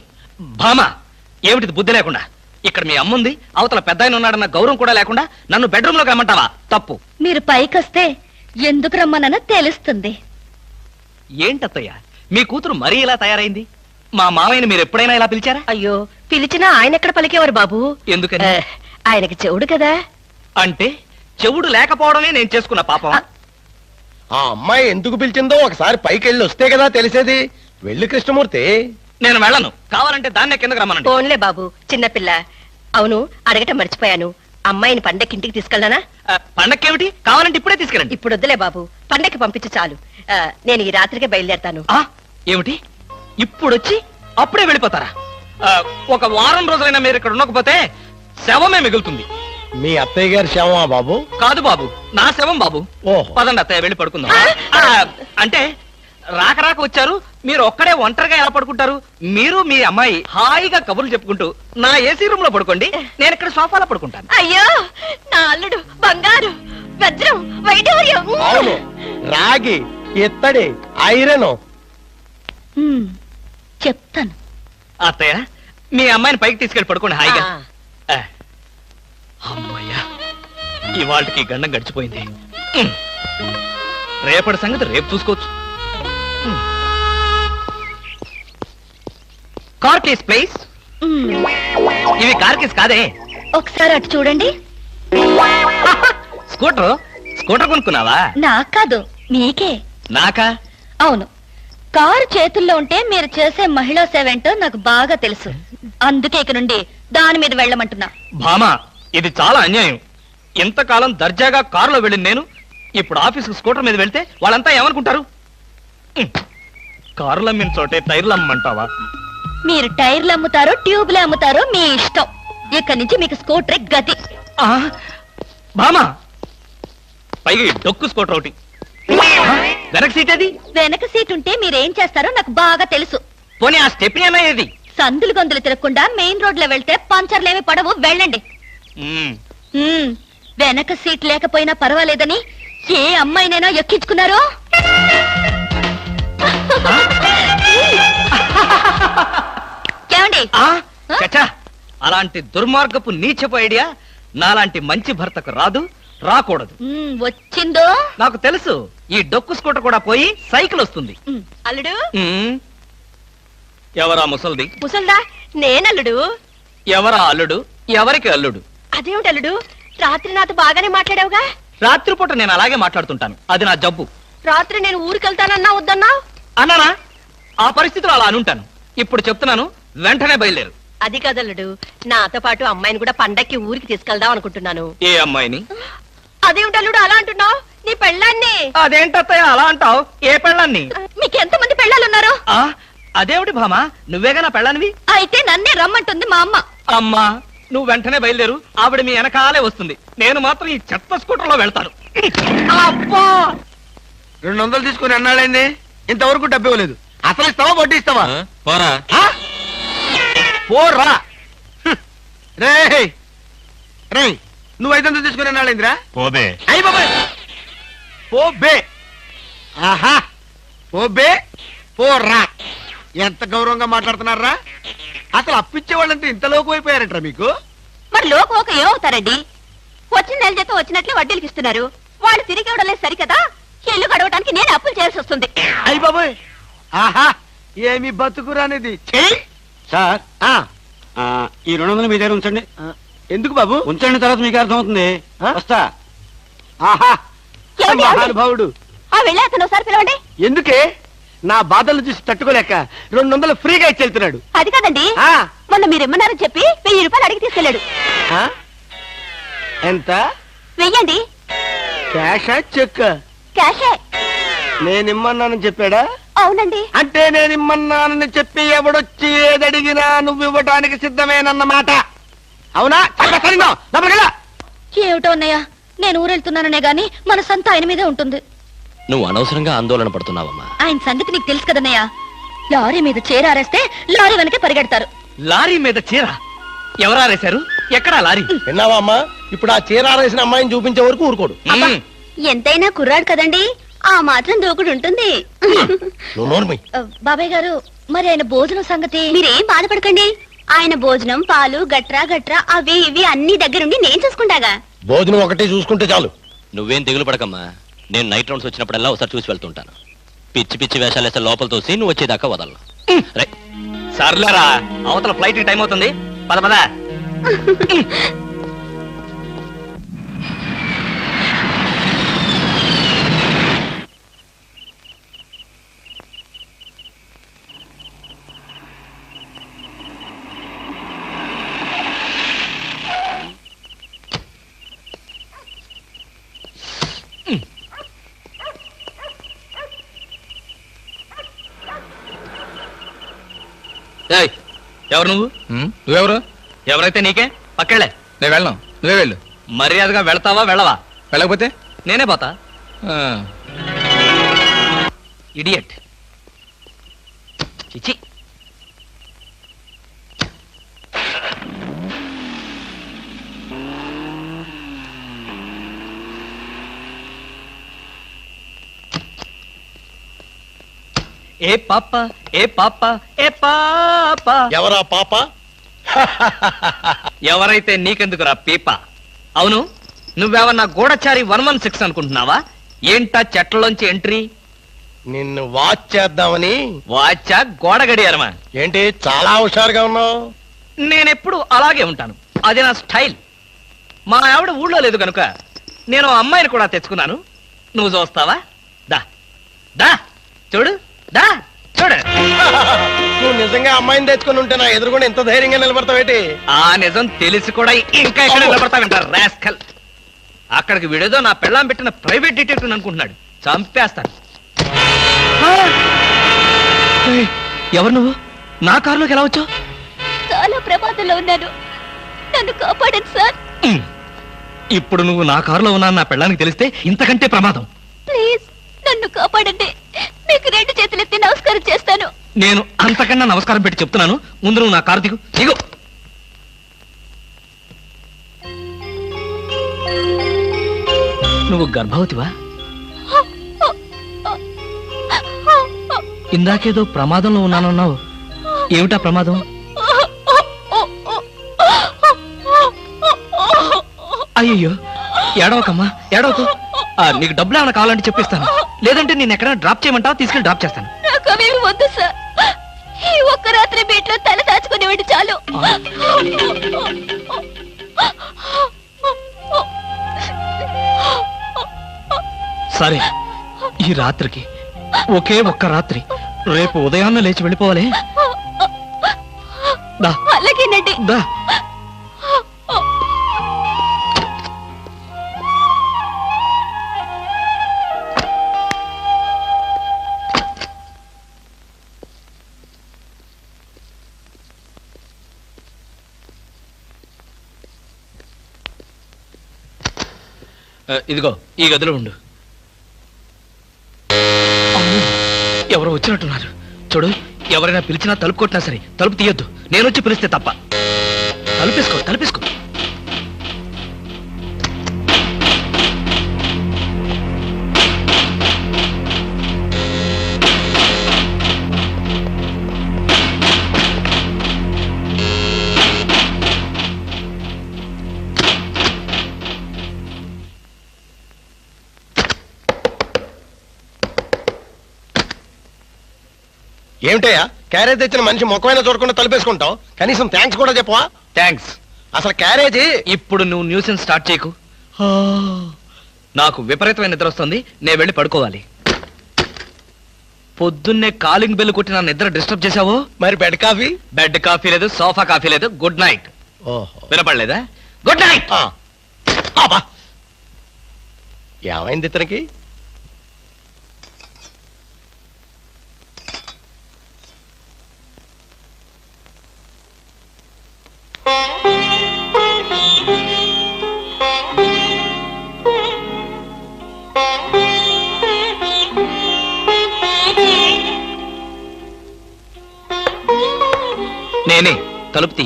భామా, ఏమిటిది బుద్ధి లేకుండా? ఇక్కడ మీ అమ్ముంది, అవతల పెద్ద ఆయన ఉన్నాడన్న గౌరవం కూడా లేకుండా నన్ను బెడ్రూమ్ లోకి రమ్మంటావా? తప్పు. మీరు పైకొస్తే ఎందుకు రమ్మనో తెలుస్తుంది. ఏంటత్తయ్య, మీ కూతురు మరీ ఇలా తయారైంది? మా మామయ్యని మీరు ఎప్పుడైనా ఇలా పిలిచారా? అయ్యో, పిలిచినా ఆయన ఎక్కడ పలికేవారు బాబు? ఎందుకని? ఆయనకి చెవుడు కదా. అంటే చెవుడు లేకపోవడమే నేను చేసుకున్న పాపం. ఆ అమ్మాయి ఎందుకు పిలిచిందో ఒకసారి పైకి వెళ్ళి వస్తే కదా తెలిసేది. వెళ్ళి కృష్ణమూర్తి. నేను వెళ్ళను. కావాలంటే దాన్నే కిందకు రమ్మనండి. ఫోన్లే బాబు, చిన్నపిల్ల. అవును, అడగటం మర్చిపోయాను. అమ్మాయిని పండక్కి ఇంటికి తీసుకెళ్ళనా? పండక్కేమిటి? కావాలంటే ఇప్పుడే తీసుకెళ్ళండి. ఇప్పుడు వద్దులే బాబు, పండక్కి పంపించు చాలు. నేను ఈ రాత్రికే బయలుదేరతాను. ఏమిటి ఇప్పుడొచ్చి అప్పుడే వెళ్ళిపోతారా? ఒక వారం రోజులైనా మీరు ఇక్కడ ఉండకపోతే శవమే మిగులుతుంది. మీ అత్తయ్య గారి శవమా బాబు? కాదు బాబు, నా శవం బాబు. ఓహో. పదండి అత్తయ్య, వెళ్ళి పడుకుందాం. అంటే రాక రాక వచ్చారు, మీరు ఒక్కడే ఒంటరిగా ఎలా పడుకుంటారు? మీరు మీ అమ్మాయి హాయిగా కబుర్లు చెప్పుకుంటూ నా ఏసీ రూమ్ లో పడుకోండి, నేను ఇక్కడ సోఫాలో పడుకుంటాను. అయ్యో, నా అల్లుడు బంగారు, వజ్రం, వైఢూర్యం. అవును, రాగి, ఇత్తడి, ఐరన్. చెప్తాను. అత్తయ్య, మీ అమ్మాయిని పైకి తీసుకెళ్ళి పడుకోండి హాయిగా. అమ్మయ్యా, ఇవాళకి గండం గడిచిపోయింది. రేపటి సంగతి రేపు చూసుకోవచ్చు. Car case please. ఇవి కార్ కేస్ కాదే. ఒకసారి అటు చూడండి. స్కూటర్ స్కూటర్ కొనుక్కున్నావా? నాకు కాదు, మీకే. నాకా? అవును, కారు చేతుల్లో ఉంటే మీరు చేసే మహిళా సేవ ఏంటో నాకు బాగా తెలుసు. అందుకే ఇక నుండి దాని మీద వెళ్ళమంటున్నా. భామా, ఇది చాలా అన్యాయం. ఇంతకాలం దర్జాగా కారులో వెళ్ళింది నేను, ఇప్పుడు ఆఫీసుకు స్కూటర్ మీద వెళ్తే వాళ్ళంతా ఏమనుకుంటారు? కారులు అమ్మిన చోటే టైర్లు అమ్మంటావా? మీరు టైర్లు అమ్ముతారో ట్యూబ్లు అమ్ముతారో మీ ఇష్టం. ఇక్కడి నుంచి మీకు స్కూటర్ గతి. భామా, పైగా ఈ డొక్కు స్కూటర్ ఒకటి. వెనక సీట్ అది? వెనక సీట్ ఉంటే మీరేం చేస్తారో నాకు బాగా తెలుసు. పోనీ ఆ స్టెప్ని అన్నా ఏది? సందులు గొంతులు తిరగకుండా మెయిన్ రోడ్ లో వెళ్తే పంచర్లేమి పడవు, వెళ్ళండి. వెనక సీట్ లేకపోయినా పర్వాలేదని ఏ అమ్మాయినైనా ఎక్కించుకున్నారో? ఏమండి? చచ్చా, అలాంటి దుర్మార్గపు నీచపు ఐడియా నాలాంటి మంచి భర్తకు రాదు, రాకూడదు. వచ్చిందో నాకు తెలుసు. ఈ డొక్కు స్కూటర్ కూడా పోయి సైకిల్ వస్తుంది. అల్లుడు, ఎవరా ముసల్ది? ముసల్దా? నేనల్లుడు. ఎవరా అల్లుడు? ఎవరికి అల్లుడు? అదేమిటి అల్లుడు, రాత్రి నాతో బాగానే మాట్లాడావుగా? రాత్రిపూట నేను అలాగే మాట్లాడుతుంటాను, అది నా జబ్బు. రాత్రి నేను ఊరికెళ్తానన్నా వద్దన్నా? అన్నానా? ఆ పరిస్థితిలో అలా అనుంటాను. ఇప్పుడు చెప్తున్నాను, వెంటనే బయలుదేరు. అది కదల్లుడు, నాతో పాటు అమ్మాయిని కూడా పండక్కి ఊరికి తీసుకెళ్దాం అనుకుంటున్నాను. ఏ అమ్మాయిని? అదేమిటల్లుడు అలా అంటున్నావు? నీ పెళ్ళాన్ని. అదేంటత్తయ్య అలా అంటావు? ఏ పెళ్ళాన్ని? మీకెంతమంది పెళ్ళాలున్నారు? అదేమిటి భామా, నువ్వేగా నా పెళ్ళానివి? అయితే నన్నే రమ్మంటుంది మా అమ్మ. అమ్మా, నువ్వు వెంటనే బయలుదేరు, ఆవిడ మీ వెనకాలే వస్తుంది. నేను మాత్రం ఈ చెత్త స్కూటర్ లో వెళ్తాను. అబ్బా, 200 తీసుకుని అన్నాడండి, ఇంతవరకు డబ్బు ఇవ్వలేదు. అసలు ఇస్తావా వడ్డీ ఇస్తావా? పోరా. పోరా రే రే, నువ్వు 500 తీసుకుని అన్నాడేంద్రా? పోబే. అయ్యి బాబాయ్, పోబే. ఆహా, పోబే పోరా. ఎంత గౌరవంగా మాట్లాడుతున్నారా? అసలు అప్పిచ్చే వాళ్ళంటే ఇంత లోకు అయిపోయారట్రా మీకు? మరి లోకోక ఏమవుతారండి? వచ్చిన నెల జీతం వచ్చినట్లే వడ్డీలకి ఇస్తున్నారు. వాళ్ళు తిరిగి ఇవ్వడం లేదు సరికదా, ఇల్లు గడవడానికి నేను అప్పులు చేయాల్సి వస్తుంది. అయ్యి బాబాయ్, ఆహా, ఏమి బతుకురా అనేది. సార్, ఈ 200 మీ దగ్గర ఉంచండి. ఎందుకు బాబు? ఉంచండి, తర్వాత మీకు అర్థమవుతుంది. వస్తా. ఆహా, మహానుభావుడు. వెళ్ళి అతను ఒకసారి పిలవండి. ఎందుకే? నా బాధలు చూసి తట్టుకోలేక 200 ఫ్రీగా ఇచ్చి వెళ్తున్నాడు. అది కాదండి, మొన్న మీరు ఇమ్మన్నారని చెప్పి 1000 రూపాయలు అడిగి తీసుకెళ్ళాడు. ఎంత? వెయ్యండి. క్యాషా చెక్? క్యాషే. నేనిమ్మన్నానని చెప్పాడా? అవునండి. అంటే నేనిమ్మన్నానని చెప్పి ఎవడొచ్చి ఏదడిగినా నువ్వు ఇవ్వటానికి సిద్ధమేనన్నమాట. అవునా? ఏమిటో అన్నయ్య, నేను ఊరెళ్తున్నాననే గాని మనసంతా ఆయన మీదే ఉంటుంది. నువ్వు అనవసరంగా ఆందోళన పడుతున్నావమ్మా. ఆయన సంగతి నీకు తెలుసు కదన్నయ్య. లారీ మీద చీర ఆరేస్తే లారీ వెనకే పరిగెడతారు. లారీ మీద చీర ఎవరారేశారు? ఎక్కడా లారీ? విన్నావా అమ్మా? ఇప్పుడు ఆ చీర ఆరేసిన అమ్మాయిని చూపించే వరకు ఊరుకోడు. ఎంతైనా కుర్రాడు కదండి, ఆ మాత్రం దూకుడు ఉంటుంది. నువ్వు నోర్మి. బాబాయ్ గారు, మరి ఆయన భోజనం సంగతి? మీరేం బాధపడకండి, ఆయన భోజనం పాలు గట్రా గట్రా అవి ఇవి అన్ని దగ్గరుండి నేను చూసుకుంటాగా. భోజనం ఒకటే చూసుకుంటే చాలు. నువ్వేం దిగులు పడకమ్మా. నేను నైట్ రౌండ్స్ వచ్చినప్పుడల్లా ఒకసారి చూసి వెళ్తుంటాను. పిచ్చి పిచ్చి వేషాలు వేస్తే లోపల తోసి నువ్వు వచ్చేదాకా వదలను. సర్లేరా, అవతల ఫ్లైట్ టైం అవుతుంది. పద పద. ఎవరు నువ్వు? నువ్వెవరు? ఎవరైతే నీకే, పక్కెళ్ళే. నేను వెళ్ళను, నువ్వే వెళ్ళు. మర్యాదగా వెళ్తావా వెళ్ళవా? వెళ్ళకపోతే నేనే పోతా. ఇడియట్. చిచి. ఏ పాప ఏ పాప ఏ పాప. ఎవరా పాప? ఎవరైతే నీకెందుకురా పీప? అవును, నువ్వెవన్నా గూఢచారి 116 అనుకుంటున్నావా? ఏంటా చెట్లలోంచి ఎంట్రీ? నిన్ను వాచ్ చేద్దామని. వాచా గోడ గడియారమా? ఏంటి చాలా హుషారుగా ఉన్నావు? నేనెప్పుడు అలాగే ఉంటాను, అది నా స్టైల్. మా ఆవిడ ఊళ్ళో లేదు కనుక నేను అమ్మాయిని కూడా తెచ్చుకున్నాను. నువ్వు చూస్తావా? దా దా చూడు, దా చూడు. నువ్వు నిజంగా అమ్మాయిని తెచ్చుకుని ఉంటే నా ఎదురుకుండా ఎంత ధైర్యంగా నిలబడతావేటి? ఆ నిజం తెలిసి కూడా ఇంకా ఎక్కడ నిలబడతావంటారు రాస్కల్. అక్కడికి విడేదో నా పెళ్ళాం పెట్టిన ప్రైవేట్ డిటెక్టివ్ అనుకుంటున్నాడు. చంపేస్తాను. ఎవరు నువ్వు? నా కారులోకి ఎలా వచ్చావు? చాలా ప్రమాదంలో ఉన్నాను, నన్ను కాపాడండి సార్. ఇప్పుడు నువ్వు నా కారులో ఉన్నా నా పెళ్ళానికి తెలిస్తే ఇంతకంటే ప్రమాదం. ప్లీజ్ నన్ను కాపాడండి, మీకు 2 చేతులెత్తి నమస్కారం చేస్తాను. నేను అంతకన్నా నమస్కారం పెట్టి చెప్తున్నాను, ముందు నువ్వు నా కారు దిగు. దిగు. నువ్వు గర్భవతివా? ఇందాకేదో ప్రమాదంలో ఉన్నానన్నావు, ఏమిటా ప్రమాదం? అయ్యో, ఏడవకమ్మా ఏడవకు. నీకు డబ్బులు ఏమైనా కావాలంటే చెప్పిస్తాను, లేదంటే నేను ఎక్కడైనా డ్రాప్ చేయమంటావా? తీసుకెళ్ళి డ్రాప్ చేస్తాను. నాకు అవేమి వద్దు సార్, ఈ ఒక్క రాత్రి బీట్లో తల దాచుకునేవాడు చాలు. సరే, ఈ రాత్రికి ఒకే ఒక్క రాత్రి, రేపు ఉదయాన్నే లేచి వెళ్ళిపోవాలి. దా అలాగేనండి. దా. ఇదిగో ఈ గదిలో ఉండు. ఎవరో వచ్చినట్టున్నారు చూడు. ఎవరైనా పిలిచినా తలుపు కొట్టినా సరే తలుపు తీయొద్దు, నేను వచ్చి పిలిస్తే తప్ప. తలుపేసుకో తలుపేసుకో. ఏమిటయ్యా క్యారేజ్ తెచ్చిన మనిషి ముఖమైనా చూడకుండా తలుపేసుకుంటావు, కనీసం థ్యాంక్స్ కూడా చెప్పవా? థ్యాంక్స్. అసలు క్యారేజీ ఇప్పుడు నువ్వు న్యూసెన్స్ స్టార్ట్ చేయకు. నాకు విపరీతమైన నిద్ర వస్తుంది, నేను వెళ్ళి పడుకోవాలి. పొద్దున్నే కాలింగ్ బెల్ కొట్టి నా నిద్ర డిస్టర్బ్ చేశావో. మరి బెడ్ కాఫీ? బెడ్ కాఫీ లేదు, సోఫా కాఫీ లేదు. Good night. ఓహో, వినపడలేదా? Good night. ఏమైంది ఇతనికి? నేనే. తలుపు తీ.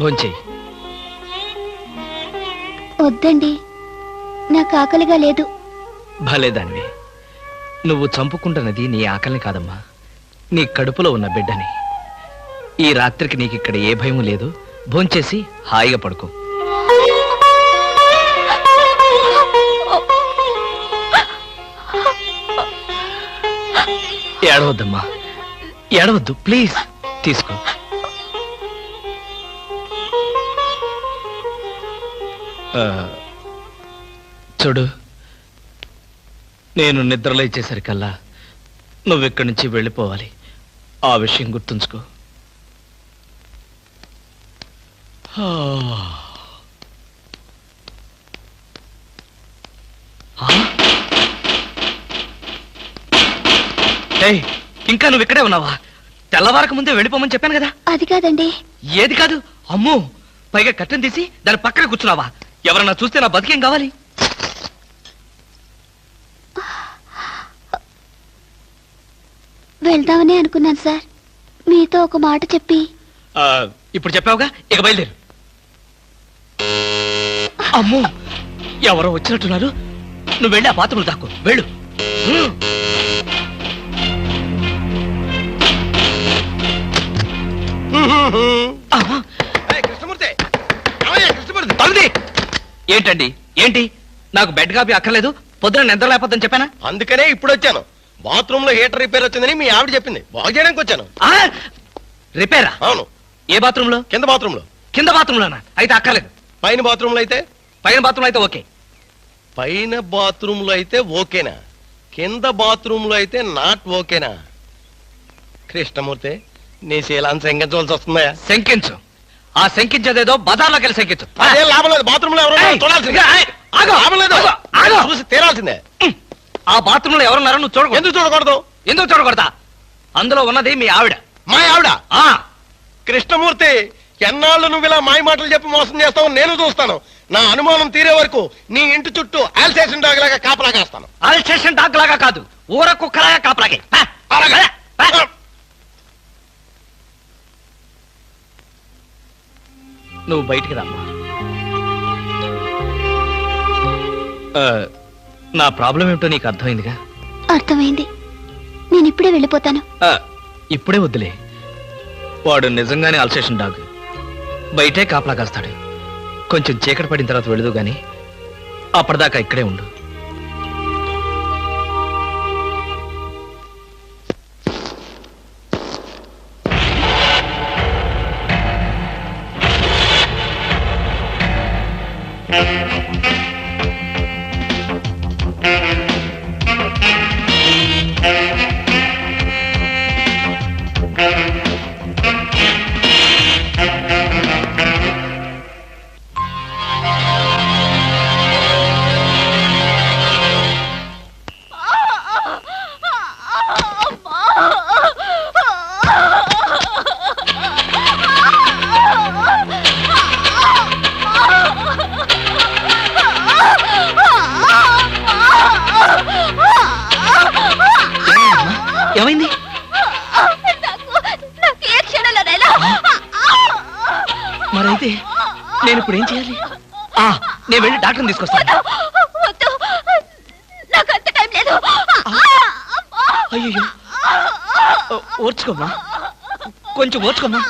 భోంచేయి. వద్దండి, నాకు ఆకలిగా లేదు. భలేదానివి. నువ్వు చంపుకుంటున్నది నీ ఆకలిని కాదమ్మా, నీ కడుపులో ఉన్న బిడ్డని. ఈ రాత్రికి నీకు ఇక్కడ ఏ భయం లేదు. భోంచేసి హాయిగా పడుకో. ఏడవద్దమ్మా, ఏడవద్దు ప్లీజ్. తీసుకో. చూడు, నేను నిద్రలో ఇచ్చేసరికల్లా నువ్వు ఇక్కడి నుంచి వెళ్ళిపోవాలి. ఆ విషయం గుర్తుంచుకో. ఇంకా నువ్వు ఇక్కడే ఉన్నావా? తెల్లవారక ముందే వెళ్ళిపోమని చెప్పాను కదా. అది కాదండి. ఏది కాదు? అమ్మో, పైగా కట్టెను తీసి దాని పక్కన కూర్చున్నావా? ఎవరన్నా చూస్తే నా బతికేం కావాలి? వెళ్దామని అనుకున్నాను సార్, మీతో ఒక మాట చెప్పి. ఇప్పుడు చెప్పావుగా, ఇక బయలుదేరు. అమ్మో, ఎవరో వచ్చినట్టున్నారు. నువ్వు వెళ్ళి ఆ బాత్రూంలో దాక్కో. వెళ్ళు. కృష్ణమూర్తి, ఏంటండి? ఏంటి? నాకు బెడ్ కాపీ అక్కర్లేదు, పొద్దున నిద్ర లేకపోద్దని చెప్పానా? అందుకనే ఇప్పుడు వచ్చాను. బాత్రూమ్ లో హీటర్ రిపేర్ వచ్చిందని మీ ఆవిడ చెప్పింది, బాగు చేయడానికి వచ్చాను. రిపేరా? అవును. ఏ బాత్రూమ్ లో? కింద బాత్రూమ్ లో. కింద బాత్రూమ్ లోనా? అయితే అక్కర్లేదు. పైన బాత్రూమ్ లో అయితే? పైన బాత్రూమ్ అయితే ఓకే. పైన బాత్రూమ్ లో అయితే ఓకేనా? కింద బాత్రూమ్ లో అయితే నాట్ ఓకేనా? కృష్ణమూర్తి, నీ శీలాన్ని శంకించవలసి వస్తుందా? శంకించు. ఆ శంకించేదేదో బజార్లోకి వెళ్ళి శంకించు. అదే లాభం లేదు. బాత్రూమ్ లో ఎవరు చూడాల్సిందే. లాభం లేదు, చూసి తీరాల్సిందే. ఆ బాత్రూమ్ లో ఎవరున్నారో నువ్వు చూడకూడదు. ఎందుకు చూడకూడదు? ఎందుకు చూడకూడదా? అందులో ఉన్నది మీ ఆవిడ. మా ఆవిడ? కృష్ణమూర్తి, ఎన్నాళ్ళు నువ్వు ఇలా మాయ మాటలు చెప్పి మోసం చేస్తావు నేను చూస్తాను. నా అనుమానం తీరే వరకు నీ ఇంటి చుట్టూ ఆల్సేషన్ డాగ్ లాగా కాపలా కాస్తాను. ఆల్సేషన్ డాగ్ లాగా కాదు, ఊర కుక్కలాగా కాపలాగే. నువ్వు బయటికి రామ్మా. నా ప్రాబ్లం ఏమిటో నీకు అర్థమైందిగా? అర్థమైంది. నేను ఇప్పుడే వెళ్ళిపోతాను. ఇప్పుడే వద్దులే. వాడు నిజంగానే అల్సేషన్ డాగ్. బయటే కాపలా కాస్తాడు. కొంచెం చీకటి పడిన తర్వాత వెళదు గాని అప్పటిదాకా ఇక్కడే ఉండు. ఏమైంది? మరైతే నేను ఇప్పుడు ఏం చేయాలి? నేను వెళ్ళి డాక్టర్ని తీసుకొస్తాను. అయ్యో, ఓర్చుకోమ్మా, కొంచెం ఓర్చుకోమ్మా.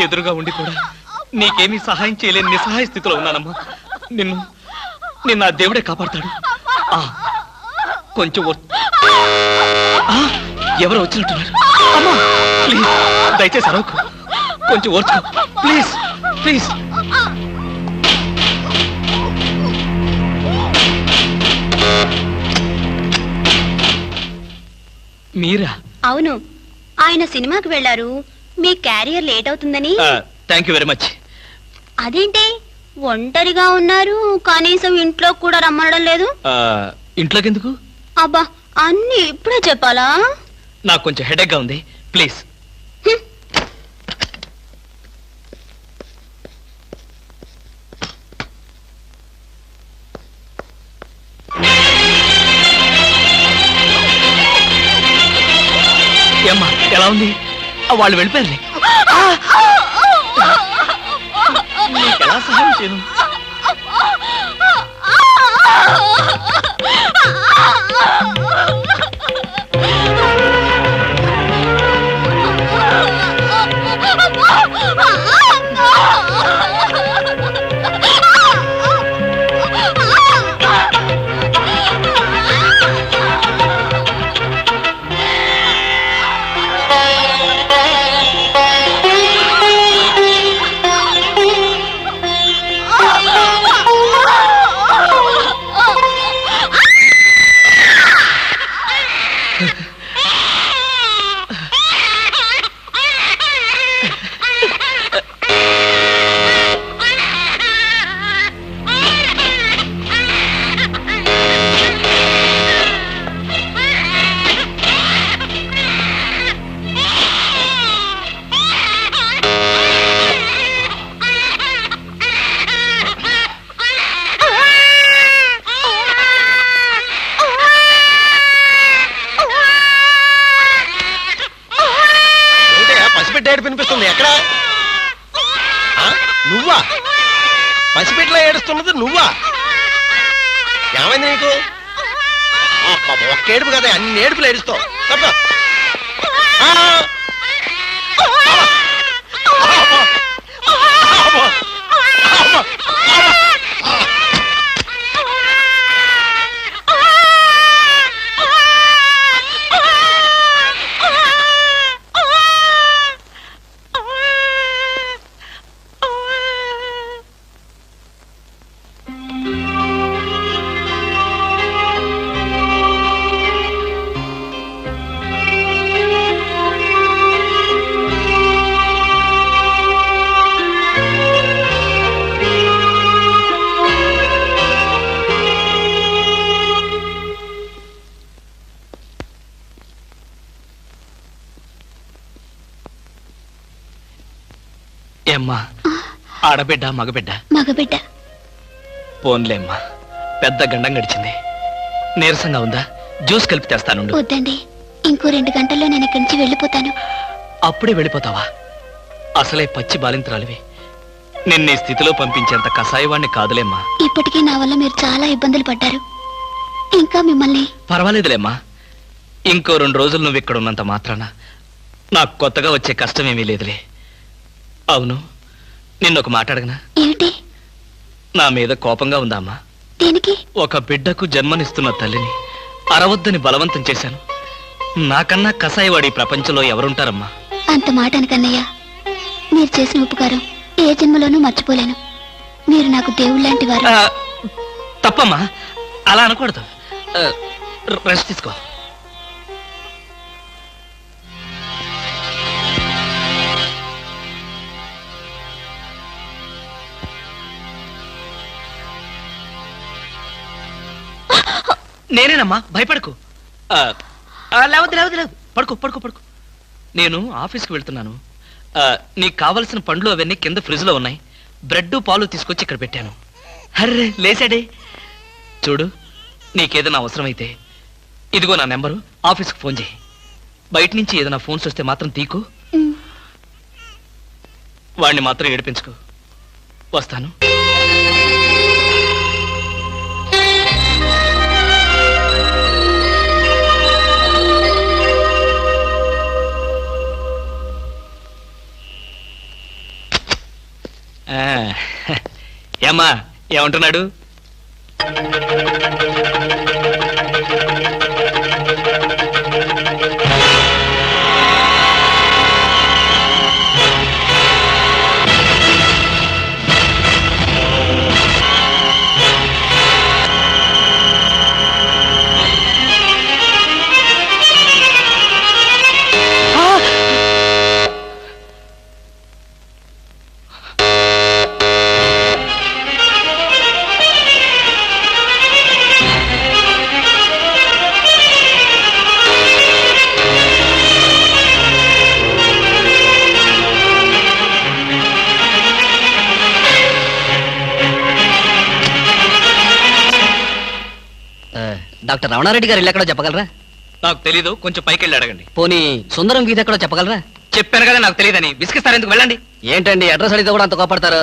ఎదురుగా ఉండి కూడా నీకేమీ సహాయం చేయలేని నిస్సహాయ స్థితిలో ఉన్నానమ్మా. నిన్ను ఆ దేవుడే కాపాడతాడు. కొంచెం ఎవరు వచ్చినట్టున్నారు. అమ్మా ప్లీజ్ దయచేసి అరవకు, కొంచెం ఓర్చుకో ప్లీజ్ ప్లీజ్. మీరా? అవును, ఆయన సినిమాకి వెళ్లారు. మీ క్యారియర్ లేట్ అవుతుందని. Thank you very much. అదేంటి ఒంటరిగా ఉన్నారు, కనీసం ఇంట్లో కూడా రమ్మనడం లేదు? ఇంట్లోకి ఎందుకు? అబ్బా, అన్ని ఇప్పుడే చెప్పాలా? నాకు కొంచెం హెడేక్ గా ఉంది, ప్లీజ్. ఏమ్మా ఎలా ఉంది? వాళ్ళు వెళ్ళిపోయారు. ఎలా సహాయం చేయను? వినిపిస్తుంది. ఎక్కడ? నువ్వా? పసిపిట్లా ఏడుస్తున్నది నువ్వా? ఏమైంది నీకు? ఒక్క ఏడుపు కదా, అన్ని ఏడుపులు ఏడుస్తావు. తప్ప ఏమ్మా, ఆడబిడ్డ మగబిడ్డ? మగబిడ్డ. పోన్లేమ్మా, పెద్ద గండం గడిచింది. నీరసంగా ఉందా? జ్యూస్ కలిపి తెస్తాను. వద్దండి, ఇంకో 2 గంటల్లో నేను ఇక్కడి నుంచి వెళ్ళిపోతాను. అప్పుడే వెళ్ళిపోతావా? అసలే పచ్చి బాలింతరాలివి. నిన్న ఈ స్థితిలో పంపించేంత కసాయవాణ్ణి కాదులేమ్మా. ఇప్పటికీ నా వల్ల మీరు చాలా ఇబ్బందులు పడ్డారు. ఇంకా మిమ్మల్ని. పర్వాలేదులేమ్మా, ఇంకో 2 రోజులు నువ్వు ఇక్కడ ఉన్నంత మాత్రాన నాకు కొత్తగా వచ్చే కష్టమేమీ లేదులే. అవును, నిన్నొక మాట అడగనా? ఏమిటి? నా మీద కోపంగా ఉందా అమ్మా? దేనికి? ఒక బిడ్డకు జన్మనిస్తున్న తల్లిని అరవద్దని బలవంతం చేశాను. నాకన్నా కసాయివాడి ప్రపంచంలో ఎవరుంటారమ్మా? అంత మాట అనకన్నయ్య. మీరు చేసిన ఉపకారం ఏ జన్మలోనూ మర్చిపోలేను. మీరు నాకు దేవుళ్ళ లాంటి వారు. తప్పమ్మా, అలా అనకూడదు. రెస్ట్ తీసుకో. నేనేనమ్మా, భయపడకు. లేవద్దు లేవద్దు లేవద్దు, పడుకో పడుకో పడుకో. నేను ఆఫీస్కి వెళ్తున్నాను. నీకు కావలసిన పండ్లు అవన్నీ కింద ఫ్రిడ్జ్ లో ఉన్నాయి. బ్రెడ్ పాలు తీసుకొచ్చి ఇక్కడ పెట్టాను. అర్రే లేసాడే. చూడు, నీకేదైనా అవసరమైతే ఇదిగో నా నెంబరు, ఆఫీస్కి ఫోన్ చేయి. బయట నుంచి ఏదైనా ఫోన్స్ వస్తే మాత్రం తీకు. వాడిని మాత్రం ఏడిపించుకో. వస్తాను. ఏమ్మా, ఏమంటున్నాడు? డాక్టర్ రమణారెడ్డి గారు ఇల్లు ఎక్కడో చెప్పగలరా? నాకు తెలీదు, కొంచెం పైకి వెళ్ళి అడగండి. పోనీ సుందరం గీత ఎక్కడో చెప్పగలరా? చెప్పాను కదా నాకు తెలియదని, విసిగిస్తారు ఎందుకు, వెళ్ళండి. ఏంటండి అడ్రస్ అడిగితే కూడా అంత కోపడతారు?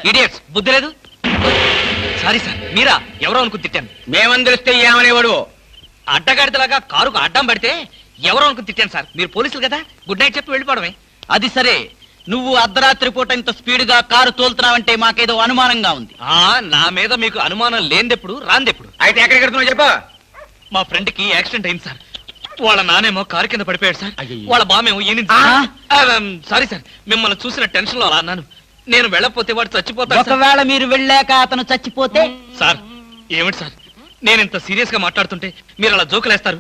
ఇడియట్స్, బుద్ధి లేదు. సారీ సార్, మీరా? ఎవరో అనుకుని తిట్టాను. మేమని తెలిస్తే ఏమనేవాడు? అడ్డగాడితలాగా కారుకు అడ్డం పడితే ఎవరో అనుకుని తిట్టాను సార్. మీరు పోలీసులు కదా, గుడ్ నైట్ చెప్పి వెళ్ళిపోవడమే. అది సరే, నువ్వు అర్ధరాత్రి పూట ఇంత స్పీడ్ గా కారు తోలుతున్నావంటే మాకేదో అనుమానంగా ఉంది. నా మీద మీకు అనుమానం లేనిదెప్పుడు, రాందెప్పుడు? అయితే ఎక్కడికి వెళ్తున్నావు చెప్పు. మా ఫ్రెండ్ కి యాక్సిడెంట్ అయింది సార్. వాళ్ళ నానేమో కారు కింద పడిపోయాడు సార్. వాళ్ళ బామేమో ఈనింది. సారీ సార్, మిమ్మల్ని చూసిన టెన్షన్ లో అలా అన్నాను. నేను వెళ్ళకపోతే వాడు చచ్చిపోతాడు. ఒకవేళ మీరు వెళ్ళాక అతను చచ్చిపోతే? సార్ ఏమిటి సార్, నేను ఇంత సీరియస్ గా మాట్లాడుతుంటే మీరు అలా జోకులేస్తారు?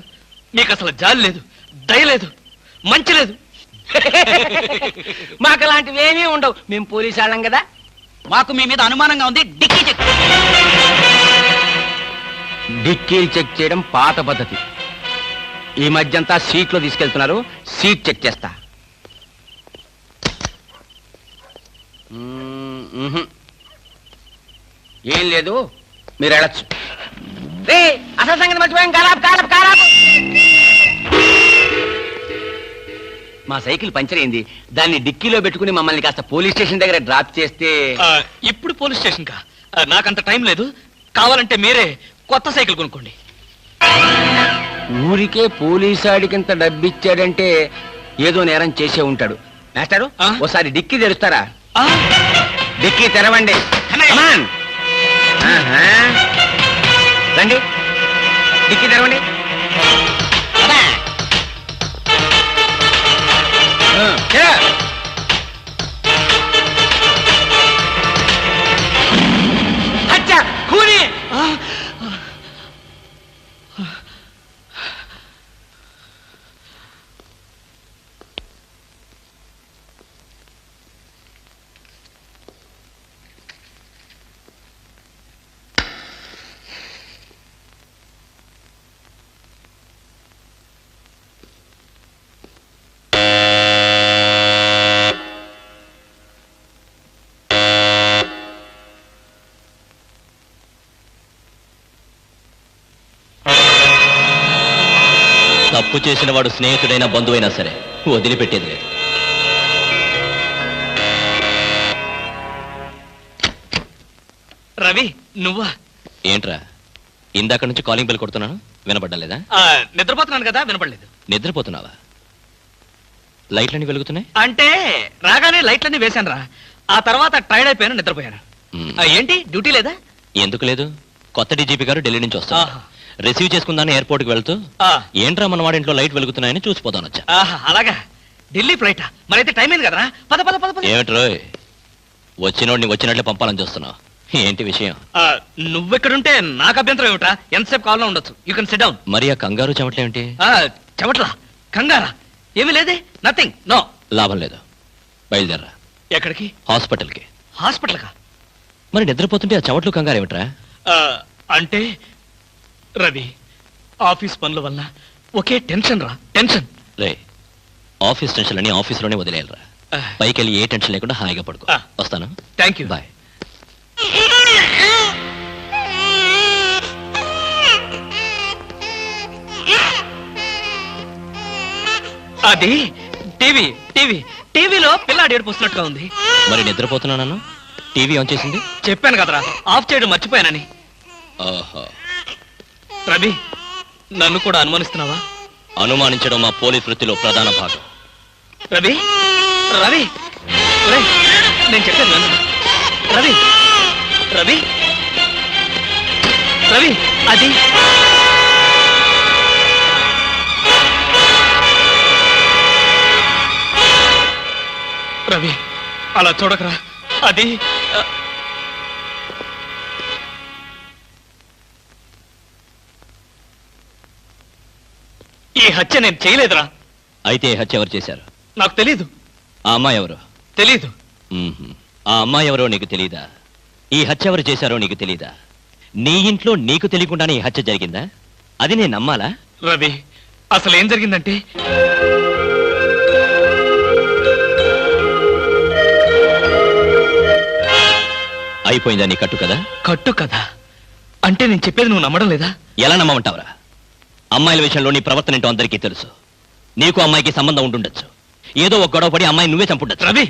మీకు అసలు జాలి లేదు, దయ లేదు, మంచి లేదు. మాకు అలాంటివి ఏమీ ఉండవు, మేము పోలీసు వాళ్ళం కదా. మాకు మీ మీద అనుమానంగా ఉంది. Dicky check. డిక్కీలు చెక్ చేయడం పాత పద్ధతి. ఈ మధ్యంతా సీట్లో తీసుకెళ్తున్నారు. సీట్ చెక్ చేస్తా. ఏం లేదు, మీరు వెళ్ళచ్చు. అసలు సంగతి మర్చిపోయాం. కారాపు. మా సైకిల్ పంచర్ అయింది. దాన్ని డిక్కీలో పెట్టుకుని మమ్మల్ని కాస్త పోలీస్ స్టేషన్ దగ్గర డ్రాప్ చేస్తే. ఇప్పుడు పోలీస్ స్టేషన్ కా? నాకంత టైం లేదు. కావాలంటే మీరే కొత్త సైకిల్ కొనుక్కోండి. ఊరికే పోలీసాడికింత డబ్బిచ్చాడంటే ఏదో నేరం చేసే ఉంటాడు. మాస్టారు, ఓసారి డిక్కీ తెరుస్తారా? డిక్కీ తెరవండి. రండి, డిక్కీ తెరవండి. తప్పు చేసిన వాడు స్నేహితుడైనా బంధువైనా సరే వదిలిపెట్టేది లేదు. రవి, నువ్వా? ఏంట్రా, ఇందాక నుంచి కాలింగ్ బెల్ కొడుతున్నాను, వినపడ్డలేదా? నిద్రపోతున్నాను కదా, వినపడలేదు. నిద్రపోతున్నావా? లైట్లన్నీ వెలుగుతున్నాయి అంటే రాగానే లైట్లన్నీ వేశాను రా. ఆ తర్వాత టైర్డ్ అయిపోయాను, నిద్రపోయాను. ఏంటి డ్యూటీ లేదా? ఎందుకు లేదు, కొత్త డీజీపీ గారు ఢిల్లీ నుంచి వస్తారు. రిసీవ్ చేసుకుందాని ఎయిర్పోర్ట్ కి వెళ్తూ ఏంట్రా మన వాడింట్లో లైట్ వెలుగుతున్నాయని చూసిపోతాను వచ్చా. అలాగా, ఢిల్లీ ఫ్లైట్ మరైతే టైం అయింది కదరా. పద పద పద పద. ఏమిట్రో వచ్చినోడిని వచ్చినట్లే పంపాలని చూస్తున్నావు, ఏంటి విషయం? నువ్వెక్కడుంటే నాకు అభ్యంతరం ఏమిట్రా, ఎంతసేపు కావాలో ఉండొచ్చు. You can SIT down. మరి ఆ కంగారు చెమట్లేమిటి? చెమట్లా? కంగారా? ఏమీ లేదే, నథింగ్, నో. లాభం లేదు, బయలుదేరరా. ఎక్కడికి? హాస్పిటల్కి. హాస్పిటల్ కా? మరి నిద్రపోతుంటే ఆ చెమట్లు కంగారు ఏమిట్రా? అంటే రవి, ఆఫీస్ పనుల వల్ల ఒకే టెన్షన్ రా, టెన్షన్. రే, ఆఫీస్ టెన్షన్ అని ఆఫీస్లోనే వదిలేయాలరా. పైకి వెళ్ళి ఏ టెన్షన్ లేకుండా హాయిగా పడుకో. వస్తాను. Thank you. బాయ్. అది టీవీ టీవీ టీవీలో పిల్లాడు ఏడుపు వస్తున్నట్టుగా ఉంది. మరి నిద్రపోతున్నాను, టీవీ ఆన్ చేసింది. చెప్పాను కదరా, ఆఫ్ చేయడం మర్చిపోయానని. ఓహో. రవి, నన్ను కూడా అనుమానిస్తున్నావా? అనుమానించడం మా పోలీస్ వృత్తిలో ప్రధాన భాగం. రవి రవి, నేను చెప్పేది విను. రవి రవి రవి అది రవి అలా చూడకరా అది ఈ హత్య నేను చేయలేదురా. అయితే ఈ హత్య ఎవరు చేశారు? నాకు తెలీదు. ఆ అమ్మాయి ఎవరు? తెలీదు. ఆ అమ్మాయి ఎవరో నీకు తెలీదా? ఈ హత్య ఎవరు చేశారో నీకు తెలీదా? నీ ఇంట్లో నీకు తెలియకుండానే ఈ హత్య జరిగిందా? అది నేను నమ్మాలా? రవి అసలు ఏం జరిగిందంటే అయిపోయిందా నీ కట్టు కదా? కట్టు కదా అంటే నేను చెప్పేది నువ్వు నమ్మడం లేదా? ఎలా నమ్మమంటావురా? అమ్మాయిల విషయంలో నీ ప్రవర్తన ఏంటో అందరికీ తెలుసు. నీకు అమ్మాయికి సంబంధం ఉండుండొచ్చు. ఏదో ఒక గొడవ పడి అమ్మాయి నువ్వే చంపుండొచ్చు. రవి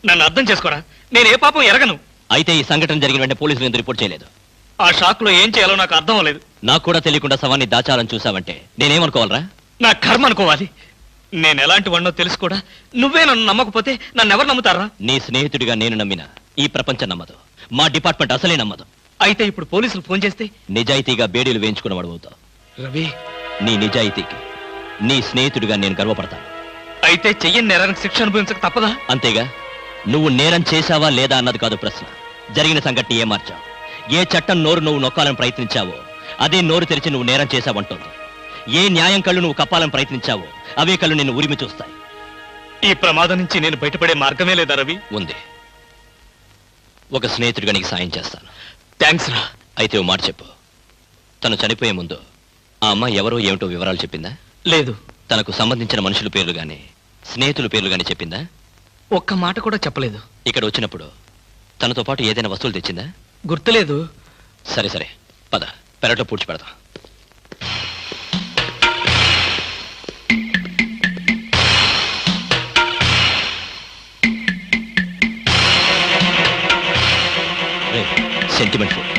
నన్ను అర్థం చేసుకోరా. నేను ఏ పాపం ఎరగను. అయితే ఈ సంఘటన జరిగిన వెంటనే పోలీసులు ఎందుకు రిపోర్ట్ చేయలేదు? ఆ షాక్ లో ఏం చేయాలో నాకు అర్థం అవ్వలేదు. నాకు కూడా తెలియకుండా శవాన్ని దాచాలని చూసావంటే నేనేమనుకోవాలరా? నా కర్మ అనుకోవాలి. నేను ఎలాంటి వాడినో తెలుసు కూడా నువ్వే నన్ను నమ్మకపోతే నన్ను ఎవరు నమ్ముతారా? నీ స్నేహితుడిగా నేను నమ్మినా ఈ ప్రపంచం నమ్మదు. మా డిపార్ట్మెంట్ అసలే నమ్మదు. అయితే ఇప్పుడు పోలీసులు ఫోన్ చేస్తే నిజాయితీగా బేడీలు వేయించుకున్నవాడు అవుతావు. రవి నీ నిజాయితీకి నీ స్నేహితుడిగా నేను గర్వపడతాను. అయితే చెయ్యని నేరానికి శిక్ష అనుభవించక తప్పదా? అంతేగా. నువ్వు నేరం చేశావా లేదా అన్నది కాదు ప్రశ్న. జరిగిన సంఘటన ఏ మార్చావు? ఏ చట్టం నోరు నువ్వు నొక్కాలని ప్రయత్నించావో అదే నోరు తెరిచి నువ్వు నేరం చేశావంటోంది. ఏ న్యాయం కళ్ళు నువ్వు కప్పాలని ప్రయత్నించావో అవే కళ్ళు నిన్ను ఉరిమి చూస్తాయి. ఈ ప్రమాదం నుంచి నేను బయటపడే మార్గమే లేదా రవి? ఉంది. ఒక స్నేహితుడిగా నీకు సాయం చేస్తాను. థ్యాంక్స్ రా. అయితే ఓ మాట చెప్పు. తను చనిపోయే ముందు ఆ అమ్మాయి ఎవరో ఏమిటో వివరాలు చెప్పిందా? లేదు. తనకు సంబంధించిన మనుషుల పేర్లు గాని స్నేహితుల పేర్లు గాని చెప్పిందా? ఒక్క మాట కూడా చెప్పలేదు. ఇక్కడ వచ్చినప్పుడు తనతో పాటు ఏదైనా వస్తువులు తెచ్చిందా? గుర్తులేదు. సరే సరే పద, పెరట్లో పూడ్చి పెడదాం. Sentiment food.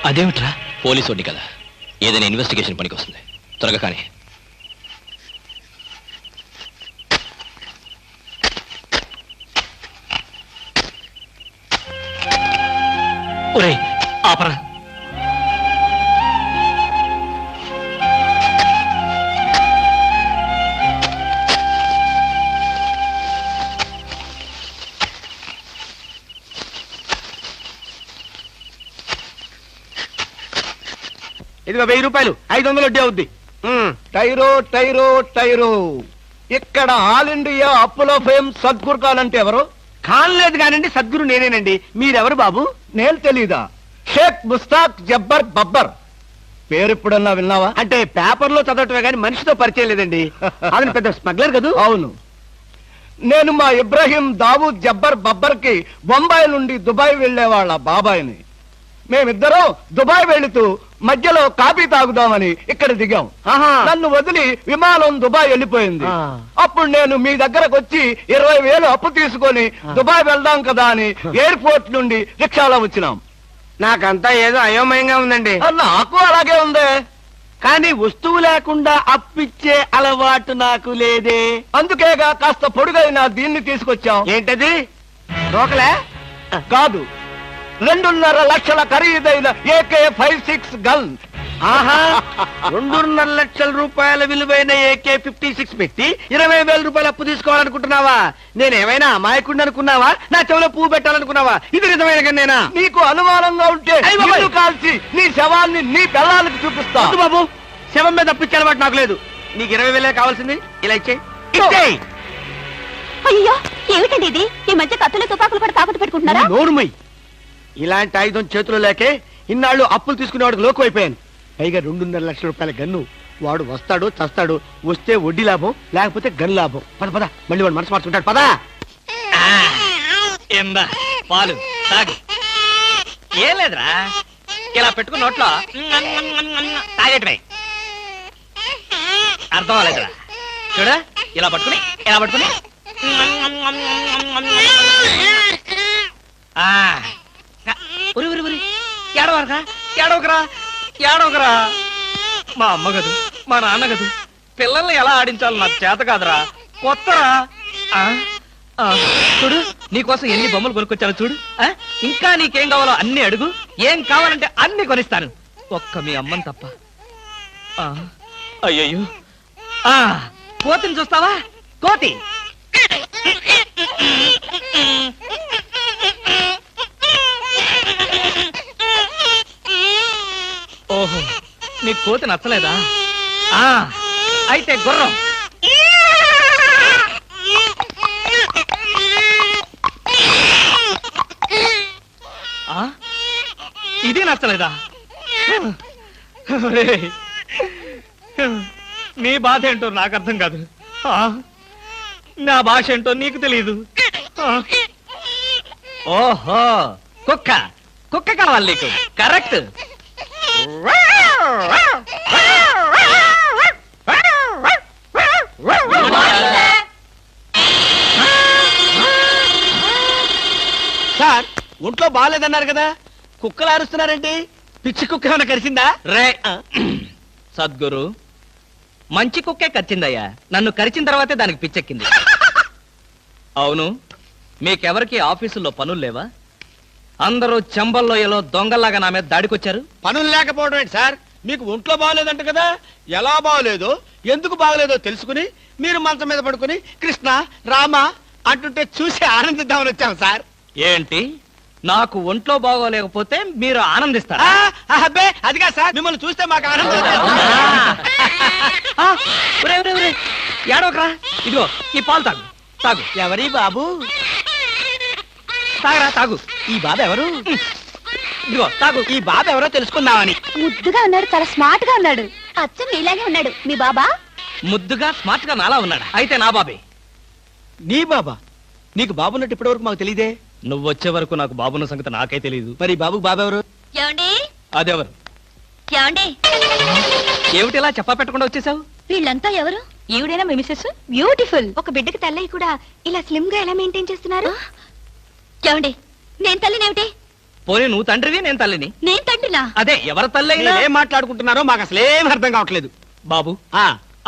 అదేమిట్రా? పోలీసు వాడిని కదా, ఏదైనా ఇన్వెస్టిగేషన్ పనికి వస్తుంది. త్వరగా కానీ. ఒరేయ్ ఆపరా. ఇదిగో 1000 రూపాయలు, 500 వడ్డీ అవుద్ది. టైరో టైరో టైరో. ఇక్కడ ఆల్ ఇండియా అప్పులో ఫేమ్ సద్గురు కాలంటే ఎవరు? కానలేదు కానండి, సద్గురు నేనేనండి. మీరెవరు బాబు? నేను తెలీదా? షేక్ ముస్తాక్ జబ్బర్ బబ్బర్. పేరు ఎప్పుడన్నా విన్నావా? అంటే పేపర్లో చదవటమే కానీ మనిషితో పరిచయం లేదండి. అతను పెద్ద స్మగ్లర్ కదా? అవును. నేను మా ఇబ్రాహీం దావూద్ జబ్బర్ బబ్బర్ కి బొంబాయి నుండి దుబాయ్ వెళ్లే వాళ్ళ బాబాయిని. మేమిద్దరం దుబాయ్ వెళుతూ మధ్యలో కాఫీ తాగుదామని ఇక్కడ దిగాం. నన్ను వదిలి విమానం దుబాయ్ వెళ్ళిపోయింది. అప్పుడు నేను మీ దగ్గరకు వచ్చి 20,000 అప్పు తీసుకొని దుబాయ్ వెళ్దాం కదా అని ఎయిర్పోర్ట్ నుండి రిక్షాలో వచ్చినాం. నాకంతా ఏదో అయోమయంగా ఉందండి. నాకు అలాగే ఉంది. కానీ వస్తువు లేకుండా అప్పిచ్చే అలవాటు నాకు లేదే. అందుకేగా కాస్త పొడుగైన దీన్ని తీసుకొచ్చాం. ఏంటది? రోకలే కాదు, 2.5 లక్షల ఖరీదైన AK-56 గన్. ఆహా 2.5 లక్షల రూపాయల విలువైన AK-56 పెట్టి 20,000 రూపాయలు అప్పు తీసుకోవాలనుకుంటున్నావా? నేనేమైనా అమాయకుడిని అనుకున్నావా? నా చెవులో పువ్వు పెట్టాలనుకున్నావా? ఇది నిజమైన కన్నేనా? నీకు అనుమానంగా ఉంటే నిన్ను కాల్చి నీ శవాన్ని నీ పిల్లలకు చూపిస్తా. వద్దు బాబు, శవం మీద అప్పిచ్చే అలవాటు నాకు లేదు. నీకు 20,000 కావాల్సింది, ఇలా ఇచ్చేయి. అయ్యో ఏమిటండి ఇది? ఈ మధ్య కత్తులు తుపాకులు కూడా తాకట్టు పెట్టుకుంటున్నారా? నోరుమై. ఇలాంటి ఆయుధం చేతిలో లేకే ఇన్నాళ్ళు అప్పులు తీసుకునేవాడికి లోకు అయిపోయాను. పైగా 2.5 లక్షల రూపాయల గన్ను. వాడు వస్తాడు చస్తాడు. వస్తే వడ్డీ లాభం, లేకపోతే గన్ను లాభం. పద పద, మళ్ళీ వాడు మనసు మార్చుకుంటాడు. పదా ఏందా పాలు తాగు. ఏం లేదురా, ఇలా పెట్టుకున్న నోట్లో తాగేటమే. అర్థం అవ్వలేదురా. చూడ, ఇలా పట్టుకుని ఉరి ఉరి ఉరి. ఏడవకరా. మా అమ్మ గదు, మా నాన్న గదు, పిల్లల్ని ఎలా ఆడించాలో నాకు చేత కాదురా. కొత్తరా. చూడు, నీకోసం ఎన్ని బొమ్మలు కొనుక్కొచ్చాను చూడు. ఇంకా నీకేం కావాలో అన్ని అడుగు. ఏం కావాలంటే అన్ని కొనిస్తాను, ఒక్క మీ అమ్మని తప్ప. అయ్యయ్యో, కోతిని చూస్తావా? కోతి ఓహో, నీ కోతి నచ్చలేదా? అయితే గుర్రం. ఇది నచ్చలేదా? నీ బాధ ఏంటో నాకు అర్థం కాదు. నా భాష ఏంటో నీకు తెలియదు. ఓహో, కుక్క కావాలి నీకు. కరెక్ట్. సార్, ఒంట్లో బాగాలేదన్నారు కదా, కుక్కలు అరుస్తున్నారేంటి? పిచ్చి కుక్క ఏమైనా కరిచిందా? రే సద్గురు, మంచి కుక్కే కరిచిందయ్యా. నన్ను కరిచిన తర్వాతే దానికి పిచ్చెక్కింది. అవును, మీకెవరికి ఆఫీసుల్లో పనులు లేవా? అందరూ చెంబల్లోయలో దొంగల్లాగా నా మీద దాడికొచ్చారు. పనులు లేకపోవడం ఏంటి సార్? మీకు ఒంట్లో బాగలేదంట కదా, ఎలా బాగలేదో ఎందుకు బాగలేదో తెలుసుకుని మీరు మంచం మీద పడుకుని కృష్ణ రామ అంటుంటే చూసి ఆనందిద్దామని వచ్చాం సార్. ఏంటి, నాకు ఒంట్లో బాగోలేకపోతే మీరు ఆనందిస్తారా? అబ్బే అదిగా సార్, మిమ్మల్ని చూస్తే మాకు ఆనందం. ఏడవకరా, ఇదిగో ఈ పాలు తాగు. ఎవరి బాబు? తాగరా, తాగు. ఈ బాబు ఎవరు? ఇదిగో తాగు. ఈ బాబు ఎవరో తెలుసుకుందామని. ముద్దుగా ఉన్నాడు, చాలా స్మార్ట్ గా ఉన్నాడు. అచ్చం నీలాగే ఉన్నాడు మీ బాబా. ముద్దుగా స్మార్ట్ గా నాలా ఉన్నాడా? అయితే నా బాబే. నీ బాబా? నీకు బాబున్నట్టు ఇప్పటి వరకు మాకు తెలియదే. నువ్వు వచ్చే వరకు నాకు బాబున్న సంగతి నాకే తెలియదు. మరి బాబుకు బాబు ఎవరు? ఏమండి? అదెవరు? ఏమండి? ఏమిటి ఇలా చెప్పా పెట్టకుండా వచ్చేసావు? వీళ్ళంతా ఎవరు? ఈవిడైనా మీ మిసెస్? బ్యూటిఫుల్. ఒక బిడ్డకి తల్లి కూడా ఇలా స్లిమ్ గా ఎలా మెయింటైన్ చేస్తున్నారు? ఏమండి, నేను తల్లినేమిటి? పోనీ నువ్వు తండ్రివి, నేను తల్లిని. నేను తండ్రినా? అదే, ఎవరి తల్లి అయినా. ఏం మాట్లాడుకుంటున్నారో మాకు అసలు ఏం అర్థం కావట్లేదు. బాబు,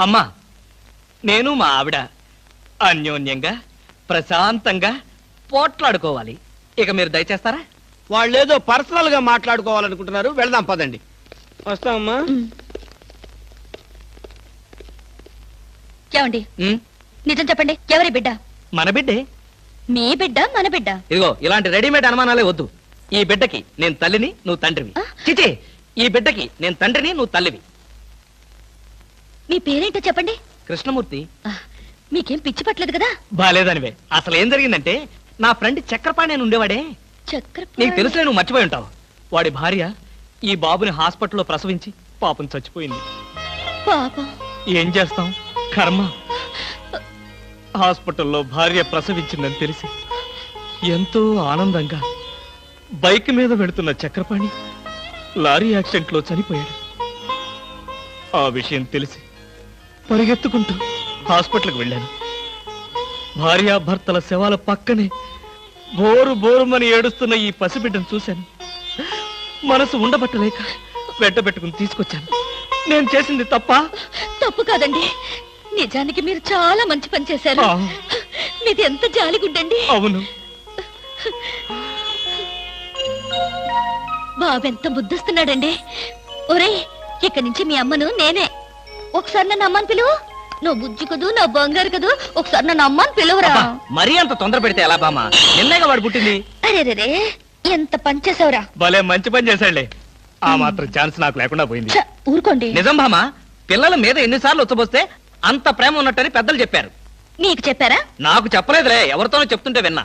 అమ్మా, నేను మా ఆవిడ అన్యోన్యంగా ప్రశాంతంగా పోట్లాడుకోవాలి. ఇక మీరు దయచేస్తారా? వాళ్ళేదో పర్సనల్ గా మాట్లాడుకోవాలనుకుంటున్నారు. వెళ్దాం పదండి. వస్తామమ్మా. ఏమండి, నిజం చెప్పండి, ఎవరి బిడ్డ? మన బిడ్డే. మీ బిడ్డ, మన బిడ్డ? ఇదిగో ఇలాంటి రెడీమేడ్ అనుమానాలే వద్దు. ఈ బిడ్డకి నేను తల్లిని, నువ్వు తండ్రివి. చిచి, ఈ బిడ్డకి నేను తండ్రిని, నువ్వు తల్లివి. మీ పేరేంటో చెప్పండి. కృష్ణమూర్తి. మీకేం పిచ్చి పట్టలేదు కదా? బాలేదనివే. అసలు ఏం జరిగిందంటే, నా ఫ్రెండ్ చక్రపాణి అని ఉండేవాడే. నీకు తెలుసులే, నువ్వు మర్చిపోయి ఉంటావు. వాడి భార్య ఈ బాబుని హాస్పిటల్లో ప్రసవించి పాపం చచ్చిపోయింది. పాపం. ఏం చేస్తాం, కర్మ. హాస్పిటల్లో భార్య ప్రసవించిందని తెలిసి ఎంతో ఆనందంగా బైక్ మీద వెళుతున్న చక్రపాణి లారీ యాక్సిడెంట్ లో చనిపోయాడు. ఆ విషయం తెలిసి పరిగెత్తుకుంటూ హాస్పిటల్కి వెళ్ళాను. భార్యాభర్తల శవాల పక్కనే బోరు బోరుమని ఏడుస్తున్న ఈ పసిబిడ్డను చూశాను. మనసు ఉండబట్టలేక వెంటబెట్టుకుని తీసుకొచ్చాను. నేను చేసింది తప్ప? తప్పు కాదండి, నిజానికి మీరు చాలా మంచి పని చేశారు. మీది ఎంత జాలిగుండండి. అవును. బాబెంత ముద్దస్తున్నాడండి. ఒరేయ్, ఇక్కడి నుంచి మీ అమ్మను నేనే. ఒకసారి నన్ను అమ్మని పిలువు. నువ్వు బుజ్జి కదూ, నా బంగారు కదూ, ఒకసారి నన్ను అమ్మని పిలువురా. మరీ అంత తొందర పెడితే ఎలా బామ్మ? నిన్నేగా వాడు పుట్టింది. అరే ఎంత పని చేసావురా. భలే మంచి పని చేశాడులే. ఆ మాత్రం ఛాన్స్ నాకు లేకుండా పోయింది. ఛ, ఊరుకోండి. నిజం బామ్మ, పిల్లల మీద ఎన్నిసార్లు వచ్చబోస్తే అంత ప్రేమ ఉన్నట్టని పెద్దలు చెప్పారు. నీకు చెప్పారా? నాకు చెప్పలేదులే, ఎవరితోనో చెప్తుంటే విన్నా.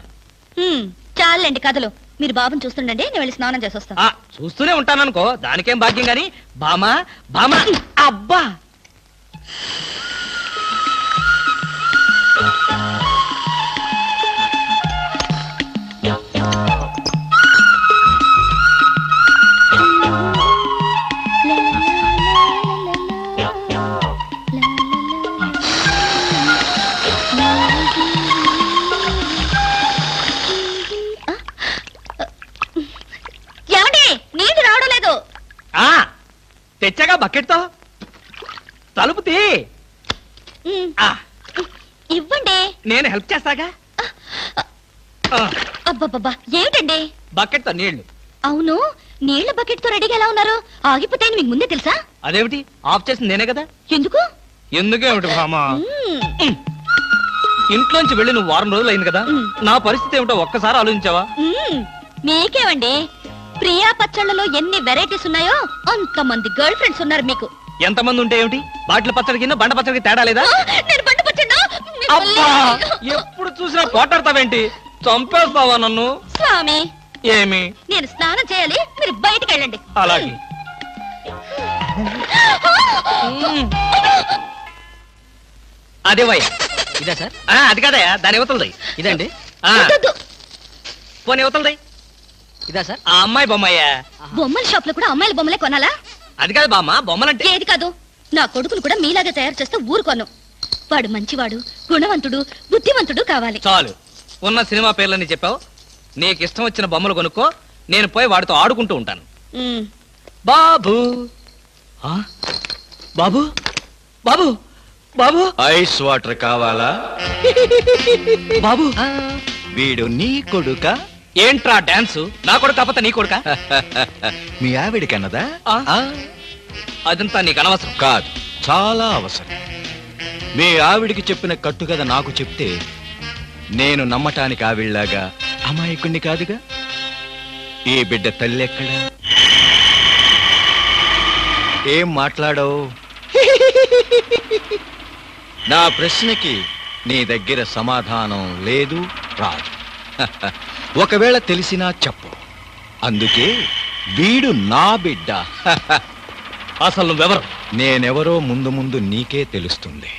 చాలండి కథలు. మీరు బాబుని చూస్తుండండి, నేను వెళ్ళి స్నానం చేసి వస్తాను. చూస్తూనే ఉంటాననుకో, దానికేం భాగ్యం గాని. బామా బామా, అబ్బా ఏమండి, నీళ్ళు రావడం లేదు. తెచ్చాగా బకెట్తో. తలుపు తీ. ఇవ్వండి, నేను హెల్ప్ చేస్తాగా. అబ్బబ్బబ్బా, ఏమిటండి? బకెట్తో నీళ్లు. అవును, నీళ్ల బకెట్ తో రెడీగా ఎలా ఉన్నారు? ఆగిపోతాయని మీకు ముందే తెలుసా? అదేమిటి, ఆఫ్ చేసింది నేనే కదా. ఎందుకు? ఎందుకేమిటి బామా? ఇంట్లోంచి వెళ్ళి నువ్వు వారం రోజులు అయింది కదా. నా పరిస్థితి ఏమిటో ఒక్కసారి ఆలోచించావా? మీకేమండి, ప్రియా పచ్చళ్ళలో ఎన్ని వెరైటీస్ ఉన్నాయో అంతమంది గర్ల్ ఫ్రెండ్స్ ఉన్నారు మీకు. ఎంతమంది ఉంటే ఏమిటి? బాటిల్ పచ్చడికి బండ పచ్చడికి తేడా లేదా? నేను బండ పచ్చడినా? అబ్బా, ఎప్పుడు చూసినా పోటాడతావేంటి? చంపేస్తావా నన్ను? స్వామి, ఏమి? నేను స్నానం చేయాలి, మీరు బయటికి వెళ్ళండి. అలాగే. అదే వయ్య. ఇదే సార్? అది కాదయా, దాని యువతలది. ఇదండి. పోనీ యువతలది. ఇదా సార్? ఆ అమ్మాయి బొమ్మయ్యా. బొమ్మల షాప్ లో కూడా అమ్మాయిల బొమ్మలే కొనాలా? అది కాదు బామ్మ, బొమ్మలంటే. ఏది కాదు, నా కొడుకును కూడా మీలాగా తయారు చేస్తే ఊరుకోను. వాడు మంచివాడు, గుణవంతుడు, బుద్ధివంతుడు కావాలి. చాలు, ఉన్న సినిమా పేర్లని చెప్పావు. నీకు ఇష్టం వచ్చిన బొమ్మలు కొనుక్కో, నేను పోయి వాడితో ఆడుకుంటూ ఉంటాను. బాబు బాబు బాబు బాబు, ఐస్ వాటర్ కావాలా? బాబు, వీడు నీ కొడుక? ఏంట్రా డాన్స్? నా కొడుకు కాకపోతే నీ కొడుక? మీ ఆవిడికన్నదా? అదంతా నీకు అనవసరం. కాదు, చాలా అవసరం. మీ ఆవిడికి చెప్పిన కట్టుకథ నాకు చెప్తే నేను నమ్మటానికి ఆవిడలాగా అమాయకుణ్ణి కాదుగా. ఈ బిడ్డ తల్లి ఎక్కడా? ఏం మాట్లాడవు? నా ప్రశ్నకి నీ దగ్గర సమాధానం లేదు, రాదు. ఒకవేళ తెలిసినా చెప్పు. అందుకే వీడు నా బిడ్డ. అసలు నువ్వెవరు? నేనెవరో ముందు ముందు నీకే తెలుస్తుంది.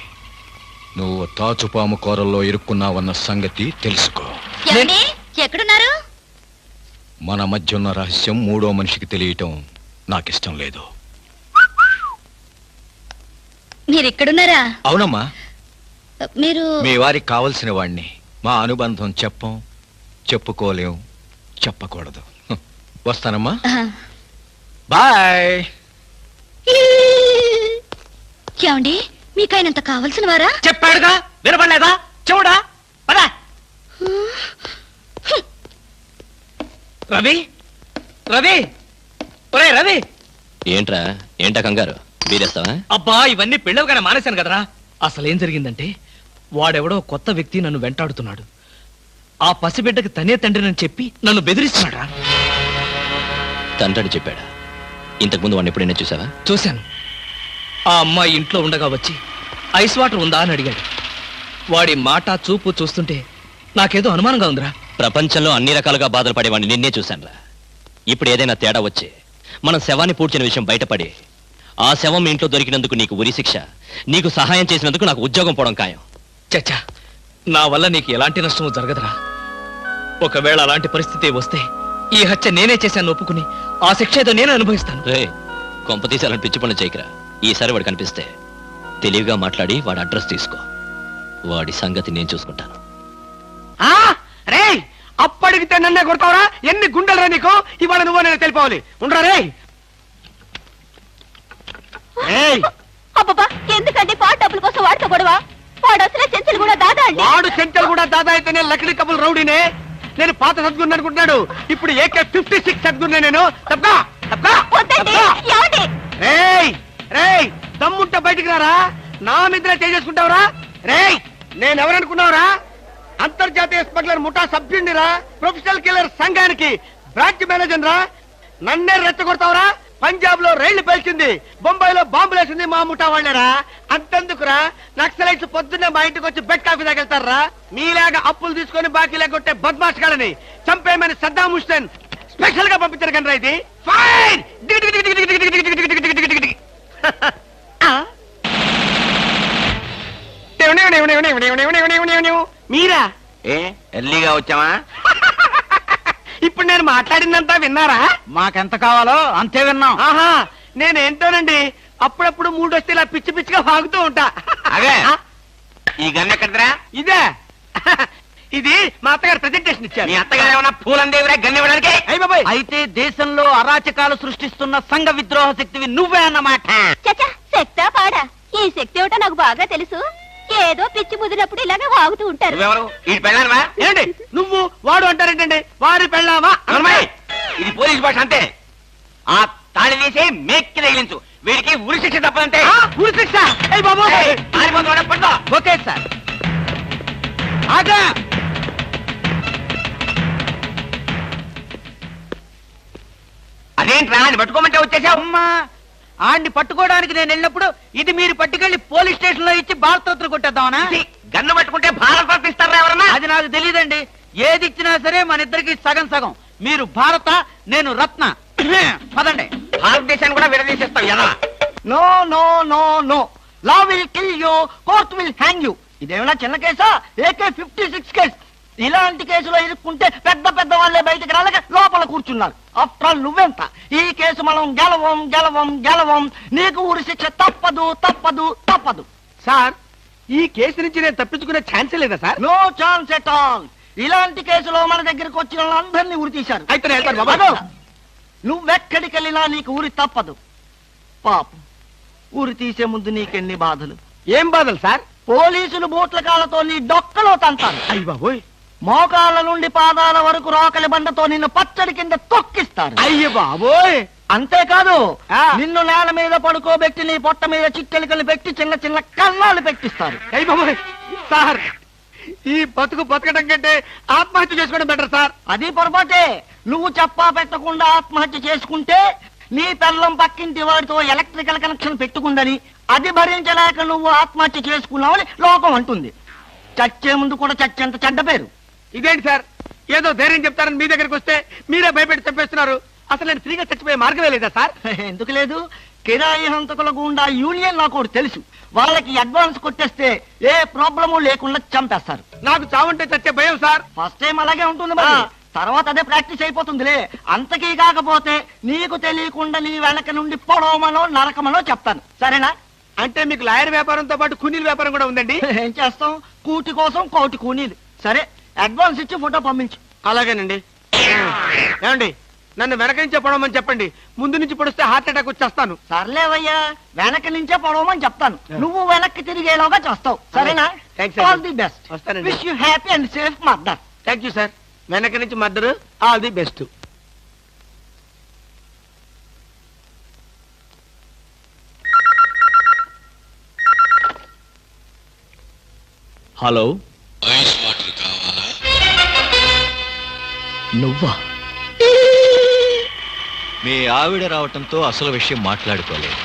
నువ్వు తాచుపాము కూరల్లో ఇరుక్కున్నావన్న సంగతి తెలుసుకో. ఎక్కడున్నారు? మన మధ్య ఉన్న రహస్యం మూడో మనిషికి తెలియటం నాకిష్టం లేదు. మీరు ఇక్కడున్నారా? అవునమ్మా, మీరు మీ వారికి కావలసిన వాణ్ణి. మా అనుబంధం చెప్పుకోలేం, చెప్పకూడదు. వస్తానమ్మా, బాయ్. ఏమండి, మీకైనంత కావలసిన వారా? చెప్పాడుగా, వినపడలేదా? చూడా పదా. రవి, రవి, ఒరే రవి. ఏంట్రా, ఏంటా కంగారు? బీరేస్తావా? అబ్బా, ఇవన్నీ పెళ్ళవగానే మానేశాను కదరా. అసలేం జరిగిందంటే, వాడెవడో కొత్త వ్యక్తి నన్ను వెంటాడుతున్నాడు. ఆ పసిబిడ్డకి తనే తండ్రినని చెప్పి నన్ను బెదిరిస్తున్నాడా. తండ్రి చెప్పాడా? ఇంతకుముందు వాడిని ఎప్పుడైనా చూసావా? చూశాను. ఆ అమ్మాయి ఇంట్లో ఉండగా వచ్చి ఐస్ వాటర్ ఉందా అని అడిగాడు. వాడి మాట చూపు చూస్తుంటే నాకేదో అనుమానంగా ఉందిరా. ప్రపంచంలో అన్ని రకాలుగా బాధలు పడేవాడిని నిన్నే చూశానురా. ఇప్పుడు ఏదైనా తేడా వచ్చి మనం శవాన్ని పూడ్చిన విషయం బయటపడి ఆ శవం మీ ఇంట్లో దొరికినందుకు నీకు ఉరి శిక్ష, నీకు సహాయం చేసినందుకు నాకు ఉద్యోగం పోవడం ఖాయం. చచ్చా, నా వల్ల నీకు ఎలాంటి నష్టము జరగదురా. ఒకవేళ అలాంటి పరిస్థితి వస్తే ఈ హత్య నేనే చేశాను ఒప్పుకుని ఆ శిక్ష ఏదో నేను అనుభవిస్తాను. రే, కొంపతీసి అలాంటి పిచ్చి పనులు చేయకరా. ఈసారి వాడు కనిపిస్తే తెలివిగా మాట్లాడి వాడి అడ్రస్ తీసుకో. వాడి సంగతి నేను చూసుకుంటాను. రే, అప్పడిగితే నన్నే కొడతావరా? ఎన్ని గుండెలరా నీకు? ఇవాళ నువ్వు నేను తెలిపోవాలి. ఉండరా రే. అబ్బబ్బా, ఎందుకండి పాట డబ్బుల కోసం వాడితో గొడవ? వాడు అసలే చెంచలు కూడా దాదా అండి. వాడు చెంచలు కూడా దాదా అయితే నేను లక్డీ కబుల్ రౌడీనే. నేను పాత సద్గురు అనుకుంటున్నాడు. ఇప్పుడు AK-56 సద్గురునే నేను. తప్పా వద్దండి, ఏమండి? ఏయ్, రేయ్ దమ్ముంటే బయటికి రారా, నా మీద చేసుకుంటావురా? రేయ్ నేనెవరనుకున్నావురా? అంతర్జాతీయ స్మగ్లర్ ముఠా సభ్యుడిరా, ప్రొఫెషనల్ కిల్లర్ సంఘానికి బ్రాంచ్ మేనేజర్ రా. నన్నే రెచ్చగొడతావురా? పంజాబ్ లో రైళ్లు పేల్చింది, బొంబాయిలో బాంబులు వేసింది మా ముఠా వాళ్ళేరా. అంతెందుకురా, నక్సలైట్స్ పొద్దున్నే మా ఇంటికి వచ్చి బెడ్ కాఫీ తాగెళ్తారా. మీలాగా అప్పులు తీసుకొని బాకీ లేకొట్టే బద్మాష్ గాలని చంపేయమని సద్దాం హుస్సేన్ స్పెషల్ గా పంపించారు కనరా. ఇది ఫైన్. మీరా? ఎర్లీగా వచ్చావా? ఇప్పుడు నేను మాట్లాడిందంతా విన్నారా? మాకెంత కావాలో అంతే విన్నాం. ఆహా, నేనేంటోనండి అప్పుడప్పుడు మూడొస్తే ఇలా పిచ్చి పిచ్చిగా వాగుతూ ఉంటా. అదే ఈ గన్ ఎక్కడరా? ఇదే ఇది మా అత్తగారు ప్రెజెంటేషన్ ఇచ్చారు. మీ అత్తగారు ఏమన్నా పూలందేవిరా గన్ ఇవ్వడానికి? అయ్య బాబాయ్, అయితే దేశంలో అరాచకాలు సృష్టిస్తున్న సంఘ విద్రోహ శక్తివి నువ్వే అన్నమాట. చచ్చా, శక్తా పాడా? ఈ శక్తి ఏమిటో నాకు బాగా తెలుసు. ఏదో పిచ్చి ముదిరినప్పుడు ఇలాగే వాగుతూ ఉంటారు. నువ్వెవరు? ఈ పెళ్ళానవా? ఏంటి నువ్వు వాడు అంటారేంటండి? వారి పెళ్ళామా? అమ్మాయి, ఇది పోలీస్ భాష అంతే. ఆ తాళి తీసి మేక్కి తగిలించు. వీడికి ఉరి శిక్ష తప్పదంటే. ఉరి శిక్ష? అయ్య బాబు, పట్టుకో. Okay sir. ఆగా. అదేంట్రా అని పట్టుకోమంటే వచ్చేసావు? అమ్మా, ఆడిని పట్టుకోవడానికి నేను వెళ్ళినప్పుడు ఇది మీరు పట్టుకెళ్లి పోలీస్ స్టేషన్ లో ఇచ్చి భారతరత్న కొట్టేద్దామనా? గన్ను పట్టుకుంటే భారత ఇస్తారా ఎవరన్నా? అది నాకు తెలియదండి. ఏది ఇచ్చినా సరే మన ఇద్దరికి సగం సగం. మీరు భారత, నేను రత్న. పదండి. భారతదేశాన్ని కూడా విడదీసేస్తావు ఎలా? No no no no, law will kill you, court will hang you. ఇదేమైనా చిన్న కేసా? AK-56 case. ఇలాంటి కేసులో ఇరుక్కుంటే పెద్ద పెద్ద వాళ్ళే బయటకు రాలేక లోపల కూర్చున్నారు. ఆఫ్టర్ ఆల్ నువ్వెంత? ఈ కేసు మనం గెలవం గెలవం గెలవం. నీకు ఉరి శిక్ష తప్పదు తప్పదు తప్పదు. సార్, ఈ కేసు నుంచి నేను తప్పించుకునే ఛాన్సే లేదా sir? No chance at all. ఇలాంటి కేసులో మన దగ్గరకు వచ్చిన వాళ్ళందరినీ ఉరి తీశారు. అయితే నువ్వెక్కడికి వెళ్ళినా నీకు ఉరి తప్పదు. పాపం, ఉరి తీసే ముందు నీకెన్ని బాధలు. ఏం బాధలు సార్? పోలీసులు బూట్ల కాళ్ళతో నీ డొక్కలో తంతారు. అయ్య బాబోయ్. మోకాళ్ళ నుండి పాదాల వరకు రోకలి బండతో నిన్ను పచ్చడి కింద తొక్కిస్తారు. అయ్య బాబోయ్. అంతేకాదు, నిన్ను నేల మీద పడుకోబెట్టి నీ పొట్ట మీద చిక్కెలికలు పెట్టి చిన్న చిన్న కన్నాలు పెట్టిస్తారు. అయ్య బాబోయ్. సార్, ఈ బతుకు బతకడం కంటే ఆత్మహత్య చేసుకోవడం బెటర్ సార్. అది పొరపాటే. నువ్వు చెప్పా పెట్టకుండా ఆత్మహత్య చేసుకుంటే నీ పెళ్ళం పక్కింటి వాడితో ఎలక్ట్రికల్ కనెక్షన్ పెట్టుకుందని, అది భరించలేక నువ్వు ఆత్మహత్య చేసుకున్నావని లోకం అంటుంది. చచ్చే ముందు కూడా చచ్చేంత చెడ్డ పేరు. ఇదేంటి సార్, ఏదో ధైర్యం చెప్తారని మీ దగ్గరికి వస్తే మీరే భయపెట్టి చంపేస్తున్నారు. అసలు నేను ఫ్రీగా చచ్చిపోయే మార్గమే లేదా సార్? ఎందుకు లేదు? కిరాయి హంతకుల గుండా యూనియన్ నాకు ఒకటి తెలుసు. వాళ్ళకి అడ్వాన్స్ కొట్టేస్తే ఏ ప్రాబ్లము లేకుండా చంపేస్తారు. నాకు చావుంటే చచ్చే భయం సార్. ఫస్ట్ టైం అలాగే ఉంటుంది మరి, తర్వాత అదే ప్రాక్టీస్ అయిపోతుందిలే. అంతకీ కాకపోతే నీకు తెలియకుండా నీ వెనక నుండి పొడవమనో నరకమనో చెప్తాను. సరేనా? అంటే మీకు లాయర్ వ్యాపారంతో పాటు కూనీల వ్యాపారం కూడా ఉందండి? ఏం చేస్తాం, కూటి కోసం కోటి కూనీలు. సరే, అడ్వాన్స్ ఇచ్చి ఫోటో పంపించు. అలాగేనండి. ఏమండి, నన్ను వెనక నుంచే పొడవమని చెప్పండి. ముందు నుంచి పొడిస్తే హార్ట్ అటాక్ వచ్చేస్తాను. సర్లేవయ్యా, వెనక నుంచే పొడవమని చెప్తాను. నువ్వు వెనక్కి తిరిగేలాగా చేస్తావు. సరేనా? All the best. Wish you happy and safe murder. Thank you sir. వెనక నుంచి murder. All the best. Hello, ice water కావాలా? నువ్వా? మీ ఆవిడ రావటంతో అసలు విషయం మాట్లాడుకోలేదు,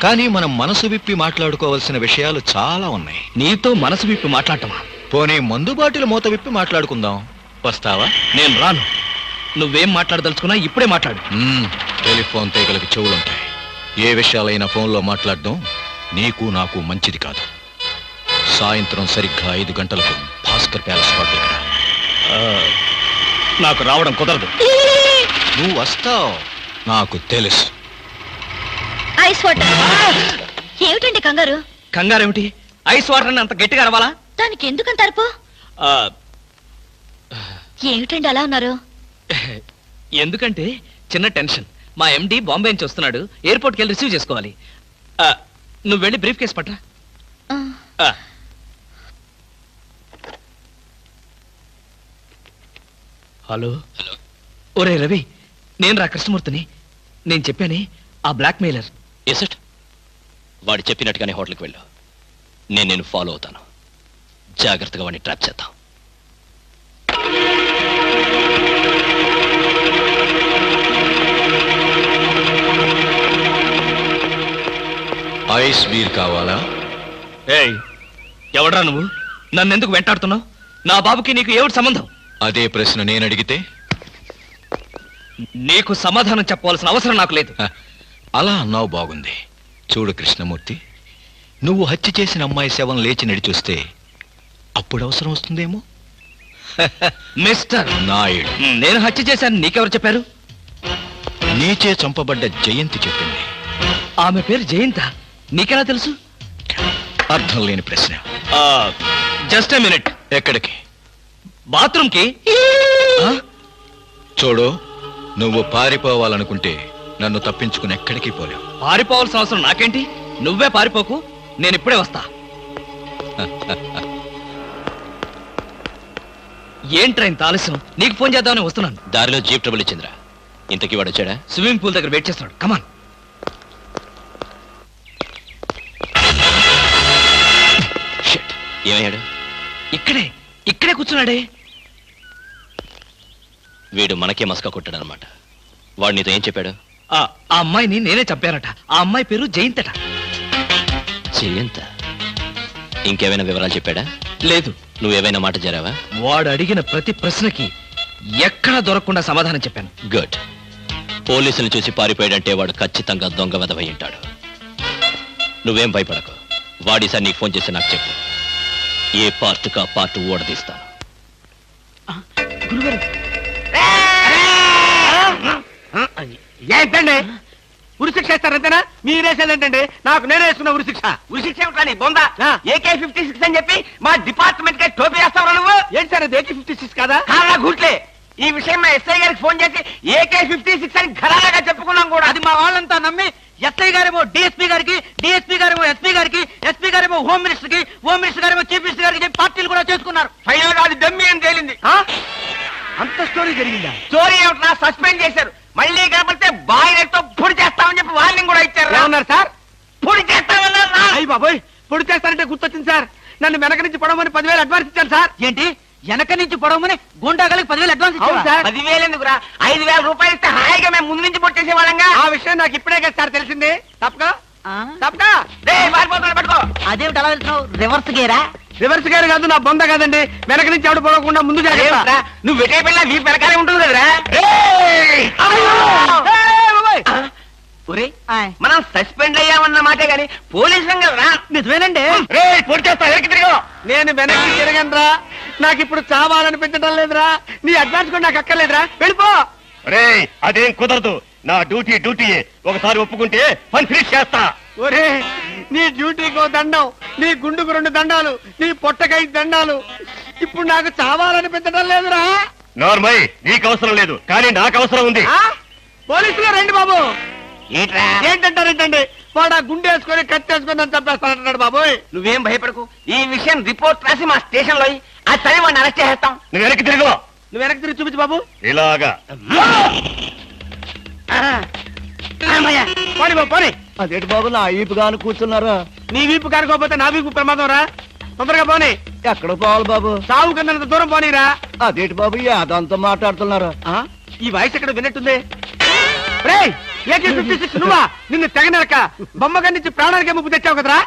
కానీ మనం మనసు విప్పి మాట్లాడుకోవాల్సిన విషయాలు చాలా ఉన్నాయి. నీతో మనసు విప్పి మాట్లాడటమా? పోనీ మందు బాటిల్ మూత విప్పి మాట్లాడుకుందాం. వస్తావా? నేను రాను. నువ్వేం మాట్లాడదలుచుకున్నా ఇప్పుడే మాట్లాడు. టెలిఫోన్ తీగలకి చెవులుంటాయి. ఏ విషయాలైనా ఫోన్లో మాట్లాడడం నీకు నాకు మంచిది కాదు. సాయంత్రం సరిగ్గా 5 గంటలకు భాస్కర్ ప్యాలెస్ హోటల్కి రా. నాకు రావడం కుదరదు. నువ్వు వస్తావు, నాకు తెలుసు. Ice water. ఏమిటండి కంగారు? కంగారేమిటి? ఐస్ వాటర్ అంత గట్టిగా అరవాలా? దానికి ఎందుకంత అరుపు? ఏమిటండి అలా ఉన్నారు? ఎందుకంటే చిన్న టెన్షన్. మా ఎండి బాంబే నుంచి వస్తున్నాడు. ఎయిర్పోర్ట్కి వెళ్ళి రిసీవ్ చేసుకోవాలి. నువ్వు వెళ్ళి బ్రీఫ్ కేసు పట్రా. హలో. ఒరే రవి, నేను రా కృష్ణమూర్తిని. నేను చెప్పానే, ఆ బ్లాక్ మెయిలర్. Yes it? వాడు చెప్పినట్టుగానే హోటల్కి వెళ్ళు. నేను ఫాలో అవుతాను. జాగ్రత్తగా వాడిని ట్రాప్ చేద్దాం. ఐస్ బీర్ కావాలా? ఏయ్, ఎవడ్రా నువ్వు? నన్నెందుకు వెంటాడుతున్నావు? నా బాబుకి నీకు ఏమిటి సంబంధం? అదే ప్రశ్న నేను అడిగితే? నీకు సమాధానం చెప్పవలసిన అవసరం నాకు లేదు. అలా అన్నావు, బాగుంది. చూడు కృష్ణమూర్తి, నువ్వు హత్య చేసిన అమ్మాయి శవం లేచి నడిచొస్తే అప్పుడు అవసరం వస్తుందేమో. మిస్టర్ నాయుడు, నేను హత్య చేశాను నీకెవరు చెప్పారు? నీచే చంపబడ్డ జయంతి చెప్పింది. ఆమె పేరు జయంత, నీకెలా తెలుసు? అర్థం లేని ప్రశ్న. Just a minute. ఎక్కడికి? బాత్రూమ్కి. చూడు, నువ్వు పారిపోవాలనుకుంటే నన్ను తప్పించుకుని ఎక్కడికి పోలేవు. పారిపోవాల్సిన అవసరం నాకేంటి? నువ్వే పారిపోకు, నేను ఇప్పుడే వస్తా. ఏంట్రా ఇంత ఆలస్యం? నీకు ఫోన్ చేద్దామని వస్తున్నాను. దారిలో జీప్ ట్రబుల్ ఇచ్చిందిరా. ఇంతకీ వాడు వచ్చాడా? స్విమ్మింగ్ పూల్ దగ్గర వెయిట్ చేస్తున్నాడు. కమాన్. ఏమయ్యాడు? ఇక్కడే కూర్చున్నాడే. వీడు మనకే మస్కా కొట్టాడనమాట. వాడు నీతో ఏం చెప్పాడు? ఆ అమ్మాయిని నేనే చంపానట. ఆ అమ్మాయి పేరు జయంతట. జయంత? ఇంకేమైనా వివరాలు చెప్పాడా? లేదు. నువ్వేమైనా మాట జరావా? వాడు అడిగిన ప్రతి ప్రశ్నకి ఎక్కడా దొరకకుండా సమాధానం చెప్పాను. గుడ్. పోలీసులు చూసి పారిపోయాడంటే వాడు ఖచ్చితంగా దొంగ వెధవై ఉంటాడు. నువ్వేం భయపడకు. వాడిసారి నీకు ఫోన్ చేసి నాకు చెప్పు. ఏ పార్ట్కా పార్ట్ ఓడదీస్తాను. ఏంటండి ఉరిశిక్ష ఇస్తారంతేనా? మీరేసేదేంటండి? నాకు నేనే వేసుకున్న ఉరిశిక్ష. ఉరిశిక్ష ఏమిటని బొందా? AK-56 అని చెప్పి మా డిపార్ట్మెంట్ కి టోపీ వేస్తావు నువ్వు. ఏంటి సార్ అది AK-56 కాదా? కాదా గుట్లే. ఈ విషయం మా ఎస్ఐ గారికి ఫోన్ చేసి AK-56 అని ఘరాగా చెప్పుకున్నాం కూడా. అది మా వాళ్ళంతా నమ్మి ఎస్ఐ గారేమో డిఎస్పీ గారికి, డిఎస్పీ గారేమో ఎస్పీ గారికి, ఎస్పీ గారేమో హోమ్ మినిస్టర్ కి, హోమ్ మినిస్టర్ గారేమో చీఫ్ మినిస్టర్ గారికి చెప్పి పార్టీలు కూడా చేసుకున్నారు. ఫైనల్ గా అది దమ్మి అని తేలింది. అంత స్టోరీ జరిగిందా? స్టోరీ ఏమిటా? సస్పెండ్ చేశారు. మళ్ళీ కనపడితే బాయిలతో పొడి చేస్తామని చెప్పి వార్నింగ్ కూడా ఇచ్చారు. ఏమన్నారు సార్? పొడి చేస్తామన్నారు. అయ్యి బాబోయ్, పొడి చేస్తానంటే గుర్తొచ్చింది సార్. నన్ను వెనక నుంచి పొడవమని 10,000 అడ్వాన్స్ ఇచ్చాను సార్. ఏంటి? వెనక నుంచి పొడవమని గుండాగలకి 10,000 అడ్వాన్స్ ఇచ్చాను సార్. 10,000 ఎందుకురా? 5,000 రూపాయలు ఇస్తే హాయిగా మేము ముందు నుంచి పొట్టేసే వాళ్ళంగా. ఆ విషయం నాకు ఇప్పుడే కదా సార్ తెలిసింది. తప్పగా పట్టుకో. అదేమిటి అలా వెళ్తున్నావు? రివర్స్ గేరా? రివర్స్ గేర్ కాదు, నా బొంద కాదండి. వెనక నుంచి ఎవడు పొడవకుండా ముందు జాగ్రత్త. నువ్వు వెటే పిల్ల వీపు వెనకాలే ఉంటుంది కదరా. మనం సస్పెండ్ అయ్యామన్న మాటే గాని పోలీసులం కదరా. నిజమేనండి. నేను వెనక్కి తిరగనరా. నాకు ఇప్పుడు చావాలనిపించడం లేదురా. నీ అడ్వాన్స్ కూడా నాకు అక్కర్లేదురా. వెళ్ళిపో. అదేం కుదరదు. నా డ్యూటీ ఒకసారి ఒప్పుకుంటే పని ఫినిష్ చేస్తా. ఒరే, నీ డ్యూటీకో దండం, నీ గుండుకు 2 దండాలు, నీ పొట్టకై దండాలు. ఇప్పుడు నాకు చావాలనిపించడం లేదురా. నార్మల్, నీకు అవసరం లేదు కానీ నాకు అవసరం ఉంది. పోలీసులు రండి బాబు. ఏంటంటారేంటండి? వాడు ఆ గుండె వేసుకొని కత్తి వేసుకొని నన్ను చంపేస్తానంటున్నాడు బాబోయ్. నువ్వేం భయపడకు. ఈ విషయం రిపోర్ట్ రాసి మా స్టేషన్ లో ఆ చదివి వాడిని అరెస్ట్ చేస్తాం. నువ్వు వెనక్కి తిరుగు. నువ్వు వెనక్కి తిరిగి చూపించు బాబు. ఇలాగా పోనీ బాబు పోనీ. అదేంటి బాబు నా వీపు కాను కూర్చున్నారా? నీ వీపు కానుకోకపోతే నా వీపు ప్రమాదం రా. తొందరగా పోనీ. ఎక్కడ పోవాలి బాబు? సాగు కన్నంత దూరం పోనీరా. అదేంటి బాబు అదంతా మాట్లాడుతున్నారా? ఈ వాయిస్ ఎక్కడ విన్నట్టుంది. AK-56 నువ్వా? నిన్ను తెగనరక బొమ్మగారి నుంచి ప్రాణానికే ముప్పు తెచ్చావు కదరా.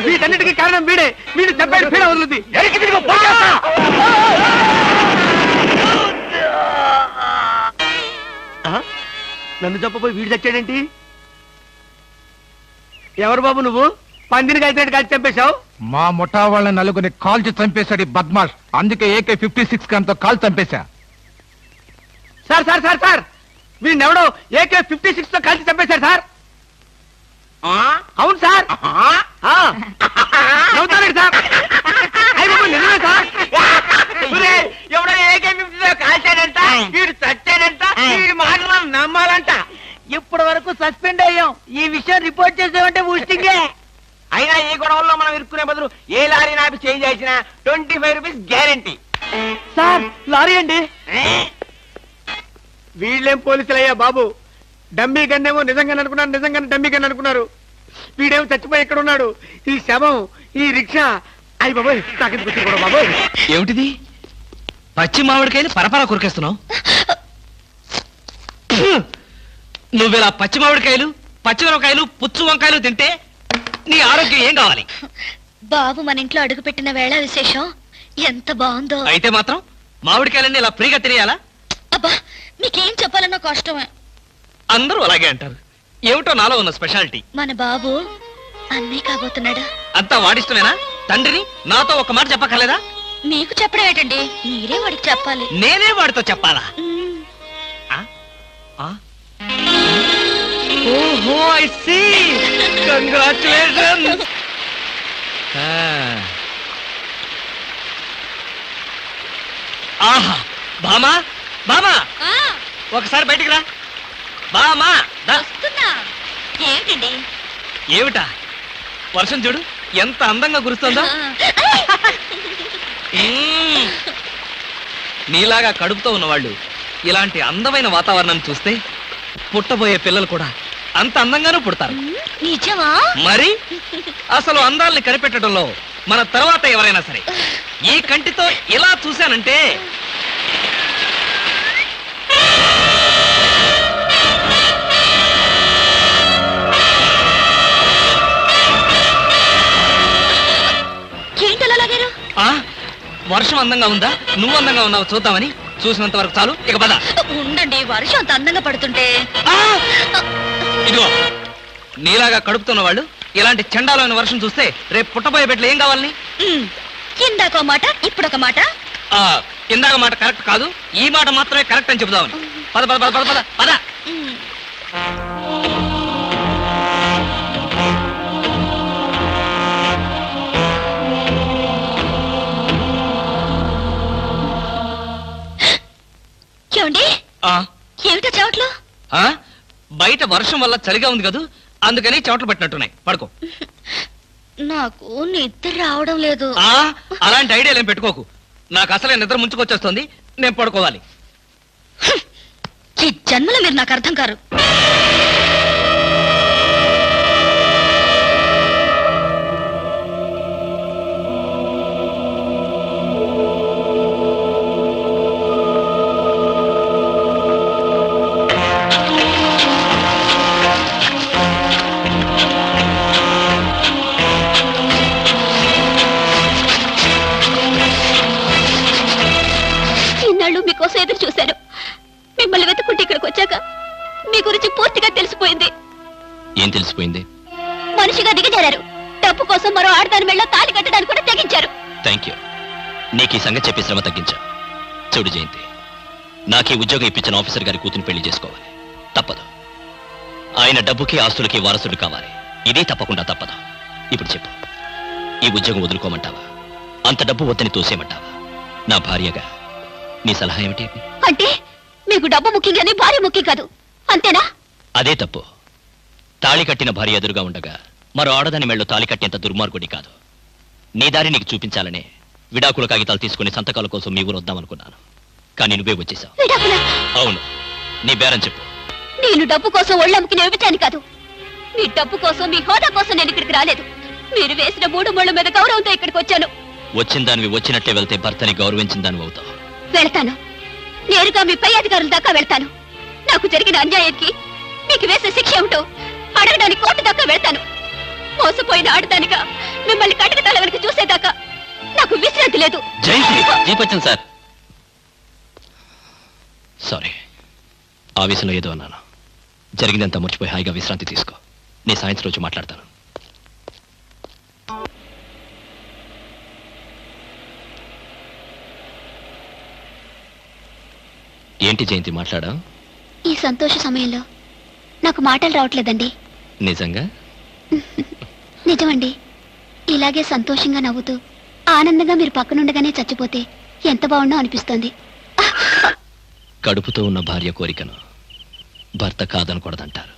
వీటన్నిటికీ కారణం వీడే. వీడు దెబ్బ పీడ వదులుద్ది. నన్ను చంపపోయి వీడు చచ్చాడేంటి? ఎవరు బాబు నువ్వు? పందిని కలిసినట్టు కలిసి చంపేశావు. మా ముఠా వాళ్ళ నలుగురిని కాల్చి చంపేశాడు బద్మాష్. అందుకే AK-56 గంతో కాల్ చంపేశా. సార్ సార్ సార్ సార్, వీడినెవడో AK-56 తో కలిసి చంపేశారు సార్. అవును సార్. నవ్వుతారండి సార్. నిజమే సార్. ఎవడో AK-56 కాల్చాడంట, వీడు చచ్చాడంట, వీడి మాటలు నమ్మాలంట. ఇప్పటి వరకు సస్పెండ్ అయ్యాం. ఈ విషయం రిపోర్ట్ చేసామంటే ఊస్టింగే. అయినా ఈ గొడవల్లో మనం ఇరుక్కునే బదులు ఏ లారీ నాపి చేంజ్ చేసినా 25 రూపీస్ గ్యారెంటీ. సార్ లారీ అండి. వీళ్ళేం పోలీసులయ్యా బాబు. డమ్మీ గన్నేమో నిజంగానే అనుకున్నారు, నిజంగానే డమ్మీ గన్ అనుకున్నారు. వీడేమో చచ్చిపోయి ఎక్కడ ఉన్నాడు? ఈ శవం, ఈ రిక్షా. అయ్యి బాబోయ్, నాకెందుకు వచ్చింది కూడా బాబోయ్. ఏమిటిది? పచ్చి మామిడికాయలు పరపరా కొరికేస్తున్నావు. నువ్విలా పచ్చి మామిడికాయలు, పచ్చిమిరపకాయలు, పుచ్చు వంకాయలు తింటే నీ ఆరోగ్యం ఏం కావాలి? బాబు మన ఇంట్లో అడుగుపెట్టిన వేళ విశేషం ఎంత బాగుందో. అయితే మాత్రం మామిడికాయలన్నీ ఇలా ఫ్రీగా తినేయాలా? అబ్బా, మీకేం చెప్పాలన్నా కష్టమే. అందరూ అలాగే అంటారు. ఏమిటో నాలో ఉన్న స్పెషాలిటీ. మన బాబు అన్నీ కాబోతున్నాడా? అంతా వాడిష్టమేనా? తండ్రిని నాతో ఒక మాట చెప్పక్కర్లేదా? మీకు చెప్పడం ఏంటండి, మీరే వాడికి చెప్పాలి. నేనే వాడితో చెప్పాలా? ఓహో, ఐ సీ. కంగ్రాచులేషన్స్. ఆహా, బామా బామా, ఒకసారి బయటికి రా. బామా, ఏంటండి? ఏమిటా? వర్షం చూడు ఎంత అందంగా కురుస్తుందో. నీలాగా కడుపుతో ఉన్నవాళ్ళు ఇలాంటి అందమైన వాతావరణాన్ని చూస్తే పుట్టబోయే పిల్లలు కూడా అంత అందంగానూ పుడతారు. నిజమా? మరి అసలు అందాల్ని కనిపెట్టడంలో మన తర్వాత ఎవరైనా సరే ఈ కంటితో ఇలా చూశానంటే వర్షం అందంగా ఉందా, నువ్వు అందంగా ఉన్నావు చూద్దామని. చూసినంత వరకు చాలు, ఇక పద. ఉండండి, వర్షం అంత అందంగా పడుతుంటే. ఇదిగో, నీలాగా కడుపుతున్న వాళ్ళు ఇలాంటి చండాలమైన వర్షం చూస్తే రేపు పుట్టబోయే బిడ్డలు ఏం కావాలని? ఇందాక మాట, ఇప్పుడొక మాట. ఇందాక మాట కరెక్ట్ కాదు, ఈ మాట మాత్రమే కరెక్ట్ అని చెబుదామని. పద పద పద పద పద. ఏమండి? ఏమిటో చెవట్లు? బయట వర్షం వల్ల చలిగా ఉంది కదా, అందుకని చెవట్లు పట్టినట్టున్నాయి. పడుకో. నాకు నిద్ర రావడం లేదు. అలాంటి ఐడియాలు ఏం పెట్టుకోకు. నాకు అసలే నిద్ర ముంచుకొచ్చేస్తుంది, నేను పడుకోవాలి. ఈ జన్మలో మీరు నాకు అర్థం కారు. మీకోసం ఎదురు చూశాను. మిమ్మల్ని వెతుక్కుంటే ఇక్కడికి వచ్చాక మీ గురించి పూర్తిగా తెలిసిపోయింది. ఏం తెలిసిపోయింది? మనిషిగా దిగజారు. డబ్బు కోసం మరో ఆడదాని మెళ్ళ తాళి కట్టడానికి కూడా తెగించారు. Thank you. నీకు ఈ సంగతి చెప్పి శ్రమ తగ్గించా. చూడు జయంతి, నాకు ఈ ఉద్యోగం ఇప్పించిన ఆఫీసర్ గారి కూతురు పెళ్లి చేసుకోవాలి. తప్పదు. ఆయన డబ్బుకి ఆస్తులకి వారసుడు కావాలి. ఇది తప్పకుండా తప్పదు. ఇప్పుడు చెప్పు, ఈ ఉద్యోగం వదులుకోమంటావా, అంత డబ్బు వద్దని తోసేయమంటావా? నా భార్యగా నీ సలహా ఏమిటి? అంటే మీకు డబ్బు ముఖ్యం కానీ భార్య ముఖ్యం కాదు, అంతేనా? అదే తప్పు. తాళి కట్టిన భార్య ఎదురుగా ఉండగా మరో ఆడదాని మెళ్ళో తాళి కట్టేంత దుర్మార్గుడి కాదు. నీ దారి నీకు చూపించాలనే విడాకుల కాగితాలు తీసుకుని సంతకాల కోసం మీ ఊరు వద్దామనుకున్నాను. కానీ నువ్వే వచ్చేసావు. అవును, నీ బేరం చెప్పు. నేను డబ్బు కోసం ఒళ్ళమ్ముకుని విభజాని కాదు. మీ డబ్బు కోసం, మీ హోదా కోసం నేను ఇక్కడికి రాలేదు. మీరు వేసిన 3 ముళ్ళ మీద గౌరవంతో ఇక్కడికి వచ్చాను. వచ్చిన దానివి వచ్చినట్టే వెళ్తే భర్తని గౌరవించిన దానివి అవుతావు. వెళ్తాను, నేరుగా మీ పై అధికారుల దాకా వెళ్తాను. నాకు జరిగిన అన్యాయానికి మీకు వేసే శిక్ష ఏమిటో అడగడానికి కోర్టు దాకా వెళ్తాను. మోసపోయిన ఆడదానిగా మిమ్మల్ని కటక తల వెనక చూసేదాకా నాకు విశ్రాంతి లేదు. జీపచ్చన్ సార్, సారీ, ఆవేశంలో ఏదో అన్నాను. జరిగిందంతా మర్చిపోయి హాయిగా విశ్రాంతి తీసుకో. నీ సాయంత్రం రోజు మాట్లాడతాను. ఏంటి జయంతి మాట్లాడా? ఈ సంతోష సమయంలో నాకు మాటలు రావట్లేదండి. నిజంగా? నిజమండి. ఇలాగే సంతోషంగా నవ్వుతూ ఆనందంగా మీరు పక్కనుండగానే చచ్చిపోతే ఎంత బాగుండో అనిపిస్తోంది. కడుపుతో ఉన్న భార్య కోరికను భర్త కాదనకూడదంటారు.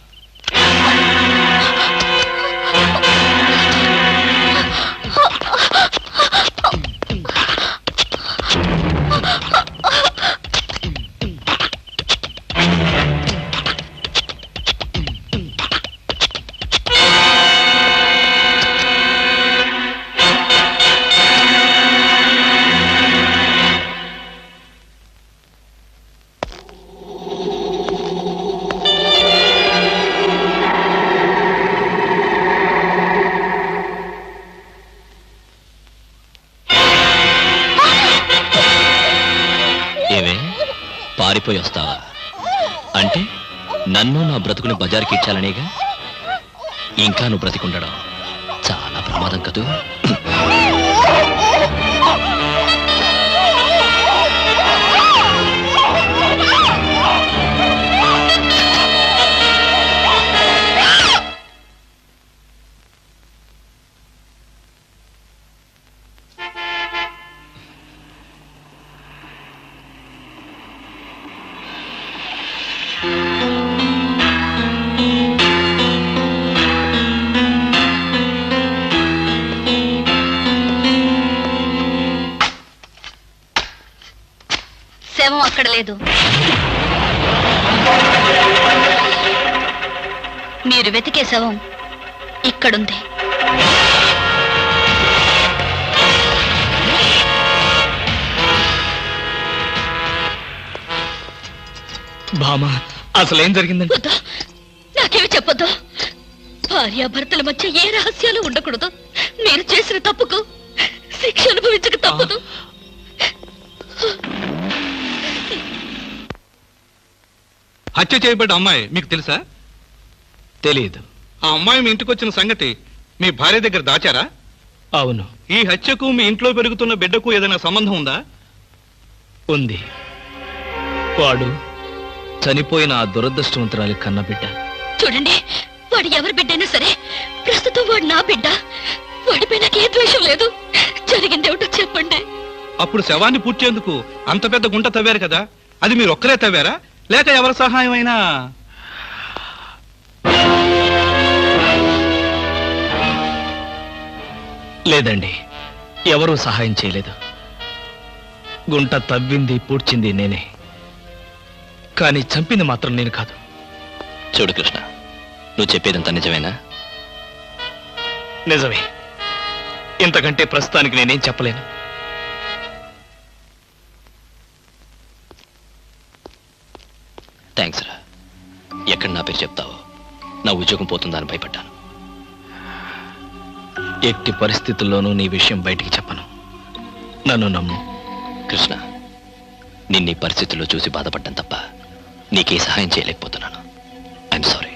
పారిపోయి వస్తావా? అంటే నన్ను నా బ్రతుకుని బజార్కి ఇచ్చాలనేగా? ఇంకా నువ్వు బ్రతికుండడం చాలా ప్రమాదం కదూ. శవం అక్కడ లేదు. మీరు వెతికే శవం ఇక్కడుంది. బామా, అసలేం జరిగిందండి? వద్దు, నాకేమి చెప్పొద్దు. భార్యాభర్తల మధ్య ఏ రహస్యాలు ఉండకూడదు. మీరు చేసిన తప్పుకు శిక్ష అనుభవించక తప్పదు. హత్య చేయబడ్డ అమ్మాయి మీకు తెలుసా? తెలియదు. ఆ అమ్మాయి మీ ఇంటికి వచ్చిన సంగతి మీ భార్య దగ్గర దాచారా? అవును. ఈ హత్యకు మీ ఇంట్లో పెరుగుతున్న బిడ్డకు ఏదైనా సంబంధం ఉందా? ఉంది. వాడు చనిపోయిన ఆ దురదృష్టవంతురాలి కన్న బిడ్డ. చూడండి, వాడు ఎవరి బిడ్డైనా సరే ప్రస్తుతం వాడు నా బిడ్డ. వాడిపై నాకే ద్వేషం లేదు. జరిగిందేమిటో చెప్పండి. అప్పుడు శవాన్ని పూడ్చేందుకు అంత పెద్ద గుంట తవ్వారు కదా, అది మీరు ఒక్కరే తవ్వారా లేక ఎవరి సహాయం అయినా? లేదండి, ఎవరూ సహాయం చేయలేదు. గుంట తవ్వింది పూడ్చింది నేనే, కానీ చంపింది మాత్రం నేను కాదు. చూడు కృష్ణ, నువ్వు చెప్పేదంతా నిజమేనా? నిజమే. ఇంతకంటే ప్రస్తుతానికి నేనేం చెప్పలేను. థ్యాంక్స్ రా. ఎక్కడ నా పేరు చెప్తావో నా ఉద్యోగం పోతుందా అని భయపడ్డాను. ఎట్టి పరిస్థితుల్లోనూ నీ విషయం బయటికి చెప్పను. నన్ను నమ్ము. కృష్ణ, నిన్నీ పరిస్థితుల్లో చూసి బాధపడ్డాను తప్ప నీకే సహాయం చేయలేకపోతున్నాను. I'm sorry.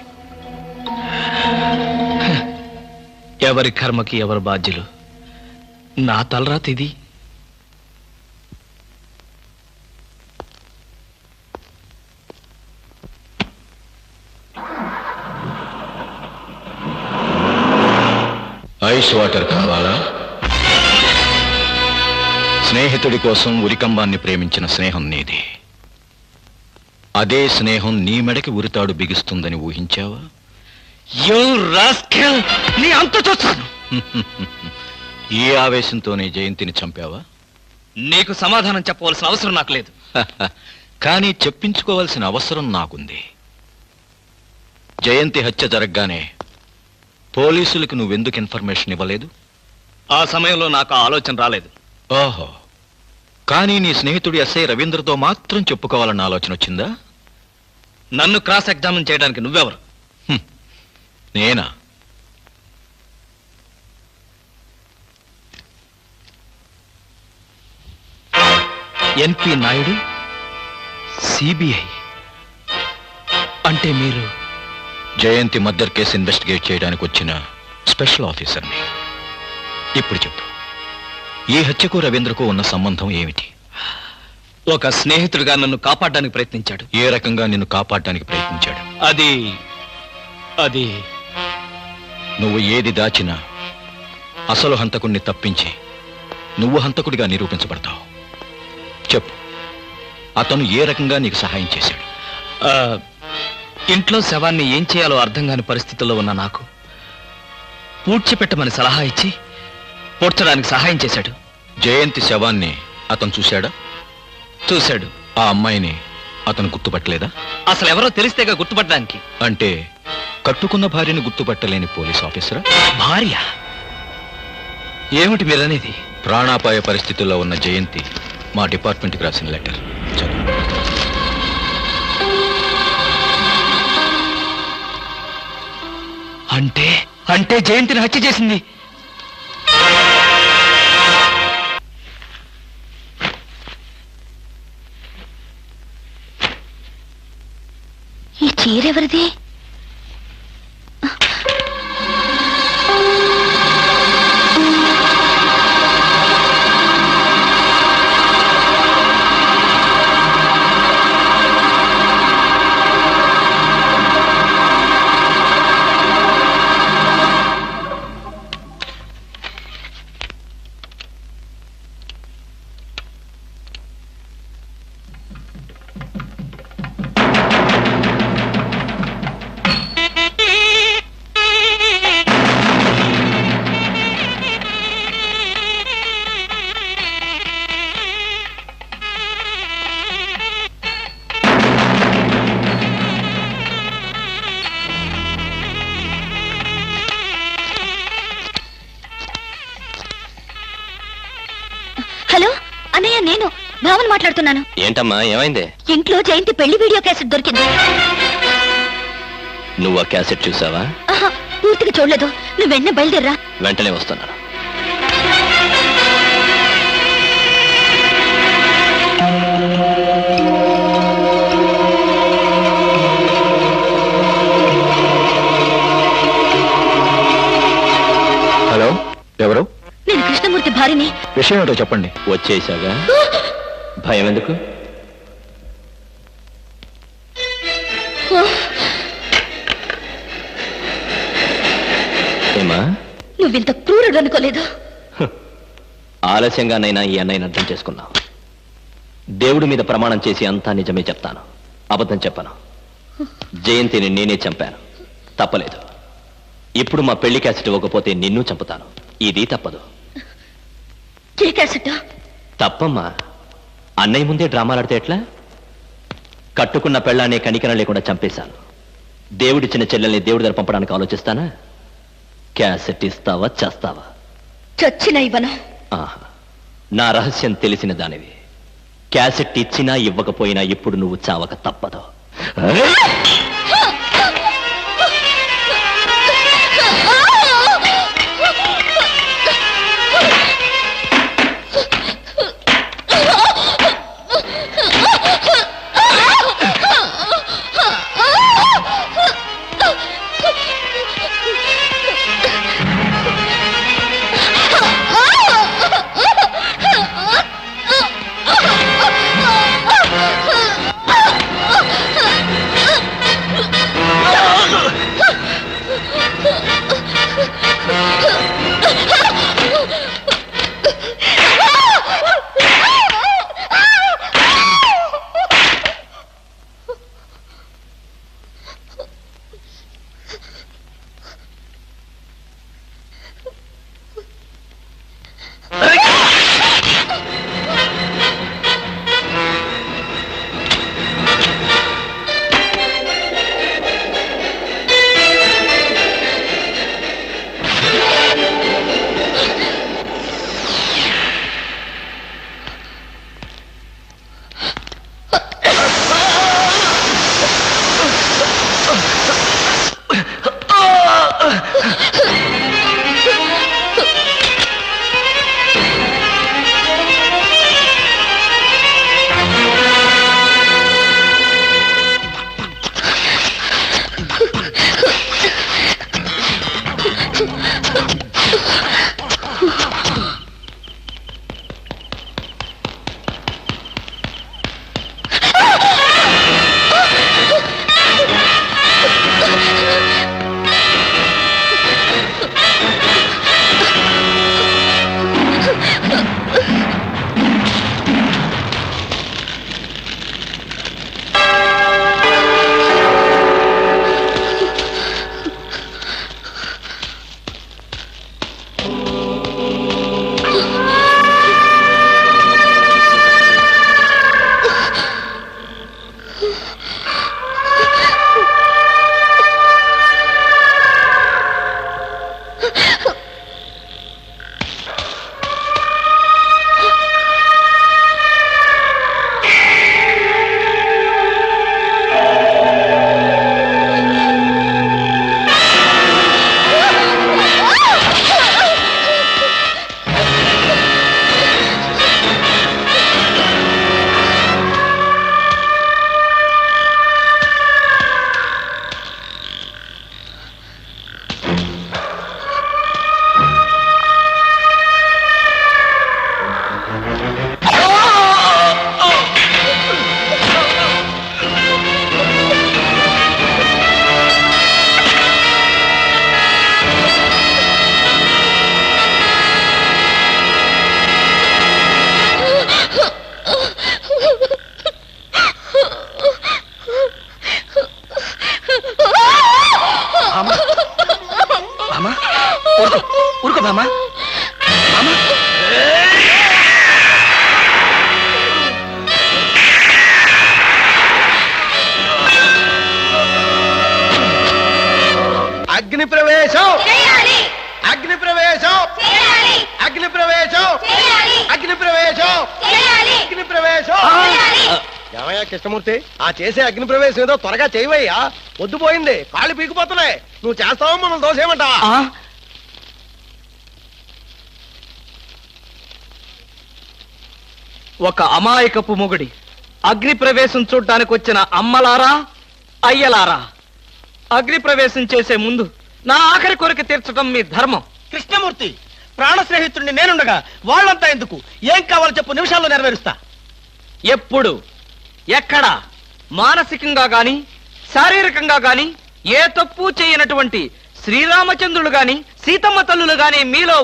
ఎవరి కర్మకి ఎవరు బాధ్యులు. నా తలరాత ఇది. ఐస్ వాటర్ కావాలా? స్నేహితుడి కోసం ఉరికంబాన్ని ప్రేమించిన స్నేహం నీది. అదే స్నేహం నీ మెడకి ఉరితాడు బిగిస్తుందని ఊహించావా? నీ అంత చూస్తాను. ఈ ఆవేశంతోనే జయంతిని చంపావా? నీకు సమాధానం చెప్పవలసిన అవసరం నాకు లేదు. కానీ చెప్పించుకోవాల్సిన అవసరం నాకుంది. జయంతి హత్య జరగగానే పోలీసులకు నువ్వెందుకు ఇన్ఫర్మేషన్ ఇవ్వలేదు? ఆ సమయంలో నాకు ఆ ఆలోచన రాలేదు. ఓహో, కానీ నీ స్నేహితుడు ఎస్ఐ రవీంద్రతో మాత్రం చెప్పుకోవాలన్న ఆలోచన వచ్చిందా? నన్ను క్రాస్ ఎగ్జామిన్ చేయడానికి నువ్వెవరు? నేనా? ఎన్పి నాయుడు, సిబిఐ. అంటే మీరు జయంతి మర్డర్ కేసు ఇన్వెస్టిగేట్ చేయడానికి వచ్చిన స్పెషల్ ఆఫీసర్ని. ఇప్పుడు చెప్పు, ఈ హత్యకు రవీంద్రకు ఉన్న సంబంధం ఏమిటి? ఒక స్నేహితుడిగా నన్ను కాపాడడానికి ప్రయత్నించాడు. ఏ రకంగా నిన్ను కాపాడడానికి ప్రయత్నించాడు? అది నువ్వు ఏది దాచినా అసలు హంతకుడిని తప్పించి నువ్వు హంతకుడిగా నిరూపించబడతావు. చెప్పు, అతను ఏ రకంగా నీకు సహాయం చేశాడు? ఇంట్లో శవాన్ని ఏం చేయాలో అర్థం కాని పరిస్థితుల్లో ఉన్న నాకు పూడ్చిపెట్టమని సలహా ఇచ్చి పూడ్చడానికి సహాయం చేశాడు. జయంతి శవాన్ని అతను చూశాడా? చూశాడు. ఆ అమ్మాయిని అతను గుర్తుపట్టలేదా? అసలు ఎవరో తెలిస్తేగా గుర్తుపట్టడానికి. అంటే కట్టుకున్న భార్యను గుర్తుపట్టలేని పోలీస్ ఆఫీసరా? భార్య? ఏమిటి మీరనేది? ప్రాణాపాయ పరిస్థితుల్లో ఉన్న జయంతి మా డిపార్ట్మెంట్కి రాసిన లెటర్ చదువు. అంటే జయంతిని హత్య చేసింది చీరెవరిది? హలో అన్నయ్య, నేను భావన మాట్లాడుతున్నాను. ఏంటమ్మా ఏమైంది? ఇంట్లో జయంతి పెళ్లి వీడియో క్యాసెట్ దొరికింది. నువ్వు ఆ క్యాసెట్ చూసావా? ఆహా, పూర్తిగా చూడలేదు. నువ్వు వెంటనే బయలుదేరా. వెంటనే వస్తున్నాను. హలో, ఎవరు? నేను కృష్ణమూర్తి భార్యని. విషయం ఏంటో చెప్పండి. వచ్చేసాగా, భయం ఎందుకు? ఏమా, నువ్వింత క్రూరుడు అనుకోలేదు. ఆలస్యంగానైనా ఈ అన్నయ్యని అర్థం చేసుకున్నావు. దేవుడి మీద ప్రమాణం చేసి అంతా నిజమే చెప్తాను, అబద్ధం చెప్పను. జయంతిని నేనే చంపాను, తప్పలేదు. ఇప్పుడు మా పెళ్లి క్యాసెట్ ఇవ్వకపోతే నిన్ను చంపుతాను. ఇది తప్పదు. ఏ క్యాసెట్? తప్పమ్మా. అన్నయ్య ముందే డ్రామాలాడితే ఎట్లా? కట్టుకున్న పెళ్ళాన్ని కనికరం లేకుండా చంపేశాను. దేవుడిచ్చిన చెల్లెల్ని దేవుడి దగ్గర పంపడానికి ఆలోచిస్తానా? క్యాసెట్ ఇస్తావా, చేస్తావా? చచ్చిన ఇవ్వను. ఆహా, నా రహస్యం తెలిసిన దానివి. క్యాసెట్ ఇచ్చినా ఇవ్వకపోయినా ఇప్పుడు నువ్వు చావక తప్పదు. ఊరుకో బామ్మ. అగ్ని ప్రవేశం, అగ్ని ప్రవేశం, అగ్ని ప్రవేశం, అగ్ని ప్రవేశం, అగ్ని ప్రవేశం. ఏమయ్యా కృష్ణమూర్తి, ఆ చేసే అగ్ని ప్రవేశం ఏదో త్వరగా చేయవయ్యా. పొద్దుపోయింది, కాళ్ళు పీకిపోతున్నాయి. నువ్వు చేస్తావో మనం దోసేయమంటావా? ఒక అమాయకపు మొగుడి అగ్ని ప్రవేశం చూడ్డానికి వచ్చిన అమ్మలారా, అయ్యలారా, అగ్ని ప్రవేశం చేసే ముందు నా ఆఖరి కోరిక తీర్చడం మీ ధర్మం. కృష్ణమూర్తి, ప్రాణ స్నేహితుడిని నేనుండగా వాళ్ళంతా ఎందుకు? ఏం కావాలో చెప్పు, నిమిషాల్లో నెరవేరుస్తా. ఎప్పుడు, ఎక్కడ, మానసికంగా గాని శారీరకంగా గాని ఏ తప్పు చేయనటువంటి శ్రీరామచంద్రుడు గాని సీతమ్మ తల్లులు గాని మీలో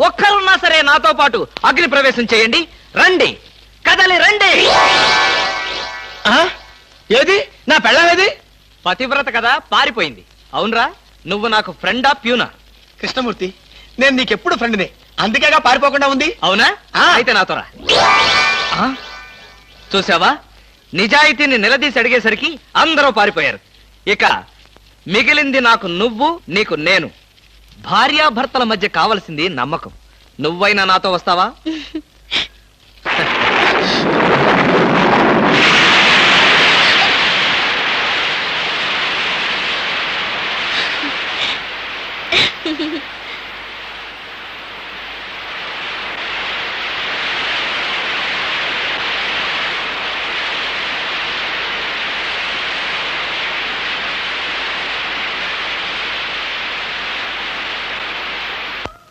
ఒక్కరున్నా సరే నాతో పాటు అగ్ని ప్రవేశం చేయండి. రండి, కదలి రండి. ఏది నా పెళ్ళామేది? పతివ్రత కదా, పారిపోయింది. అవునరా, నువ్వు నాకు ఫ్రెండా ప్యూనా? కృష్ణమూర్తి, నేను నీకెప్పుడు ఫ్రెండ్నే, అందుకేగా పారిపోకుండా ఉంది. అవునా? అయితే నాతో రా. చూసావా, నిజాయితీని నిలదీసి అడిగేసరికి అందరూ పారిపోయారు. ఇక మిగిలింది నాకు నువ్వు, నీకు నేను. భార్యాభర్తల మధ్య కావలసింది నమ్మకం. నువ్వైనా నాతో వస్తావా?